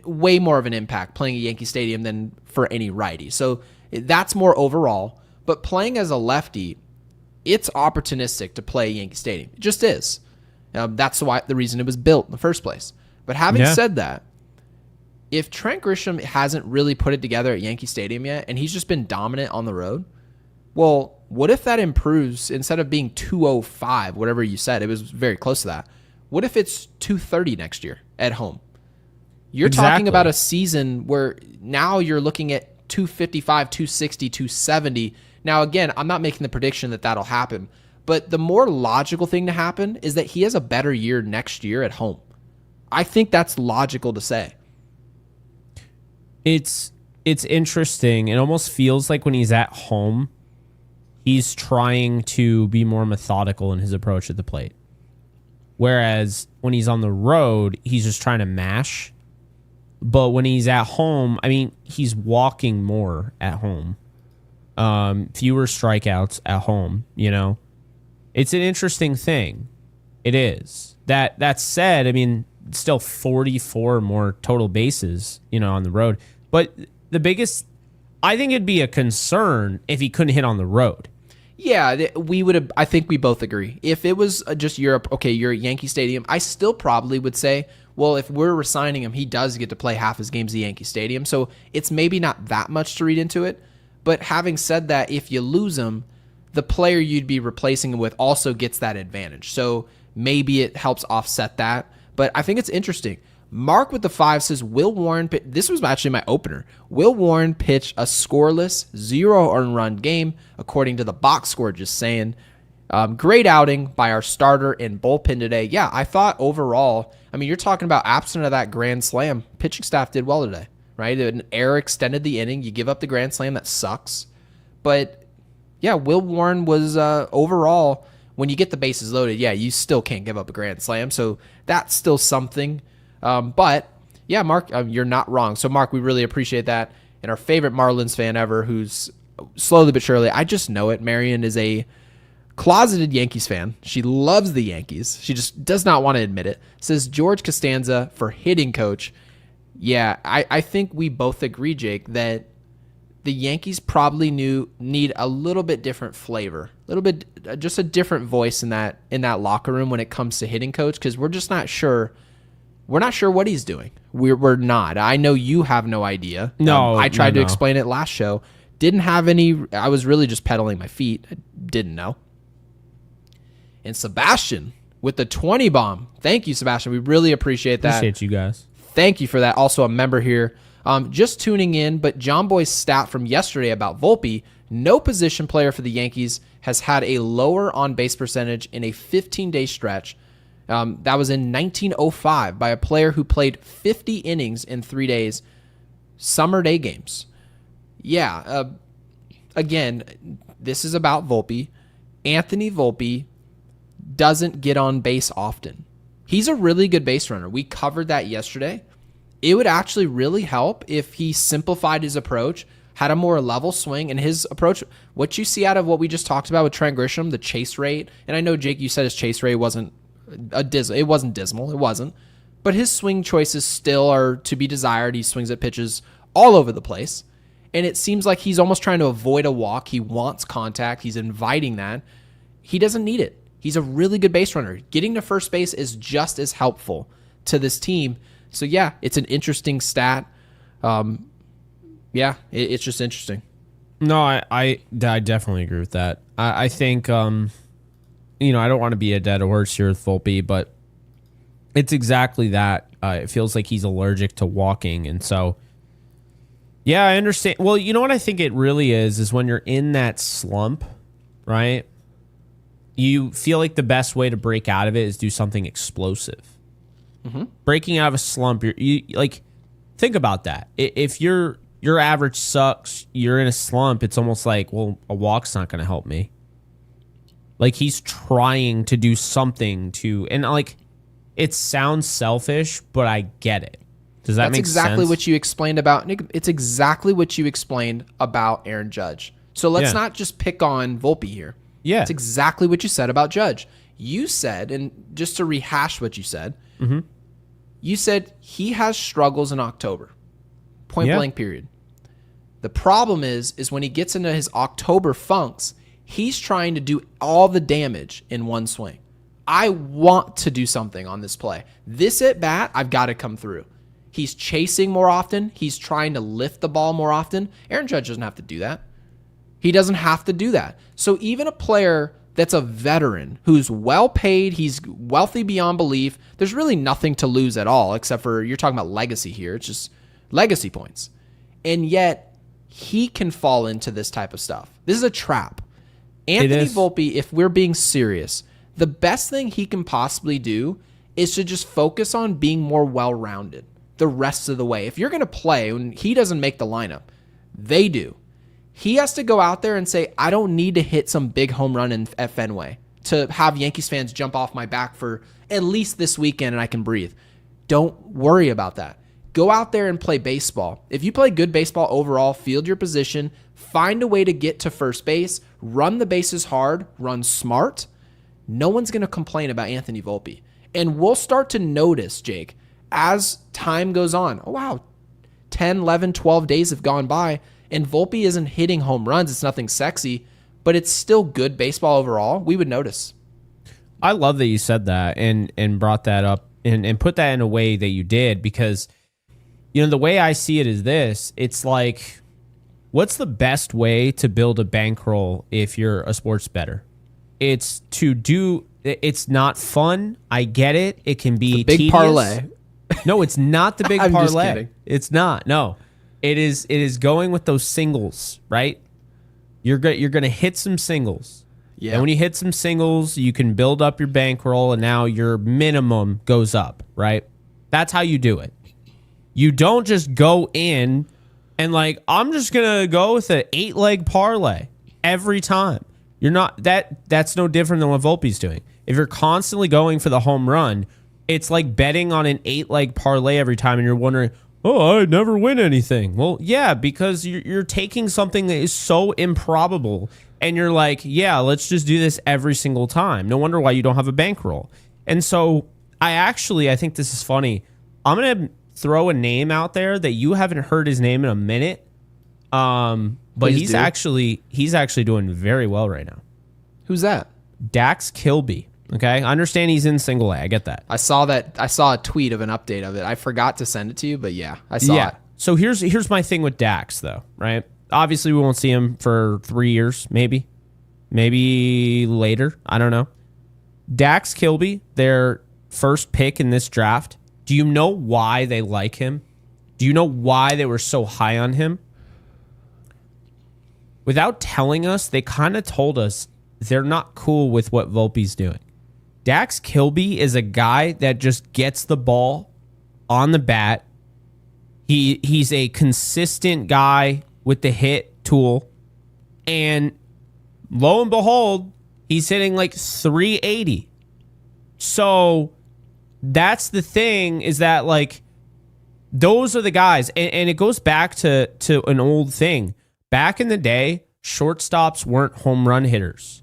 way more of an impact playing at Yankee Stadium than for any righty. So that's more overall. But playing as a lefty, it's opportunistic to play Yankee Stadium. It just is. That's the reason it was built in the first place. But having said that, if Trent Grisham hasn't really put it together at Yankee Stadium yet, and he's just been dominant on the road, well, what if that improves instead of being 205, whatever you said? It was very close to that. What if it's 230 next year at home? You're talking about a season where now you're looking at 255, 260, 270. Now, again, I'm not making the prediction that that'll happen, but the more logical thing to happen is that he has a better year next year at home. I think that's logical to say. It's interesting. It almost feels like when he's at home, he's trying to be more methodical in his approach at the plate. Whereas when he's on the road, he's just trying to mash. But when he's at home, I mean, he's walking more at home. Fewer strikeouts at home, you know. It's an interesting thing. It is. That said, I mean, still 44 more total bases, you know, on the road. But the biggest, I think it'd be a concern if he couldn't hit on the road. Yeah, we would have. I think we both agree. If it was just Europe, okay, you're at Yankee Stadium, I still probably would say, well, if we're resigning him, he does get to play half his games at Yankee Stadium. So it's maybe not that much to read into it. But having said that, if you lose him, the player you'd be replacing him with also gets that advantage. So maybe it helps offset that. But I think it's interesting. Mark with the 5 says, Will Warren, this was actually my opener. Will Warren pitch a scoreless, 0 earned run game, according to the box score, just saying. Great outing by our starter and bullpen today. Yeah, I thought overall, I mean, you're talking about absent of that grand slam, pitching staff did well today, right? An error extended the inning. You give up the grand slam, that sucks. But yeah, Will Warren was overall, when you get the bases loaded, yeah, you still can't give up a grand slam. So that's still something. But yeah, Mark, you're not wrong. So Mark, we really appreciate that. And our favorite Marlins fan ever, who's slowly but surely, I just know it, Marion is a closeted Yankees fan. She loves the Yankees. She just does not want to admit it. Says George Costanza for hitting coach. Yeah, I think we both agree, Jake, that the Yankees probably need a little bit different flavor, a little bit, just a different voice in that locker room when it comes to hitting coach, because we're just not sure. We're not sure what he's doing. We're not. I know you have no idea. No, I tried to explain it last show. Didn't have any. I was really just pedaling my feet. I didn't know. And Sebastian with the 20 bomb. Thank you, Sebastian. We really appreciate that. Appreciate you guys. Thank you for that. Also a member here. Just tuning in, but John Boy's stat from yesterday about Volpe, no position player for the Yankees has had a lower on-base percentage in a 15-day stretch. That was in 1905 by a player who played 50 innings in 3 days, summer day games. Yeah, again, this is about Volpe. Anthony Volpe doesn't get on base often. He's a really good base runner. We covered that yesterday. It would actually really help if he simplified his approach, had a more level swing, and his approach, what you see out of what we just talked about with Trent Grisham, the chase rate, and I know, Jake, you said his chase rate wasn't it wasn't dismal. It wasn't. But his swing choices still are to be desired. He swings at pitches all over the place. And it seems like he's almost trying to avoid a walk. He wants contact. He's inviting that. He doesn't need it. He's a really good base runner. Getting to first base is just as helpful to this team. So, yeah, it's an interesting stat. It's just interesting. No, I definitely agree with that. I think, I don't want to be a dead horse here with Volpe, but it's exactly that. It feels like he's allergic to walking. And so, yeah, I understand. Well, you know what I think it really is when you're in that slump, right? You feel like the best way to break out of it is do something explosive. Mm-hmm. Breaking out of a slump, you like, think about that. If your average sucks, you're in a slump, it's almost like, well, a walk's not going to help me. Like, he's trying to do something and like, it sounds selfish, but I get it. Does that make sense? That's exactly what you explained about, Nick. It's exactly what you explained about Aaron Judge. So let's not just pick on Volpe here. Yeah. It's exactly what you said about Judge. You said, and just to rehash what you said, you said he has struggles in October. Point blank period. The problem is when he gets into his October funks, he's trying to do all the damage in one swing. I want to do something on this play. This at bat, I've got to come through. He's chasing more often. He's trying to lift the ball more often. Aaron Judge doesn't have to do that. He doesn't have to do that. So even a player that's a veteran who's well paid, he's wealthy beyond belief, there's really nothing to lose at all, except for you're talking about legacy here. It's just legacy points. And yet he can fall into this type of stuff. This is a trap. Anthony Volpe, if we're being serious, the best thing he can possibly do is to just focus on being more well-rounded the rest of the way. If you're going to play, and he doesn't make the lineup, they do. He has to go out there and say, I don't need to hit some big home run at Fenway to have Yankees fans jump off my back for at least this weekend and I can breathe. Don't worry about that. Go out there and play baseball. If you play good baseball overall, field your position, find a way to get to first base, run the bases hard, run smart. No one's going to complain about Anthony Volpe. And we'll start to notice, Jake, as time goes on. Oh, wow, 10, 11, 12 days have gone by, and Volpe isn't hitting home runs. It's nothing sexy, but it's still good baseball overall. We would notice. I love that you said that and brought that up and put that in a way that you did, because the way I see it is this. It's like, what's the best way to build a bankroll if you're a sports bettor? It's not fun. I get it. It can be big tedious. Parlay. No, it's not the big I'm parlay. Just kidding. It's not. No. It is going with those singles, right? You're going to hit some singles. Yeah. And when you hit some singles, you can build up your bankroll, and now your minimum goes up, right? That's how you do it. You don't just go in and like, I'm just going to go with an 8-leg parlay every time. You're not that's no different than what Volpe's doing. If you're constantly going for the home run, it's like betting on an 8-leg parlay every time, and you're wondering, oh, I never win anything. Well, yeah, because you're taking something that is so improbable, and you're like, yeah, let's just do this every single time. No wonder why you don't have a bankroll. And so I think this is funny. I'm going to throw a name out there that you haven't heard his name in a minute. But he's actually doing very well right now. Who's that? Dax Kilby. Okay, I understand he's in single A. I get that. I saw that. I saw a tweet of an update of it. I forgot to send it to you, but yeah, I saw it. So here's my thing with Dax, though. Right? Obviously, we won't see him for 3 years, maybe later. I don't know. Dax Kilby, their first pick in this draft, do you know why they like him? Do you know why they were so high on him? Without telling us, they kind of told us they're not cool with what Volpe's doing. Dax Kilby is a guy that just gets the ball on the bat. He's a consistent guy with the hit tool. And lo and behold, he's hitting like 380. So that's the thing, is that like those are the guys. And it goes back to an old thing. Back in the day, shortstops weren't home run hitters.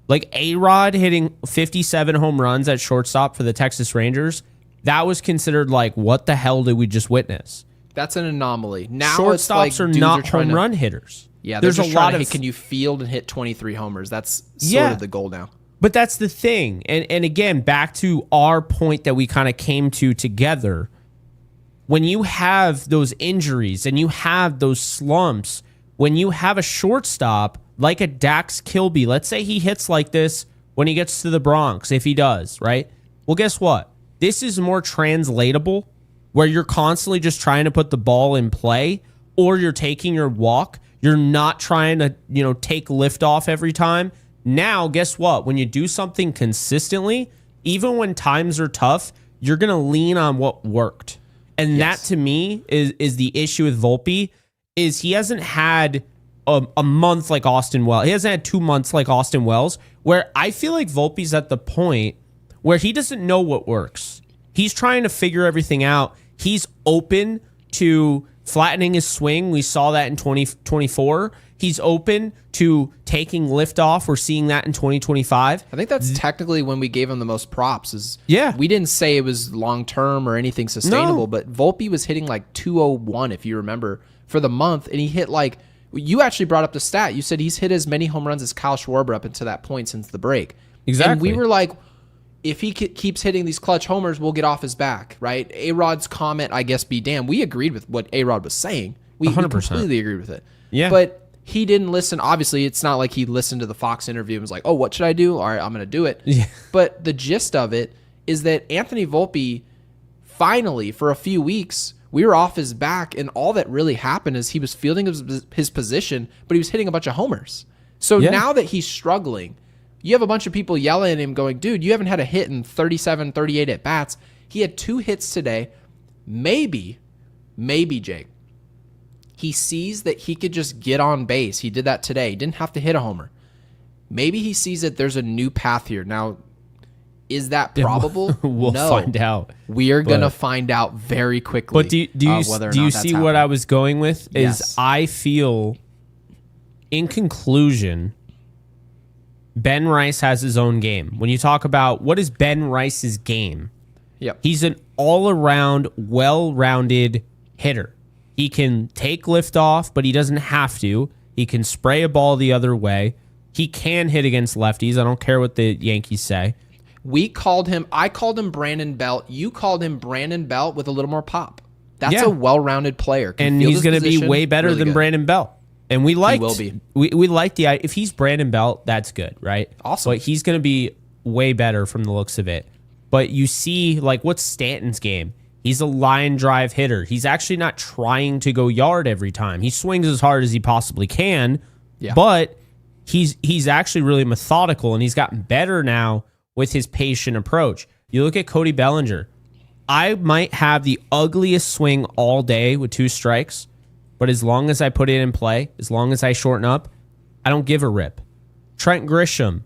Like A-Rod hitting 57 home runs at shortstop for the Texas Rangers, that was considered like, what the hell did we just witness? That's an anomaly. Now shortstops it's like are not home run hitters. Yeah, there's a lot of. Can you field and hit 23 homers? That's sort of the goal now. But that's the thing. And again, back to our point that we kind of came to together. When you have those injuries and you have those slumps, when you have a shortstop like a Dax Kilby, let's say he hits like this when he gets to the Bronx, if he does, right? Well, guess what? This is more translatable, where you're constantly just trying to put the ball in play, or you're taking your walk. You're not trying to, take lift off every time. Now, guess what? When you do something consistently, even when times are tough, you're going to lean on what worked. And that, to me, is the issue with Volpe, is he hasn't had a month like Austin Wells. He hasn't had 2 months like Austin Wells, where I feel like Volpe's at the point where he doesn't know what works. He's trying to figure everything out. He's open to flattening his swing. We saw that in 2024. He's open to taking liftoff. We're seeing that in 2025. I think that's technically when we gave him the most props. Yeah. We didn't say it was long-term or anything sustainable, but Volpe was hitting like 201, if you remember, for the month, and he hit like, you actually brought up the stat. You said he's hit as many home runs as Kyle Schwarber up until that point since the break. Exactly. And we were like, if he keeps hitting these clutch homers, we'll get off his back, right? A-Rod's comment, I guess, be damned. We agreed with what A-Rod was saying. We 100%. completely agreed with it. Yeah. But he didn't listen. Obviously, it's not like he listened to the Fox interview and was like, oh, what should I do? All right, I'm going to do it. Yeah. But the gist of it is that Anthony Volpe, finally, for a few weeks, we were off his back, and all that really happened is he was fielding his position, but he was hitting a bunch of homers. So now that he's struggling, you have a bunch of people yelling at him going, dude, you haven't had a hit in 37, 38 at-bats. He had 2 hits today. Maybe, Jake, he sees that he could just get on base. He did that today. He didn't have to hit a homer. Maybe he sees that there's a new path here. Now, is that probable? We'll find out. We are going to find out very quickly. But do you see what I was going with? Is I feel, in conclusion, Ben Rice has his own game. When you talk about what is Ben Rice's game, he's an all-around, well-rounded hitter. He can take liftoff, but he doesn't have to. He can spray a ball the other way. He can hit against lefties. I don't care what the Yankees say. I called him Brandon Belt. You called him Brandon Belt with a little more pop. That's a well-rounded player. And he's going to be way better than Brandon Belt. And we liked, he will be. We liked the idea. If he's Brandon Belt, that's good, right? Awesome. But he's going to be way better from the looks of it. But you see, like, what's Stanton's game? He's a line drive hitter. He's actually not trying to go yard every time. He swings as hard as he possibly can, but he's actually really methodical, and he's gotten better now with his patient approach. You look at Cody Bellinger. I might have the ugliest swing all day with 2 strikes, but as long as I put it in play, as long as I shorten up, I don't give a rip. Trent Grisham,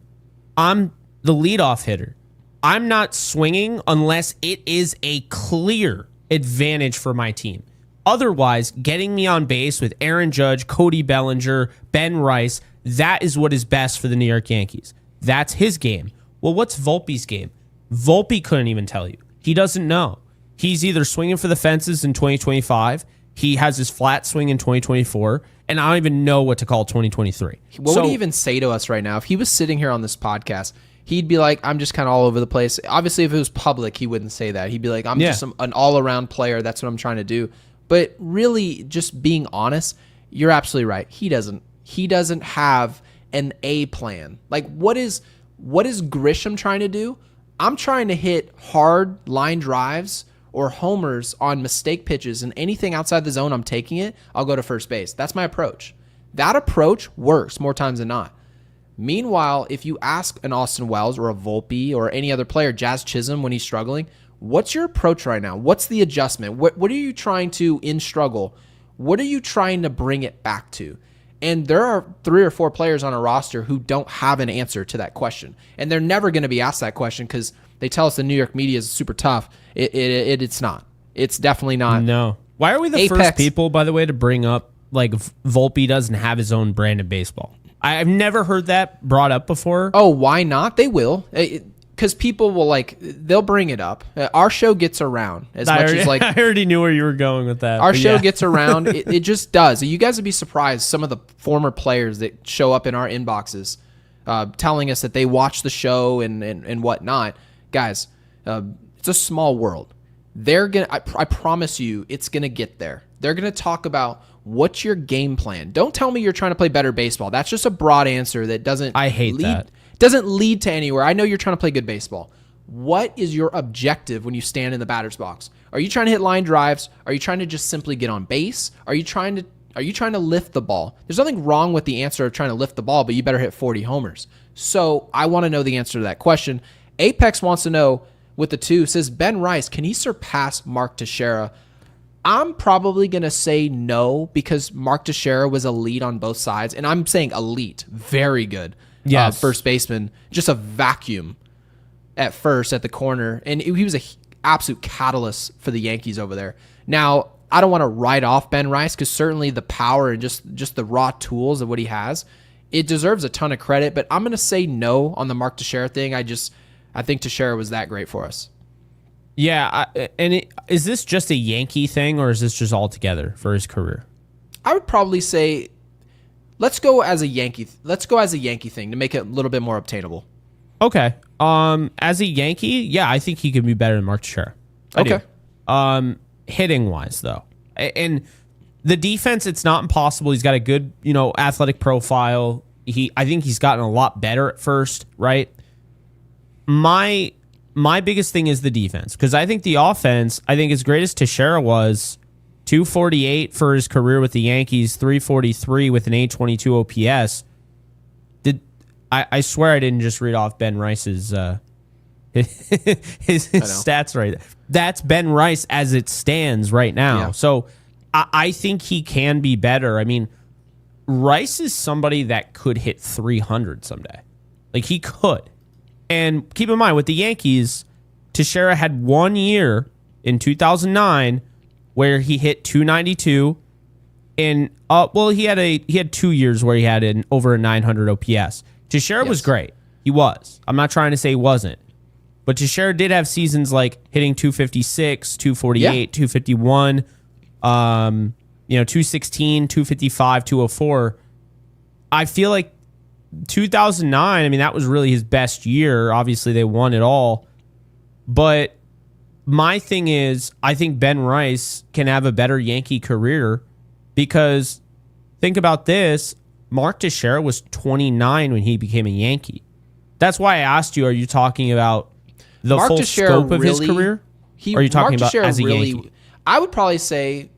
I'm the leadoff hitter. I'm not swinging unless it is a clear advantage for my team. Otherwise, getting me on base with Aaron Judge, Cody Bellinger, Ben Rice, that is what is best for the New York Yankees. That's his game. Well, what's Volpe's game? Volpe couldn't even tell you. He doesn't know. He's either swinging for the fences in 2025, he has his flat swing in 2024, and I don't even know what to call 2023. What would he even say to us right now? If he was sitting here on this podcast, he'd be like, I'm just kind of all over the place. Obviously, if it was public, he wouldn't say that. He'd be like, I'm just an all-around player. That's what I'm trying to do. But really, just being honest, you're absolutely right. He doesn't have an A plan. Like, what is What is Grisham trying to do? I'm trying to hit hard line drives or homers on mistake pitches, and anything outside the zone, I'm taking it. I'll go to first base. That's my approach. That approach works more times than not. Meanwhile, if you ask an Austin Wells or a Volpe or any other player, Jazz Chisholm, when he's struggling, what's your approach right now? What's the adjustment? What are you trying to, in struggle, what are you trying to bring it back to? And there are 3 or 4 players on a roster who don't have an answer to that question. And they're never going to be asked that question because they tell us the New York media is super tough. It's not. It's definitely not. No. Why are we the first people, by the way, to bring up, like, Volpe doesn't have his own brand of baseball? I've never heard that brought up before. Oh, why not? They will. Because people will, they'll bring it up. Our show gets around as much as, I already knew where you were going with that. Our show gets around. It just does. You guys would be surprised, some of the former players that show up in our inboxes telling us that they watch the show and whatnot. Guys, it's a small world. I promise you, it's going to get there. They're going to talk about what's your game plan. Don't tell me you're trying to play better baseball. That's just a broad answer that doesn't doesn't lead to anywhere. I know you're trying to play good baseball. What is your objective when you stand in the batter's box? Are you trying to hit line drives? Are you trying to just simply get on base? Are you trying to lift the ball? There's nothing wrong with the answer of trying to lift the ball, but you better hit 40 homers. So I want to know the answer to that question. Apex wants to know with the 2, says Ben Rice, can he surpass Mark Teixeira? I'm probably going to say no because Mark Teixeira was elite on both sides. And I'm saying elite, very good. Yes. First baseman, just a vacuum at first at the corner. And he was an absolute catalyst for the Yankees over there. Now, I don't want to write off Ben Rice because certainly the power and just the raw tools of what he has, it deserves a ton of credit. But I'm going to say no on the Mark Teixeira thing. I think Teixeira was that great for us. Yeah, is this just a Yankee thing, or is this just all together for his career? I would probably say, let's go as a Yankee thing to make it a little bit more obtainable. Okay. As a Yankee, yeah, I think he could be better than Mark Teixeira. Okay. Hitting wise, though, and the defense, it's not impossible. He's got a good, athletic profile. I think he's gotten a lot better at first, right? My biggest thing is the defense, because I think the offense, as great as Teixeira was, 248 for his career with the Yankees, 343 with an 822 OPS. I swear I didn't just read off Ben Rice's his stats right. That's Ben Rice as it stands right now. Yeah. So I think he can be better. I mean, Rice is somebody that could hit 300 someday. Like, he could. And keep in mind, with the Yankees, Teixeira had 1 year in 2009 where he hit 292, and he had 2 years where he had over a 900 OPS. Teixeira was great. He was. I'm not trying to say he wasn't. But Teixeira did have seasons like hitting 256, 248, 251, 216, 255, 204. I feel like 2009, that was really his best year. Obviously, they won it all. But my thing is, I think Ben Rice can have a better Yankee career because, think about this, Mark Teixeira was 29 when he became a Yankee. That's why I asked you, are you talking about the Mark full Teixeira scope of his career? Or are you talking about as a Yankee? I would probably say,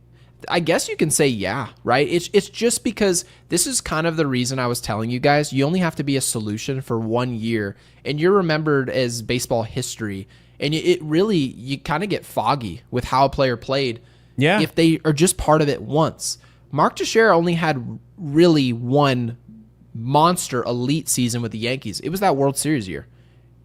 I guess you can say yeah, right? It's just because this is kind of the reason I was telling you guys, you only have to be a solution for 1 year, and you're remembered as baseball history, and you kind of get foggy with how a player played if they are just part of it once. Mark Teixeira only had really one monster elite season with the Yankees. It was that World Series year,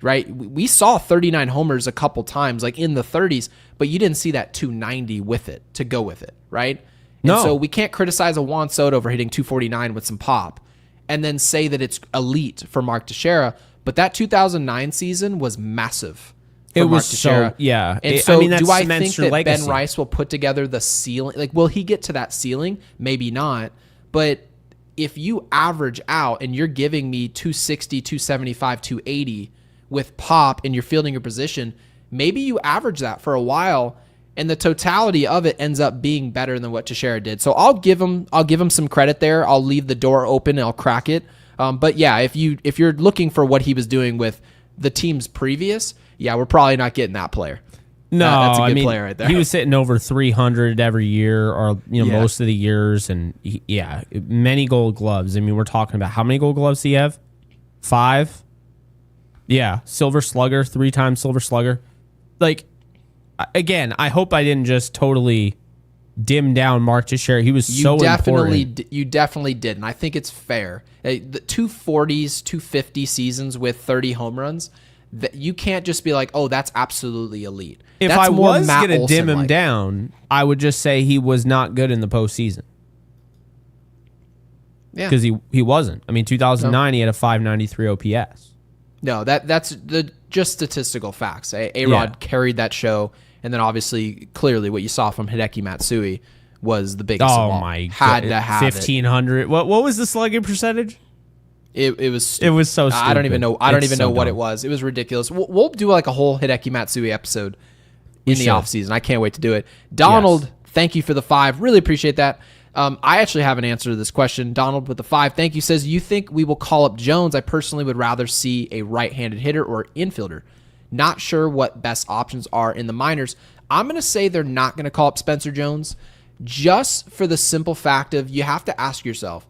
right? We saw 39 homers a couple times, like in the 30s, but you didn't see that 290 with it to go with it, right? No. And so we can't criticize a Juan Soto for hitting 249 with some pop and then say that it's elite for Mark Teixeira, but that 2009 season was massive for Mark Teixeira. And so do I think that Ben Rice will put together the ceiling? Like, will he get to that ceiling? Maybe not. But if you average out and you're giving me 260, 275, 280 with pop and you're fielding your position, maybe you average that for a while and the totality of it ends up being better than what Teixeira did. So I'll give him some credit there. I'll leave the door open and I'll crack it. But yeah, if you're looking for what he was doing with the teams previous, yeah, we're probably not getting that player. No, that's a good I mean, player right there. He was hitting over 300 every year, or most of the years, and many Gold Gloves. I mean, we're talking about how many Gold Gloves do you have? 5. Yeah, Silver Slugger, 3-time Silver Slugger. Like, again, I hope I didn't just totally dim down Mark Teixeira. He was so important. You definitely did, and I think it's fair. The 240s, 250 seasons with 30 home runs, that you can't just be like, oh, that's absolutely elite. If that's I was going to dim him down, I would just say he was not good in the postseason. Yeah, because he wasn't. I mean, 2009 he had a 593 OPS. No, that's just statistical facts. A-Rod carried that show, and then obviously, clearly, what you saw from Hideki Matsui was the biggest of all. Oh my god! Had to have 1,500. What was the slugging percentage? It was stupid. It was so stupid. I don't even know. I don't even know what it was. It was ridiculous. We'll do like a whole Hideki Matsui episode in the offseason. I can't wait to do it. Donald, thank you for the 5. Really appreciate that. I actually have an answer to this question. Donald with the 5, thank you, says, you think we will call up Jones? I personally would rather see a right-handed hitter or infielder. Not sure what best options are in the minors. I'm going to say they're not going to call up Spencer Jones just for the simple fact of you have to ask yourself,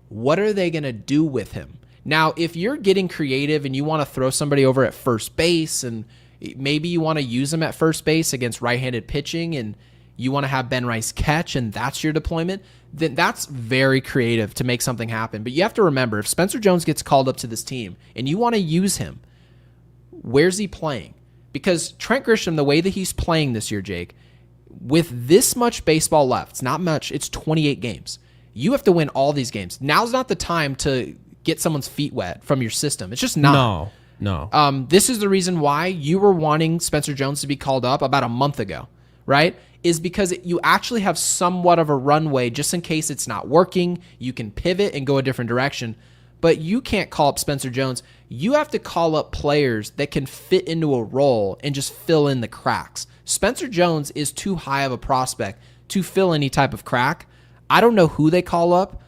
what are they going to do with him? Now, if you're getting creative and you want to throw somebody over at first base and maybe you want to use him at first base against right-handed pitching and you want to have Ben Rice catch and that's your deployment, then that's very creative to make something happen. But you have to remember, if Spencer Jones gets called up to this team and you want to use him, where's he playing? Because Trent Grisham, the way that he's playing this year, Jake, with this much baseball left, it's not much, it's 28 games. You have to win all these games. Now's not the time to get someone's feet wet from your system. It's just not. No. This is the reason why you were wanting Spencer Jones to be called up about a month ago, right? Is because you actually have somewhat of a runway just in case it's not working. You can pivot and go a different direction. But you can't call up Spencer Jones. You have to call up players that can fit into a role and just fill in the cracks. Spencer Jones is too high of a prospect to fill any type of crack. I don't know who they call up.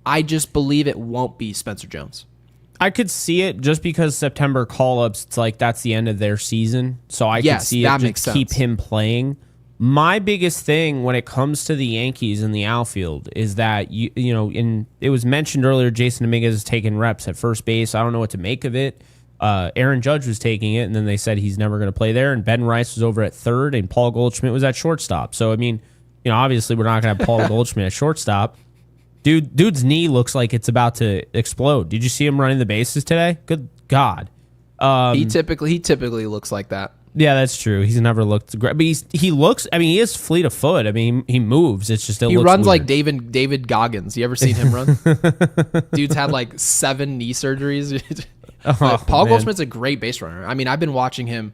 I just believe it won't be Spencer Jones. I could see it just because September call-ups, it's like that's the end of their season. So I could see it just keep him playing. My biggest thing when it comes to the Yankees in the outfield is that, it was mentioned earlier, Jason Dominguez is taking reps at first base. I don't know what to make of it. Aaron Judge was taking it, and then they said he's never going to play there. And Ben Rice was over at third, and Paul Goldschmidt was at shortstop. So, I mean, obviously we're not going to have Paul Goldschmidt at shortstop. Dude's knee looks like it's about to explode. Did you see him running the bases today? Good God. He typically looks like that. Yeah, that's true. He's never looked great, but he looks. I mean, he is fleet of foot. I mean, he moves. It's just he runs weird. like David Goggins. You ever seen him run? Dude's had like 7 knee surgeries. Paul Goldschmidt's a great base runner. I mean, I've been watching him.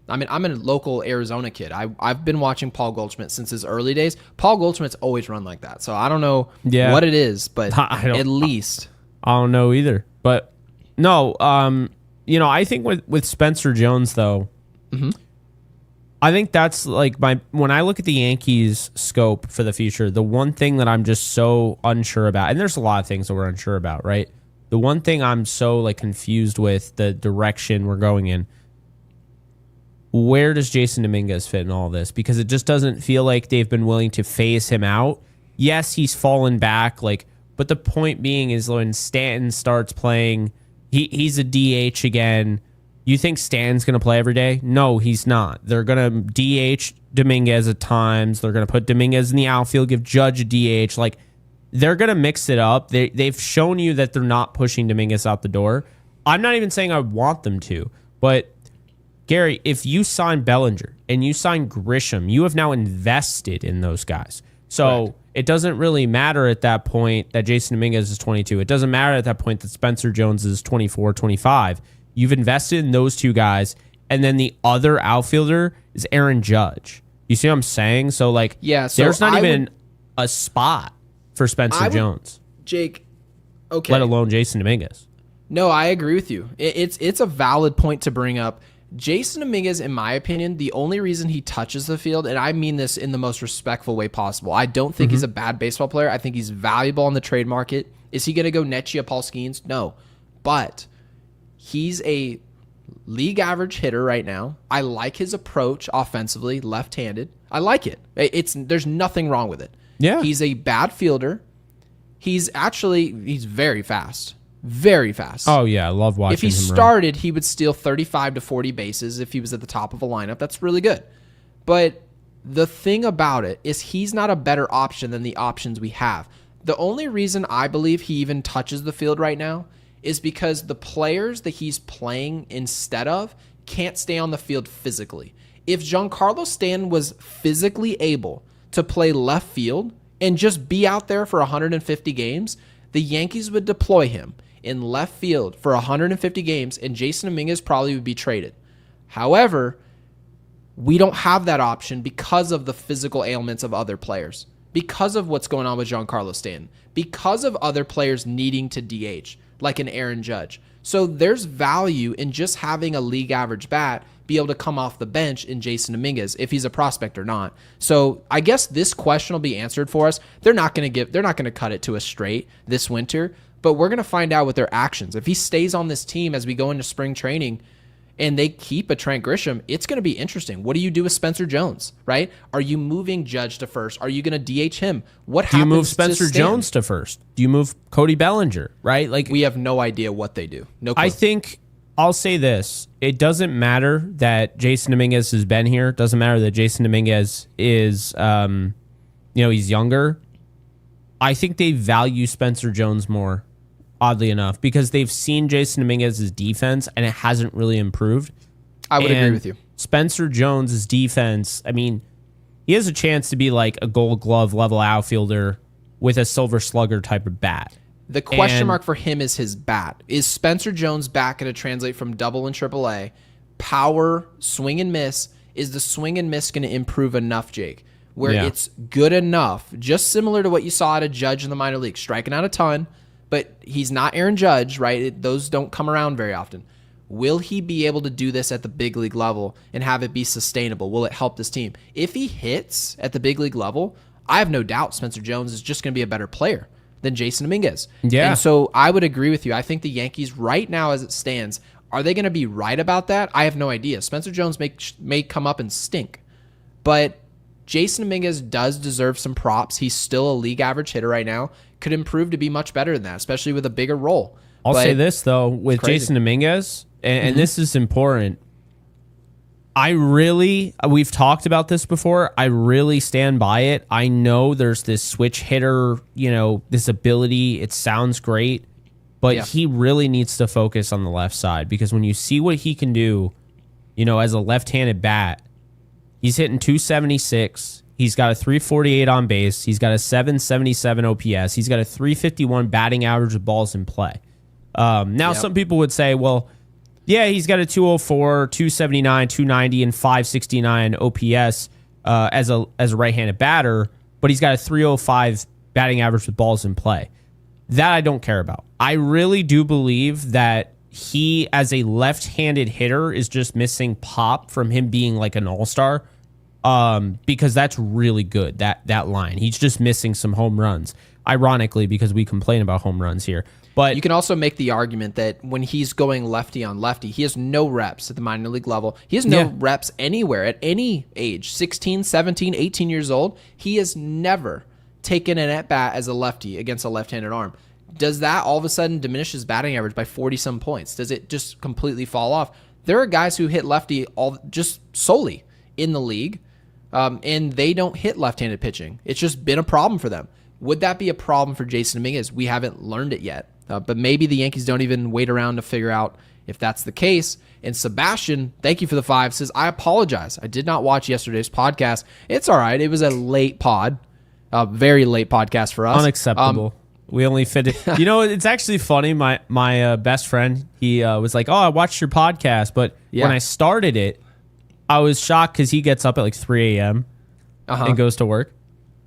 I mean, I'm a local Arizona kid. I've been watching Paul Goldschmidt since his early days. Paul Goldschmidt's always run like that. So I don't know what it is, but at least I don't know either. But no, I think with Spencer Jones though. Mm-hmm. I think that's like when I look at the Yankees scope for the future, the one thing that I'm just so unsure about, and there's a lot of things that we're unsure about, right? The one thing I'm so like confused with the direction we're going in, where does Jason Dominguez fit in all this? Because it just doesn't feel like they've been willing to phase him out. Yes, he's fallen back, but the point being is when Stanton starts playing, he's a DH again. You think Stan's going to play every day? No, he's not. They're going to DH Dominguez at times. They're going to put Dominguez in the outfield, give Judge a DH. They're going to mix it up. They've shown you that they're not pushing Dominguez out the door. I'm not even saying I want them to, but Gary, if you sign Bellinger and you sign Grisham, you have now invested in those guys. So it doesn't really matter at that point that Jason Dominguez is 22. It doesn't matter at that point that Spencer Jones is 24, 25. You've invested in those two guys, and then the other outfielder is Aaron Judge. You see what I'm saying? So, there's not even a spot for Spencer Jones. Jake, okay. Let alone Jason Dominguez. No, I agree with you. It's a valid point to bring up. Jason Dominguez, in my opinion, the only reason he touches the field, and I mean this in the most respectful way possible, I don't think he's a bad baseball player. I think he's valuable on the trade market. Is he going to go Netchia-Paulskins? No. But he's a league average hitter right now. I like his approach offensively, left-handed. I like it. There's nothing wrong with it. Yeah. He's a bad fielder. He's very fast. Very fast. Oh, yeah. I love watching him If he started, he would steal 35 to 40 bases if he was at the top of a lineup. That's really good. But the thing about it is he's not a better option than the options we have. The only reason I believe he even touches the field right now is because the players that he's playing instead of can't stay on the field physically. If Giancarlo Stanton was physically able to play left field and just be out there for 150 games, the Yankees would deploy him in left field for 150 games, and Jason Dominguez probably would be traded. However, we don't have that option because of the physical ailments of other players, because of what's going on with Giancarlo Stanton, because of other players needing to DH, like an Aaron Judge. So there's value in just having a league average bat be able to come off the bench in Jason Dominguez, if he's a prospect or not. So I guess this question will be answered for us. They're not going to cut it to us straight this winter, but we're going to find out with their actions. If he stays on this team as we go into spring training and they keep a Trent Grisham, it's going to be interesting. What do you do with Spencer Jones, right? Are you moving Judge to first? Are you going to DH him? What happens? Do you move Spencer Jones to first? Do you move Cody Bellinger, right? Like, we have no idea what they do. No clue. I think I'll say this. It doesn't matter that Jason Dominguez has been here. It doesn't matter that Jason Dominguez is, he's younger. I think they value Spencer Jones more, oddly enough, because they've seen Jason Dominguez's defense and it hasn't really improved. I would agree with you. Spencer Jones's defense, I mean, he has a chance to be like a Gold Glove level outfielder with a Silver Slugger type of bat. The question mark for him is his bat. Is Spencer Jones' bat going to translate from double and triple A? Power, swing and miss. Is the swing and miss going to improve enough, Jake, where it's good enough, just similar to what you saw at a Judge in the minor league, striking out a ton, but he's not Aaron Judge, right? Those don't come around very often. Will he be able to do this at the big league level and have it be sustainable? Will it help this team? If he hits at the big league level, I have no doubt Spencer Jones is just going to be a better player than Jason Dominguez. Yeah. And so I would agree with you. I think the Yankees right now as it stands, are they going to be right about that? I have no idea. Spencer Jones may come up and stink, but Jason Dominguez does deserve some props. He's still a league average hitter right now. Could improve to be much better than that, especially with a bigger role. I'll say this, though, with Jason Dominguez, and this is important. We've talked about this before. I really stand by it. I know there's this switch hitter, this ability. It sounds great, but he really needs to focus on the left side, because when you see what he can do, as a left-handed bat, he's hitting 276. He's got a 348 on base. He's got a 777 OPS. He's got a 351 batting average with balls in play. Some people would say, well, yeah, he's got a 204, 279, 290, and 569 OPS as a right-handed batter, but he's got a 305 batting average with balls in play. That I don't care about. I really do believe that he, as a left-handed hitter, is just missing pop from him being like an all-star, because that's really good, that line. He's just missing some home runs, ironically, because we complain about home runs here. But you can also make the argument that when he's going lefty on lefty, he has no reps at the minor league level. He has no reps anywhere at any age, 16, 17, 18 years old. He has never taken an at-bat as a lefty against a left-handed arm. Does that all of a sudden diminish his batting average by 40-some points? Does it just completely fall off? There are guys who hit lefty just solely in the league, and they don't hit left-handed pitching. It's just been a problem for them. Would that be a problem for Jason Dominguez? We haven't learned it yet. But maybe the Yankees don't even wait around to figure out if that's the case. And Sebastian, thank you for the 5, says, I apologize. I did not watch yesterday's podcast. It's all right. It was a late pod, a very late podcast for us. Unacceptable. We only fit it. It's actually funny. My best friend, he was like, oh, I watched your podcast. But when I started it, I was shocked because he gets up at like 3 a.m. And goes to work.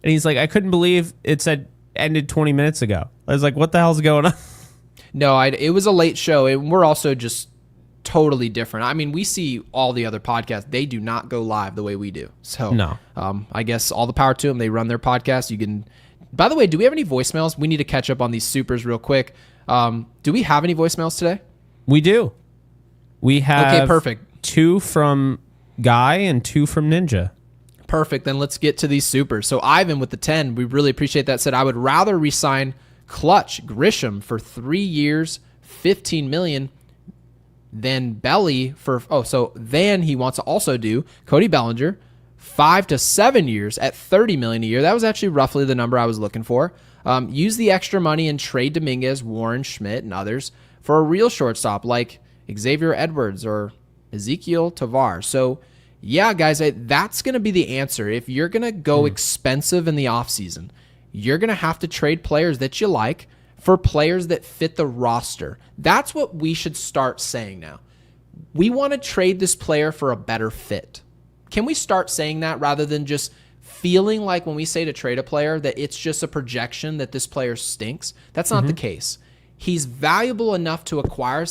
And he's like, I couldn't believe it said ended 20 minutes ago. I was like, what the hell's going on? No, it was a late show, and we're also just totally different. I mean, we see all the other podcasts. They do not go live the way we do. So, no. I guess all the power to them. They run their podcast. You can By the way, do we have any voicemails? We need to catch up on these supers real quick. Do we have any voicemails today? We do. We have okay, perfect. 2 from Guy and 2 from Ninja. Perfect. Then let's get to these supers. So Ivan with the 10, we really appreciate that, said, I would rather resign Clutch Grisham for 3 years, $15 million than Belly for, then he wants to also do Cody Bellinger, 5 to 7 years at $30 million a year. That was actually roughly the number I was looking for. Use the extra money and trade Dominguez, Warren, Schmidt, and others for a real shortstop like Xavier Edwards or Ezekiel Tovar. So, yeah, guys, that's going to be the answer. If you're going to go expensive in the offseason, you're going to have to trade players that you like for players that fit the roster. That's what we should start saying now. We want to trade this player for a better fit. Can we start saying that rather than just feeling like when we say to trade a player that it's just a projection that this player stinks? That's not the case. He's valuable enough to acquire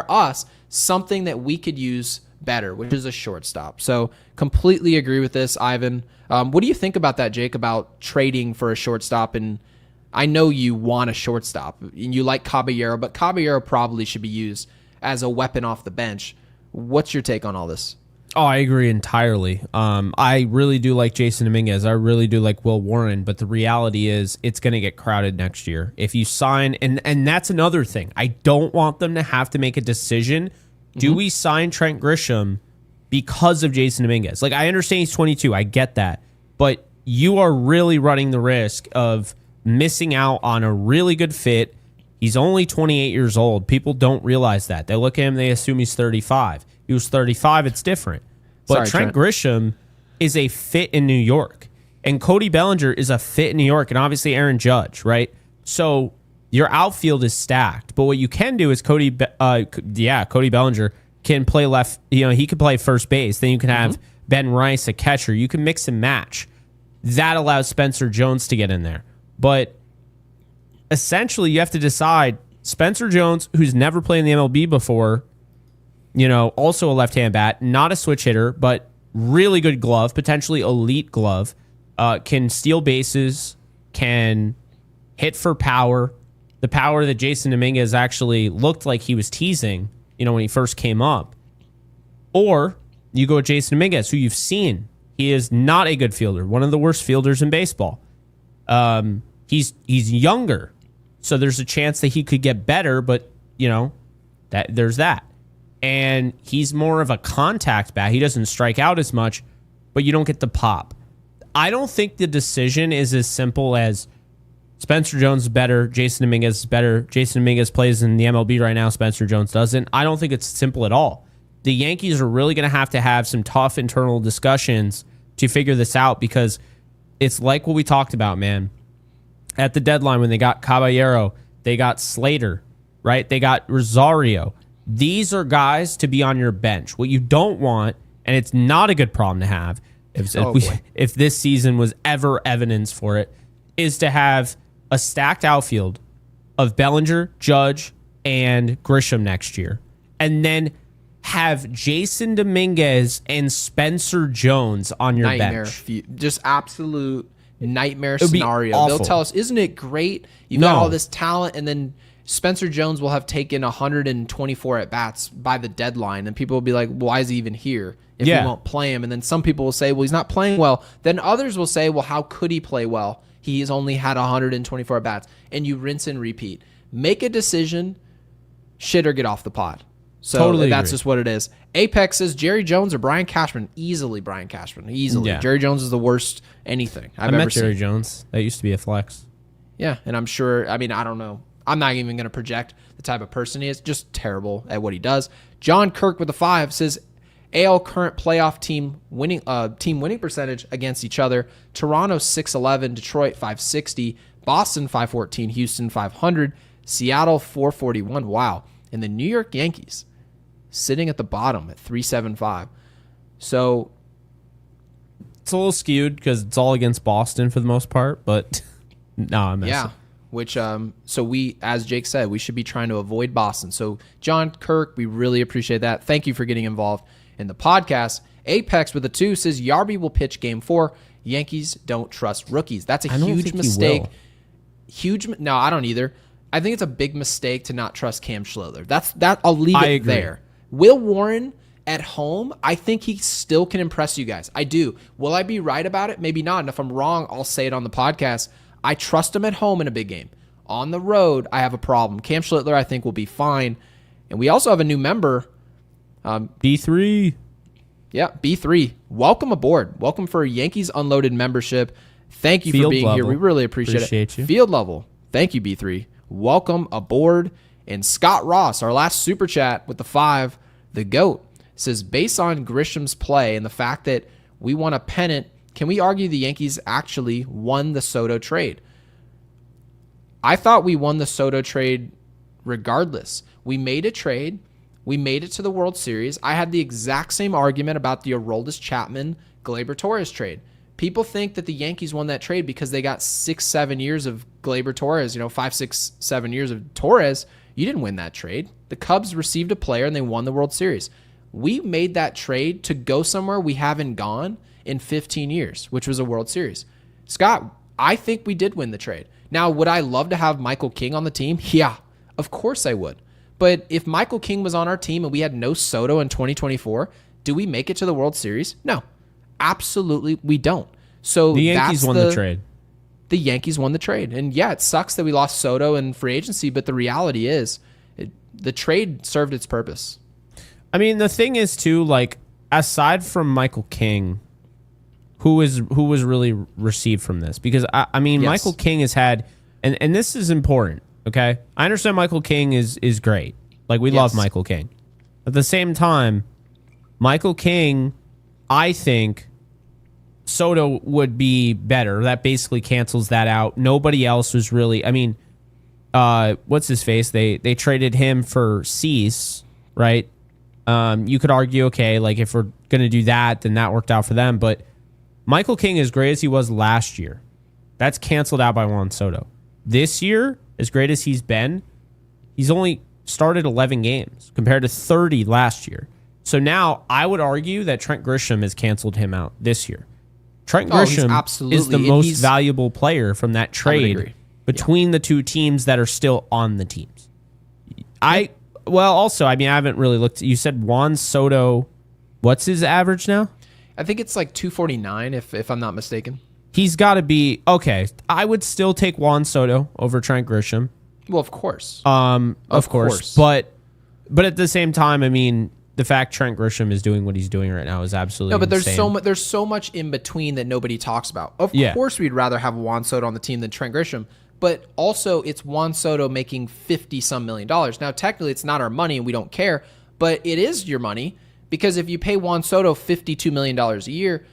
us something that we could use better, which is a shortstop. So completely agree with this, Ivan. What do you think about that, Jake, about trading for a shortstop? And I know you want a shortstop and you like Caballero, but Caballero probably should be used as a weapon off the bench. What's your take on all this? Oh, I agree entirely. I really do like Jason Dominguez. I really do like Will Warren, but the reality is it's going to get crowded next year. If you sign, and that's another thing. I don't want them to have to make a decision. Do we sign Trent Grisham because of Jason Dominguez? Like, I understand he's 22. I get that. But you are really running the risk of missing out on a really good fit. He's only 28 years old. People don't realize that. They look at him, they assume he's 35. He was 35, it's different. But Sorry, Trent Grisham is a fit in New York. And Cody Bellinger is a fit in New York. And obviously Aaron Judge, right? So your outfield is stacked. But what you can do is Cody Bellinger can play left. He can play first base. Then you can have Ben Rice, a catcher. You can mix and match. That allows Spencer Jones to get in there. But essentially you have to decide Spencer Jones, who's never played in the MLB before, also a left-hand bat, not a switch hitter, but really good glove, potentially elite glove, can steal bases, can hit for power, the power that Jason Dominguez actually looked like he was teasing, when he first came up. Or you go with Jason Dominguez, who you've seen. He is not a good fielder, one of the worst fielders in baseball. He's younger, so there's a chance that he could get better, but, there's that. And he's more of a contact bat. He doesn't strike out as much, but you don't get the pop. I don't think the decision is as simple as Spencer Jones is better, Jason Dominguez is better. Jason Dominguez plays in the MLB right now, Spencer Jones doesn't. I don't think it's simple at all. The Yankees are really going to have some tough internal discussions to figure this out, because it's like what we talked about, man. At the deadline when they got Caballero, they got Slater, right? They got Rosario. These are guys to be on your bench. What you don't want, and it's not a good problem to have, if this season was ever evidence for it, is to have a stacked outfield of Bellinger, Judge, and Grisham next year. And then have Jason Dominguez and Spencer Jones on your bench. Just absolute nightmare scenario. They'll tell us, isn't it great? You've got all this talent, and then Spencer Jones will have taken 124 at-bats by the deadline, and people will be like, well, why is he even here if we won't play him? And then some people will say, well, he's not playing well. Then others will say, well, how could he play well? He's only had 124 at-bats. And you rinse and repeat. Make a decision, shit or get off the pot. So totally that's just what it is. Apex says Jerry Jones or Brian Cashman. Easily Brian Cashman. Easily. Yeah. Jerry Jones is the worst anything I've ever seen. Jerry Jones. That used to be a flex. Yeah, and I'm sure, I don't know. I'm not even going to project the type of person he is. Just terrible at what he does. John Kirk with a 5 says AL current playoff team winning percentage against each other. Toronto 611, Detroit 560, Boston 514, Houston 500, Seattle 441. Wow. And the New York Yankees sitting at the bottom at 375. So it's a little skewed because it's all against Boston for the most part, but no, I'm messing. Yeah. Which, so we, as Jake said, we should be trying to avoid Boston. So, John Kirk, we really appreciate that. Thank you for getting involved in the podcast. Apex with a 2 says Yarby will pitch game 4. Yankees don't trust rookies. That's a I don't huge think he mistake. will. No, I don't either. I think it's a big mistake to not trust Cam Schloeder. I'll leave I it agree. there. Will Warren at home, I think he still can impress you guys. I do. Will I be right about it? Maybe not. And if I'm wrong, I'll say it on the podcast. I trust him at home in a big game. On the road, I have a problem. Cam Schlittler, I think, will be fine. And we also have a new member. B3. Yeah, B3. Welcome aboard. Welcome for Yankees Unloaded membership. Thank you for being here. We really appreciate it. You. Field level. Thank you, B3. Welcome aboard. And Scott Ross, our last super chat with the 5, the GOAT, says, based on Grisham's play and the fact that we won a pennant, can we argue the Yankees actually won the Soto trade? I thought we won the Soto trade regardless. We made a trade. We made it to the World Series. I had the exact same argument about the Aroldis Chapman Gleyber Torres trade. People think that the Yankees won that trade because they got 6-7 years of Gleyber Torres, 5, 6, 7 years of Torres. You didn't win that trade. The Cubs received a player and they won the World Series. We made that trade to go somewhere we haven't gone in 15 years, which was a World Series. Scott, I think we did win the trade. Now, would I love to have Michael King on the team? Yeah, of course I would. But if Michael King was on our team and we had no Soto in 2024, do we make it to the World Series? No, absolutely we don't. So the Yankees won the trade. The Yankees won the trade. And yeah, it sucks that we lost Soto in free agency, but the reality is the trade served its purpose. I mean, the thing is, too, like, aside from Michael King, who was really received from this? Because, I mean, yes. Michael King has had, and this is important, okay? I understand Michael King is great. Like, we love Michael King. At the same time, Michael King, I think Soto would be better. That basically cancels that out. Nobody else was really, I mean, what's his face? They traded him for Cease, right? You could argue, okay, like if we're going to do that, then that worked out for them. But Michael King, as great as he was last year, that's canceled out by Juan Soto. This year, as great as he's been, he's only started 11 games compared to 30 last year. So now I would argue that Trent Grisham has canceled him out this year. Trent Grisham is the most valuable player from that trade between the two teams that are still on the teams. Well, also, I mean, I haven't really looked. You said Juan Soto, what's his average now? I think it's like 249, if I'm not mistaken. He's got to be, okay, I would still take Juan Soto over Trent Grisham. Well, of course. Of course. But at the same time, I mean, the fact Trent Grisham is doing what he's doing right now is absolutely but insane. there's so much in between that nobody talks about. Of course, we'd rather have Juan Soto on the team than Trent Grisham. But also, it's Juan Soto making $50-some million. Now, technically, it's not our money and we don't care, but it is your money because if you pay Juan Soto $52 million a year,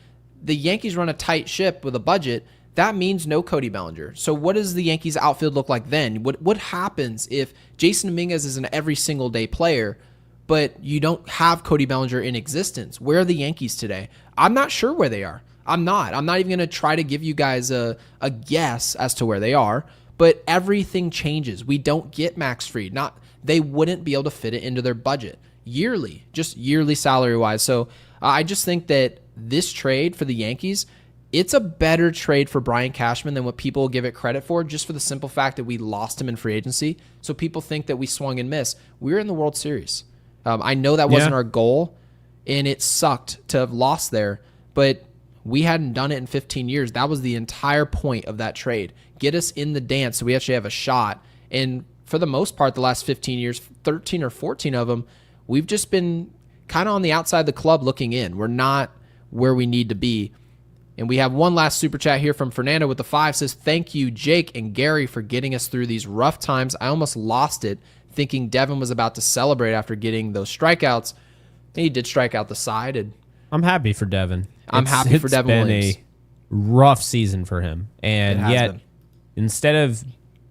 the Yankees run a tight ship with a budget. That means no Cody Bellinger. So what does the Yankees outfield look like then? What happens if Jason Dominguez is an every single day player, but you don't have Cody Bellinger in existence? Where are the Yankees today? I'm not sure where they are. I'm not even going to try to give you guys a guess as to where they are. But everything changes. We don't get Max Fried. They wouldn't be able to fit it into their budget yearly, just yearly salary-wise. So I just think that this trade for the Yankees, it's a better trade for Brian Cashman than what people give it credit for, just for the simple fact that we lost him in free agency. So people think that we swung and missed. We're in the World Series. I know that wasn't our goal, and it sucked to have lost there, but we hadn't done it in 15 years. That was the entire point of that trade. Get us in the dance so we actually have a shot. And for the most part, the last 15 years, 13 or 14 of them, we've just been kind of on the outside of the club looking in. We're not where we need to be. And we have one last super chat here from Fernando with the 5. Says, thank you, Jake and Gary, for getting us through these rough times. I almost lost it thinking Devin was about to celebrate after getting those strikeouts. And he did strike out the side. And I'm happy for Devin. I'm happy for Devin Williams. It's been a rough season for him. And yet, instead of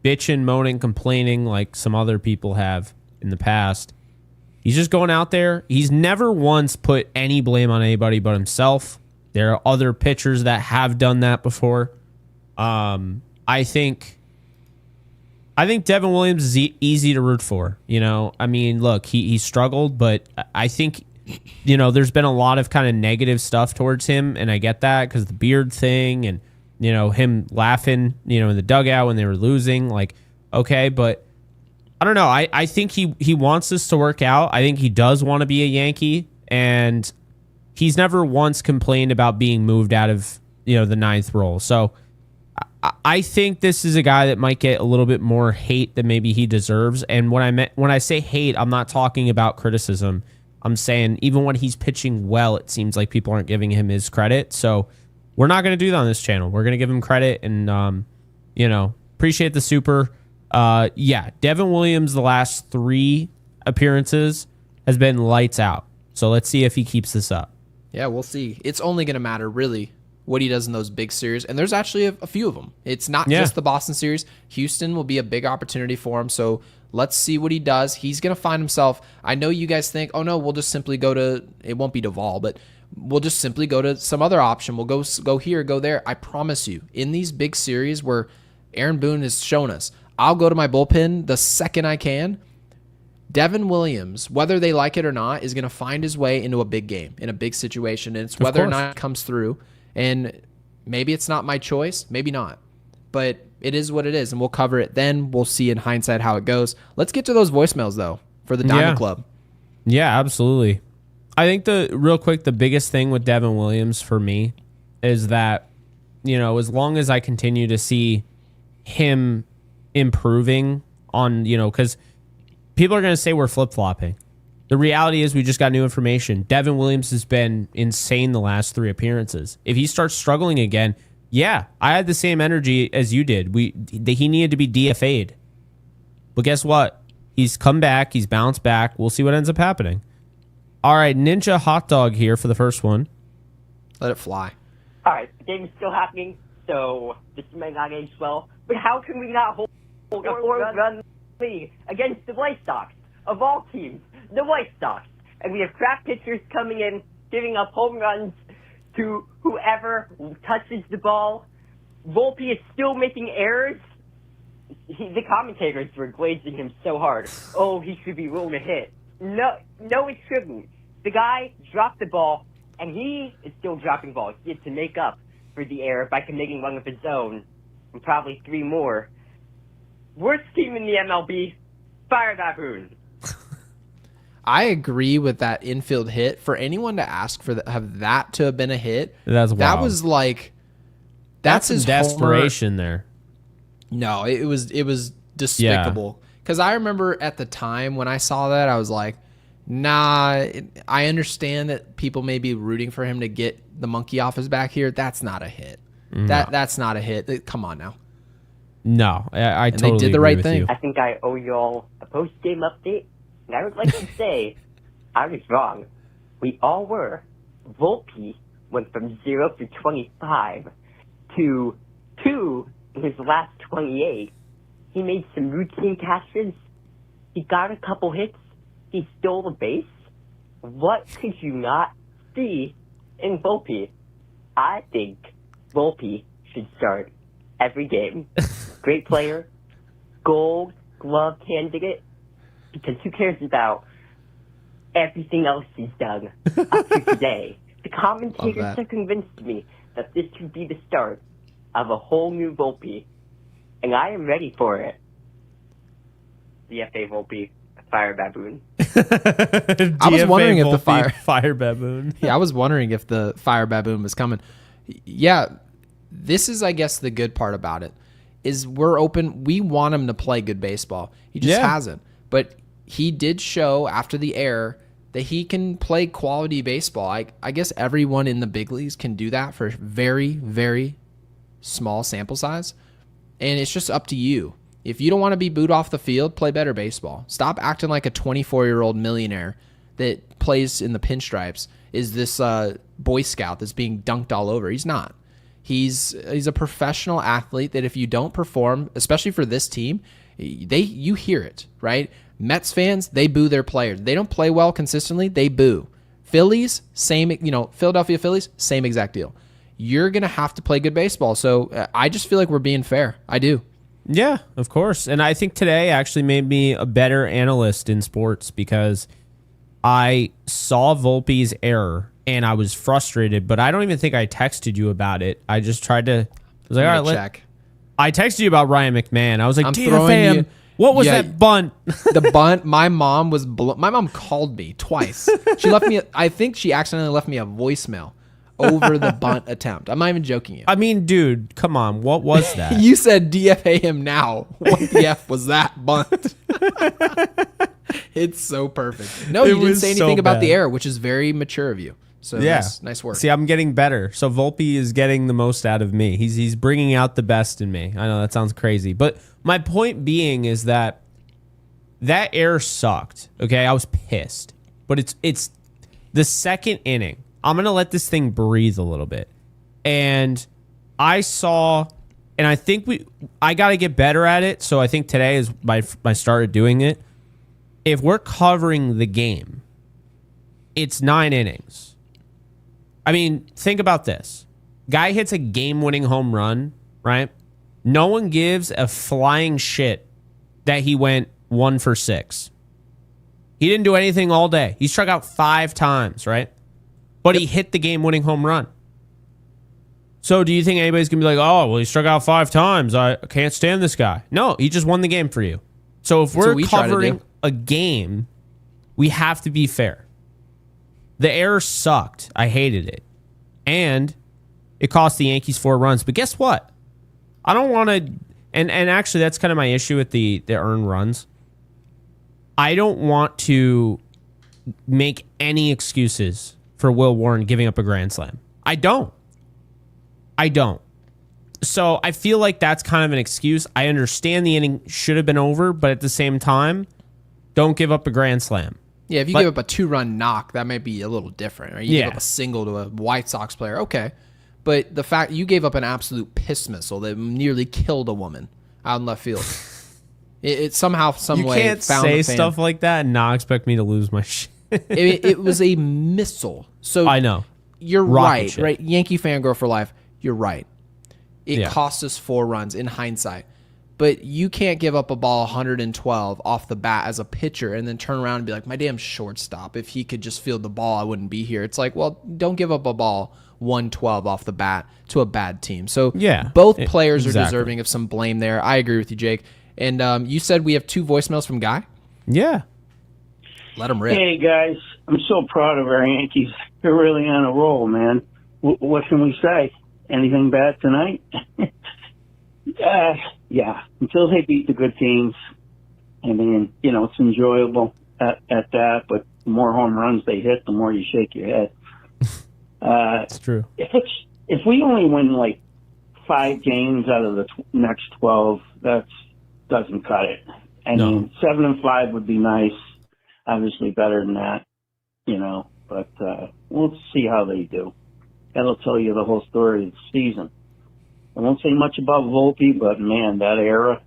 bitching, moaning, complaining like some other people have in the past, he's just going out there. He's never once put any blame on anybody but himself. There are other pitchers that have done that before. I think Devin Williams is easy to root for. You know, I mean, look, he struggled, but I think there's been a lot of kind of negative stuff towards him, and I get that because the beard thing and, him laughing, in the dugout when they were losing. Like, okay, but I don't know. I think he wants this to work out. I think he does want to be a Yankee, and he's never once complained about being moved out of, the ninth role. So I think this is a guy that might get a little bit more hate than maybe he deserves. And when I say hate, I'm not talking about criticism. I'm saying even when he's pitching well, it seems like people aren't giving him his credit. So we're not going to do that on this channel. We're going to give him credit and, appreciate the super. Devin Williams, the last 3 appearances has been lights out. So let's see if he keeps this up. Yeah, we'll see. It's only going to matter, really, what he does in those big series. And there's actually a few of them. It's not just the Boston series. Houston will be a big opportunity for him. So let's see what he does. He's going to find himself. I know you guys think, oh, no, we'll just simply go to, it won't be Duvall, but we'll just simply go to some other option. We'll go here, go there. I promise you, in these big series where Aaron Boone has shown us, I'll go to my bullpen the second I can. Devin Williams, whether they like it or not, is going to find his way into a big game, in a big situation. And it's whether or not it comes through. And maybe it's not my choice. Maybe not. But it is what it is. And we'll cover it then. We'll see in hindsight how it goes. Let's get to those voicemails, though, for the Diamond Club. Yeah, absolutely. I think the biggest thing with Devin Williams for me is that, as long as I continue to see him improving on, because people are going to say we're flip-flopping. The reality is we just got new information. Devin Williams has been insane the last 3 appearances. If he starts struggling again, I had the same energy as you did. He needed to be DFA'd. But guess what? He's come back. He's bounced back. We'll see what ends up happening. All right, Ninja Hot Dog here for the first one. Let it fly. All right, the game is still happening, so this may not age well. But how can we not hold a 4-run lead against the White Sox? Of all teams, the White Sox. And we have crap pitchers coming in, giving up home runs to whoever touches the ball. Volpe is still making errors. The commentators were glazing him so hard. Oh, he should be ruled a hit. No, it shouldn't. The guy dropped the ball, and he is still dropping balls. He has to make up for the error by committing one of his own, and probably 3 more. Worst team in the MLB, fire Baboon. I agree with that infield hit. For anyone to ask for have that to have been a hit, that's wild. That was like that's his desperation there. No, it was despicable. Because I remember at the time when I saw that, I was like, nah, I understand that people may be rooting for him to get the monkey off his back here. That's not a hit. No. That's not a hit. Come on now. No, I totally they did the right thing. You. I think I owe you all a post-game update. And I would like to say I was wrong. We all were. Volpe went from 0 to 25 to 2 in his last 28. He made some routine catches. He got a couple hits. He stole a base. What could you not see in Volpe? I think Volpe should start every game. Great player. Gold glove candidate. Because who cares about everything else he's done up to today? The commentators have convinced me that this could be the start of a whole new Volpe, and I am ready for it. DFA Volpe, fire Baboon. I was wondering if the fire Baboon. Yeah, I was wondering if the fire Baboon was coming. Yeah, this is, I guess, the good part about it is we're open. We want him to play good baseball. He just hasn't. But he did show after the error that he can play quality baseball. I guess everyone in the big leagues can do that for very, very small sample size. And it's just up to you. If you don't want to be booed off the field, play better baseball. Stop acting like a 24-year-old millionaire that plays in the pinstripes is this Boy Scout that's being dunked all over. He's not. He's a professional athlete that if you don't perform, especially for this team, you hear it, right? Mets fans, they boo their players. They don't play well consistently, they boo. Phillies, same, Philadelphia Phillies, same exact deal. You're going to have to play good baseball. So I just feel like we're being fair. I do. Yeah, of course. And I think today actually made me a better analyst in sports because I saw Volpe's error and I was frustrated, but I don't even think I texted you about it. I just tried to. I was like, all right, check. I texted you about Ryan McMahon. I was like, I'm DFA throwing him. you- What was Yeah, that bunt? The bunt. My mom called me twice. She left me. I think she accidentally left me a voicemail over the bunt attempt. I'm not even joking you. I mean, dude, come on. What was that? You said DFA him now. What the F was that bunt? It's so perfect. No, It you didn't was say so anything about bad. the error, which is very mature of you. So Yeah. nice work. See, I'm getting better. So Volpe is getting the most out of me. He's bringing out the best in me. I know that sounds crazy, but my point being is that error sucked. Okay, I was pissed. But it's the second inning. I'm going to let this thing breathe a little bit. And I saw, and I think I got to get better at it. So I think today is my start of doing it. If we're covering the game, it's 9 innings. I mean, think about this. Guy hits a game-winning home run, right? No one gives a flying shit that he went 1 for 6. He didn't do anything all day. He struck out 5 times, right? But he hit the game-winning home run. So do you think anybody's going to be like, oh, well, he struck out 5 times. I can't stand this guy. No, he just won the game for you. So if we're what we try to covering do. a game, we have to be fair. The error sucked. I hated it. And it cost the Yankees 4 runs. But guess what? I don't want to... And actually, that's kind of my issue with the earned runs. I don't want to make any excuses for Will Warren giving up a grand slam. I don't. So I feel like that's kind of an excuse. I understand the inning should have been over, but at the same time, don't give up a grand slam. Yeah, if you give up a 2-run knock, that might be a little different. Or you Yeah. give up a single to a White Sox player, okay. But the fact you gave up an absolute piss missile that nearly killed a woman out in left field, it somehow, some You way, can't found say the fan. stuff like that and not expect me to lose my shit. It was a missile. So I know. you're Rocket right, ship. right? Yankee fangirl for life. You're right. It Yeah. cost us 4 runs in hindsight. But you can't give up a ball 112 off the bat as a pitcher and then turn around and be like, my damn shortstop, if he could just field the ball, I wouldn't be here. It's like, well, don't give up a ball 112 off the bat to a bad team. So Yeah, both players are exactly. deserving of some blame there. I agree with you, Jake. And you said we have 2 voicemails from Guy? Yeah. Let him rip. Hey guys, I'm so proud of our Yankees. They're really on a roll, man. What can we say? Anything bad tonight? Yeah. Until they beat the good teams, I mean, it's enjoyable at that. But the more home runs they hit, the more you shake your head. It's true. If we only win like 5 games out of the next 12, that doesn't cut it. I mean, 7-5 would be nice. Obviously better than that, but we'll see how they do. That'll tell you the whole story of the season. I won't say much about Volpe, but man, that era,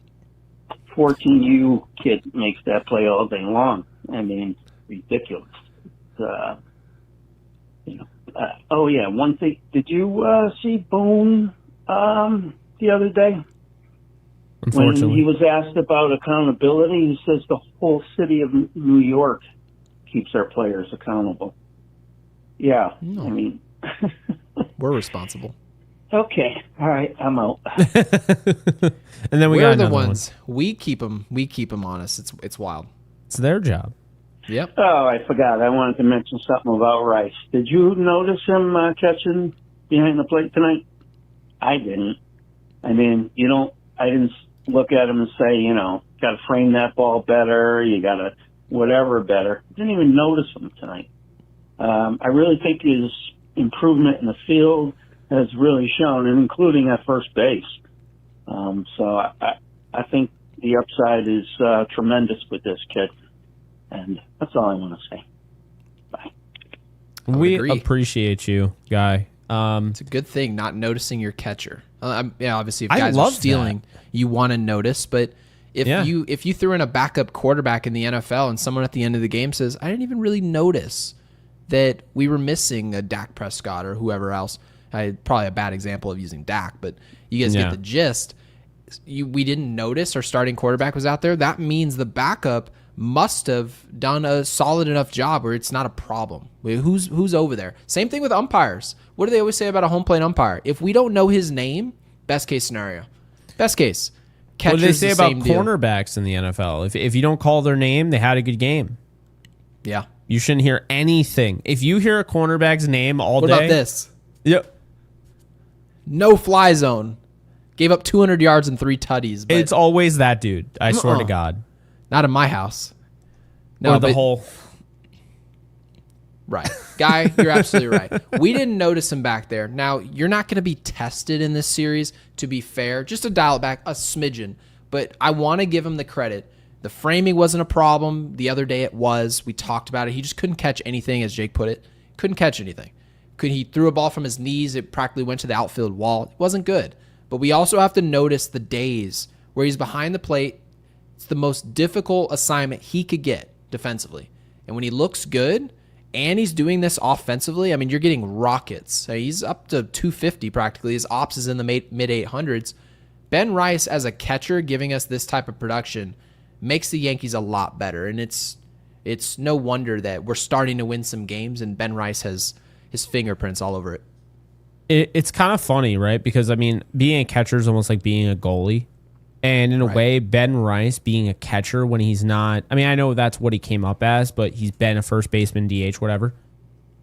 14U kid makes that play all day long. I mean, ridiculous. Oh yeah, one thing. Did you see Boone the other day? When Unfortunately. he was asked about accountability, he says the whole city of New York keeps their players accountable. Yeah, No. I mean, We're responsible. okay, all right, I'm out. And then we We're got the another ones. We keep them honest. It's wild. It's their job. Yep. Oh, I forgot. I wanted to mention something about Rice. Did you notice him catching behind the plate tonight? I didn't. I mean, I didn't look at him and say, got to frame that ball better. You got to whatever better. Didn't even notice him tonight. I really think his improvement in the field has really shown, and including at first base. So I think the upside is tremendous with this kid. And that's all I want to say. Bye. We agree. appreciate you, Guy. It's a good thing not noticing your catcher. Obviously, if I guys are love stealing, you want to notice. But if Yeah. you threw in a backup quarterback in the NFL and someone at the end of the game says, I didn't even really notice that we were missing a Dak Prescott or whoever else. Probably a bad example of using Dak, but you guys Yeah. get the gist. We didn't notice our starting quarterback was out there. That means the backup must have done a solid enough job where it's not a problem. Who's over there? Same thing with umpires. What do they always say about a home plate umpire? If we don't know his name, best case scenario. Best case. What do they say about same deal. cornerbacks in the NFL? If you don't call their name, they had a good game. Yeah. You shouldn't hear anything. If you hear a cornerback's name all What day. about this? Yep. No fly zone. Gave up 200 yards and 3 tutties. But It's always that dude. I swear to God. not in my house. No, Or the but- whole. Right. Guy, you're absolutely right. We didn't notice him back there. Now, you're not going to be tested in this series, to be fair. Just to dial it back a smidgen. But I want to give him the credit. The framing wasn't a problem. The other day it was. We talked about it. He just couldn't catch anything, as Jake put it. Couldn't catch anything. He threw a ball from his knees. It practically went to the outfield wall. It wasn't good. But we also have to notice the days where he's behind the plate. It's the most difficult assignment he could get defensively. And when he looks good and he's doing this offensively, I mean, you're getting rockets. He's up to 250 practically. His ops is in the mid 800s. Ben Rice as a catcher giving us this type of production makes the Yankees a lot better. And it's no wonder that we're starting to win some games and Ben Rice has his fingerprints all over it. It's kind of funny, right? Because, I mean, being a catcher is almost like being a goalie. And in a way, Ben Rice being a catcher when he's not... I mean, I know that's what he came up as, but he's been a first baseman, DH, whatever.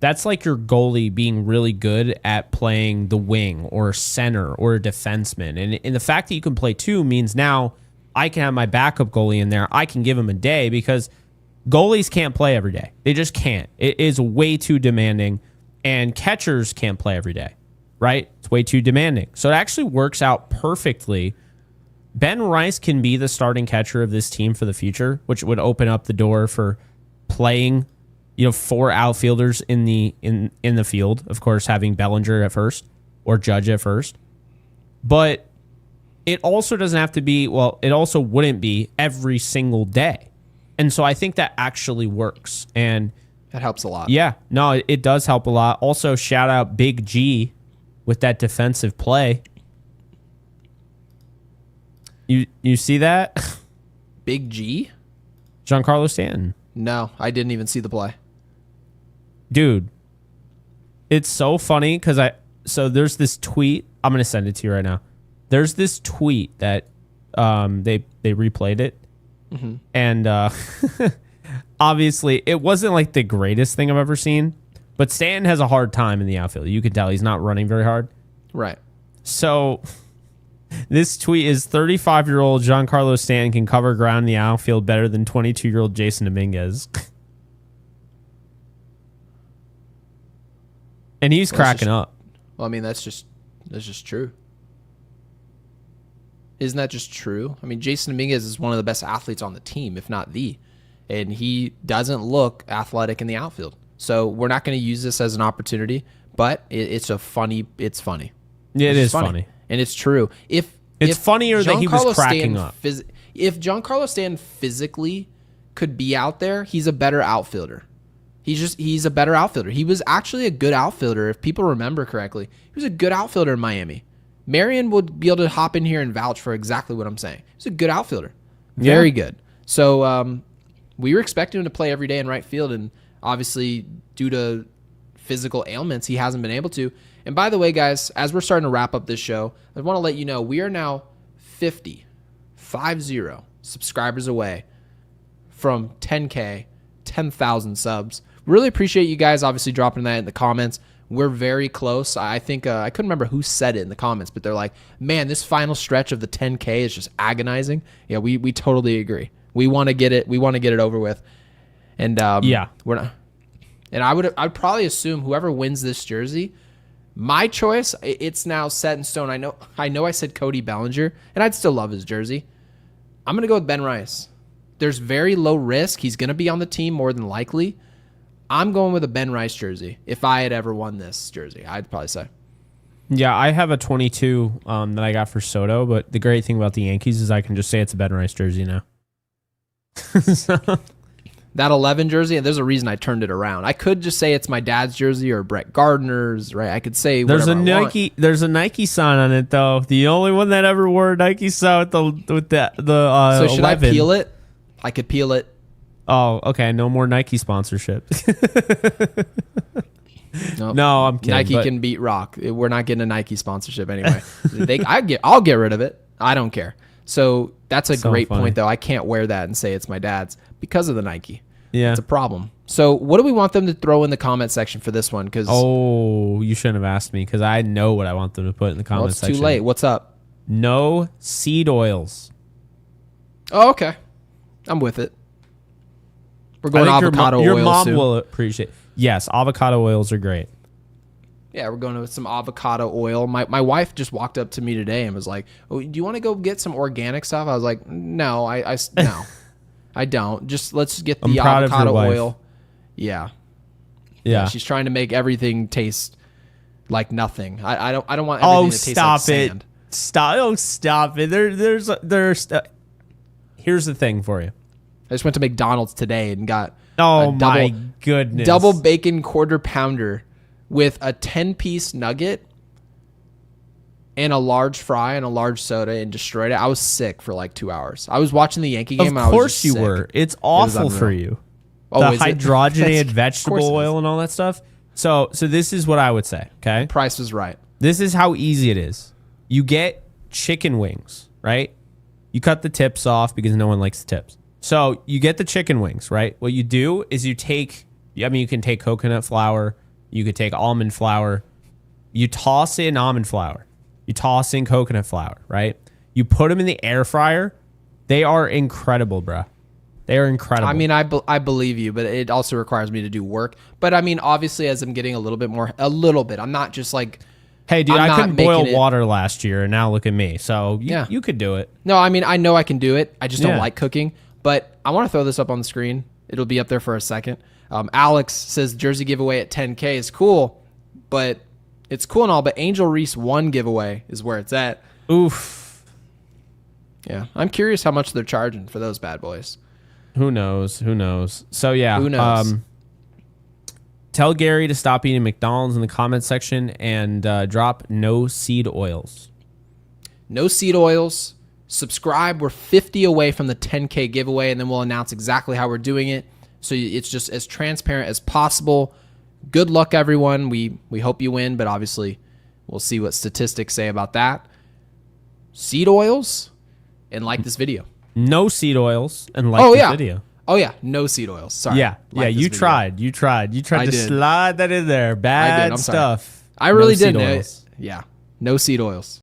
That's like your goalie being really good at playing the wing or center or a defenseman. And the fact that you can play two means now I can have my backup goalie in there. I can give him a day because goalies can't play every day. They just can't. It is way too demanding. And catchers can't play every day, right? It's way too demanding. So it actually works out perfectly. Ben Rice can be the starting catcher of this team for the future, which would open up the door for playing, 4 outfielders in the field. Of course, having Bellinger at first or Judge at first. But it also doesn't have to be, well, it also wouldn't be every single day. And so I think that actually works. And That helps a lot. yeah, no, it does help a lot. Also, shout out Big G with that defensive play. You see that? Big G? Giancarlo Stanton. No, I didn't even see the play. Dude, it's so funny because so there's this tweet. I'm going to send it to you right now. There's this tweet that they replayed it. Mm-hmm. And obviously, it wasn't like the greatest thing I've ever seen. But Stanton has a hard time in the outfield. You can tell he's not running very hard. Right. So this tweet is 35-year-old Giancarlo Stanton can cover ground in the outfield better than 22-year-old Jason Dominguez. And he's cracking up. Well, I mean, that's just true. Isn't that just true? I mean, Jason Dominguez is one of the best athletes on the team, if not the. And he doesn't look athletic in the outfield. So we're not going to use this as an opportunity, but it's funny. Yeah, it is funny. And it's true. It's funnier that he was cracking up. If Giancarlo Stanton physically could be out there, he's a better outfielder. He's a better outfielder. He was actually a good outfielder, if people remember correctly. He was a good outfielder in Miami. Marion would be able to hop in here and vouch for exactly what I'm saying. He's a good outfielder. Very good. So we were expecting him to play every day in right field, and obviously due to physical ailments, he hasn't been able to. And by the way, guys, as we're starting to wrap up this show, I want to let you know we are now 50 subscribers away from 10K, 10,000 subs. Really appreciate you guys obviously dropping that in the comments. We're very close. I think I couldn't remember who said it in the comments, but they're like, man, this final stretch of the 10K is just agonizing. Yeah, we totally agree. We want to get it. We want to get it over with. And yeah, we're not. And I'd probably assume whoever wins this jersey, my choice, it's now set in stone. I know I said Cody Bellinger, and I'd still love his jersey. I'm going to go with Ben Rice. There's very low risk. He's going to be on the team more than likely. I'm going with a Ben Rice jersey. If I had ever won this jersey, I'd probably say. Yeah, I have a 22 that I got for Soto, but the great thing about the Yankees is I can just say it's a Ben Rice jersey now. So. That 11 jersey, and there's a reason I turned it around. I could just say it's my dad's jersey or Brett Gardner's, right? I could say there's whatever I Nike. want. There's a Nike sign on it though. The only one that ever wore a Nike sign with the So should 11. I peel it? I could peel it. Oh, okay. No more Nike sponsorship. Nope. No, I'm kidding. Nike but- can beat rock. We're not getting a Nike sponsorship anyway. I'll get rid of it. I don't care. So that's a So great funny. point, though. I can't wear that and say it's my dad's because of the Nike. Yeah. It's a problem. So what do we want them to throw in the comment section for this one? Because Oh, you shouldn't have asked me because I know what I want them to put in the comment it's section. too late. What's up? No seed oils. Oh, okay. I'm with it. We're going I think avocado your oil mom soon. will appreciate. Yes, avocado oils are great. Yeah, we're going with some avocado oil. My wife just walked up to me today and was like, "Oh, do you want to go get some organic stuff?" I was like, "No, no, I don't. Just let's get I'm the proud of your avocado wife. oil." Yeah. Yeah. She's trying to make everything taste like nothing. I don't want everything Oh, to taste stop like it! sand. Stop! Oh, stop it! There's. Here's the thing for you. I just went to McDonald's today and got Oh a my goodness! double bacon quarter pounder with a 10-piece nugget and a large fry and a large soda and destroyed it. I was sick for like 2 hours. I was watching the Yankee game. Of and I was course just you sick. were. It's awful for unreal. you. Oh, The is it? hydrogenated Of vegetable course it oil is. and all that stuff. So this is what I would say. Okay. Price was right. This is how easy it is. You get chicken wings, right? You cut the tips off because no one likes the tips. So you get the chicken wings, right? What you do is you take, I mean, you can take coconut flour, you could take almond flour, you toss in almond flour, you toss in coconut flour, right? You put them in the air fryer. They are incredible, bruh. They are incredible. I mean, I believe you, but it also requires me to do work. But I mean, obviously, as I'm getting a little bit, I'm not just like, hey, dude, I'm I not couldn't boil making it- water last year, and now look at me. So Yeah. you could do it. no, I mean, I know I can do it. I just don't Yeah. like cooking. But I want to throw this up on the screen. It'll be up there for a second. Alex says jersey giveaway at 10K is cool, but it's cool and all, but Angel Reese 1 giveaway is where it's at. Oof. Yeah. I'm curious how much they're charging for those bad boys. Who knows? Who knows? So yeah. Who knows? Tell Gary to stop eating McDonald's in the comment section and drop no seed oils. No seed oils. Subscribe. We're 50 away from the 10K giveaway, and then we'll announce exactly how we're doing it. So it's just as transparent as possible. Good luck, everyone. We hope you win, but obviously we'll see what statistics say about that. Seed oils, and like this video. No seed oils and like Oh, this yeah. video. Oh, yeah. No seed oils. Sorry. Yeah. Like this You video. tried. You tried I to did. slide that in there. Bad I'm sorry. stuff. I really No seed didn't. oils. Yeah. No seed oils.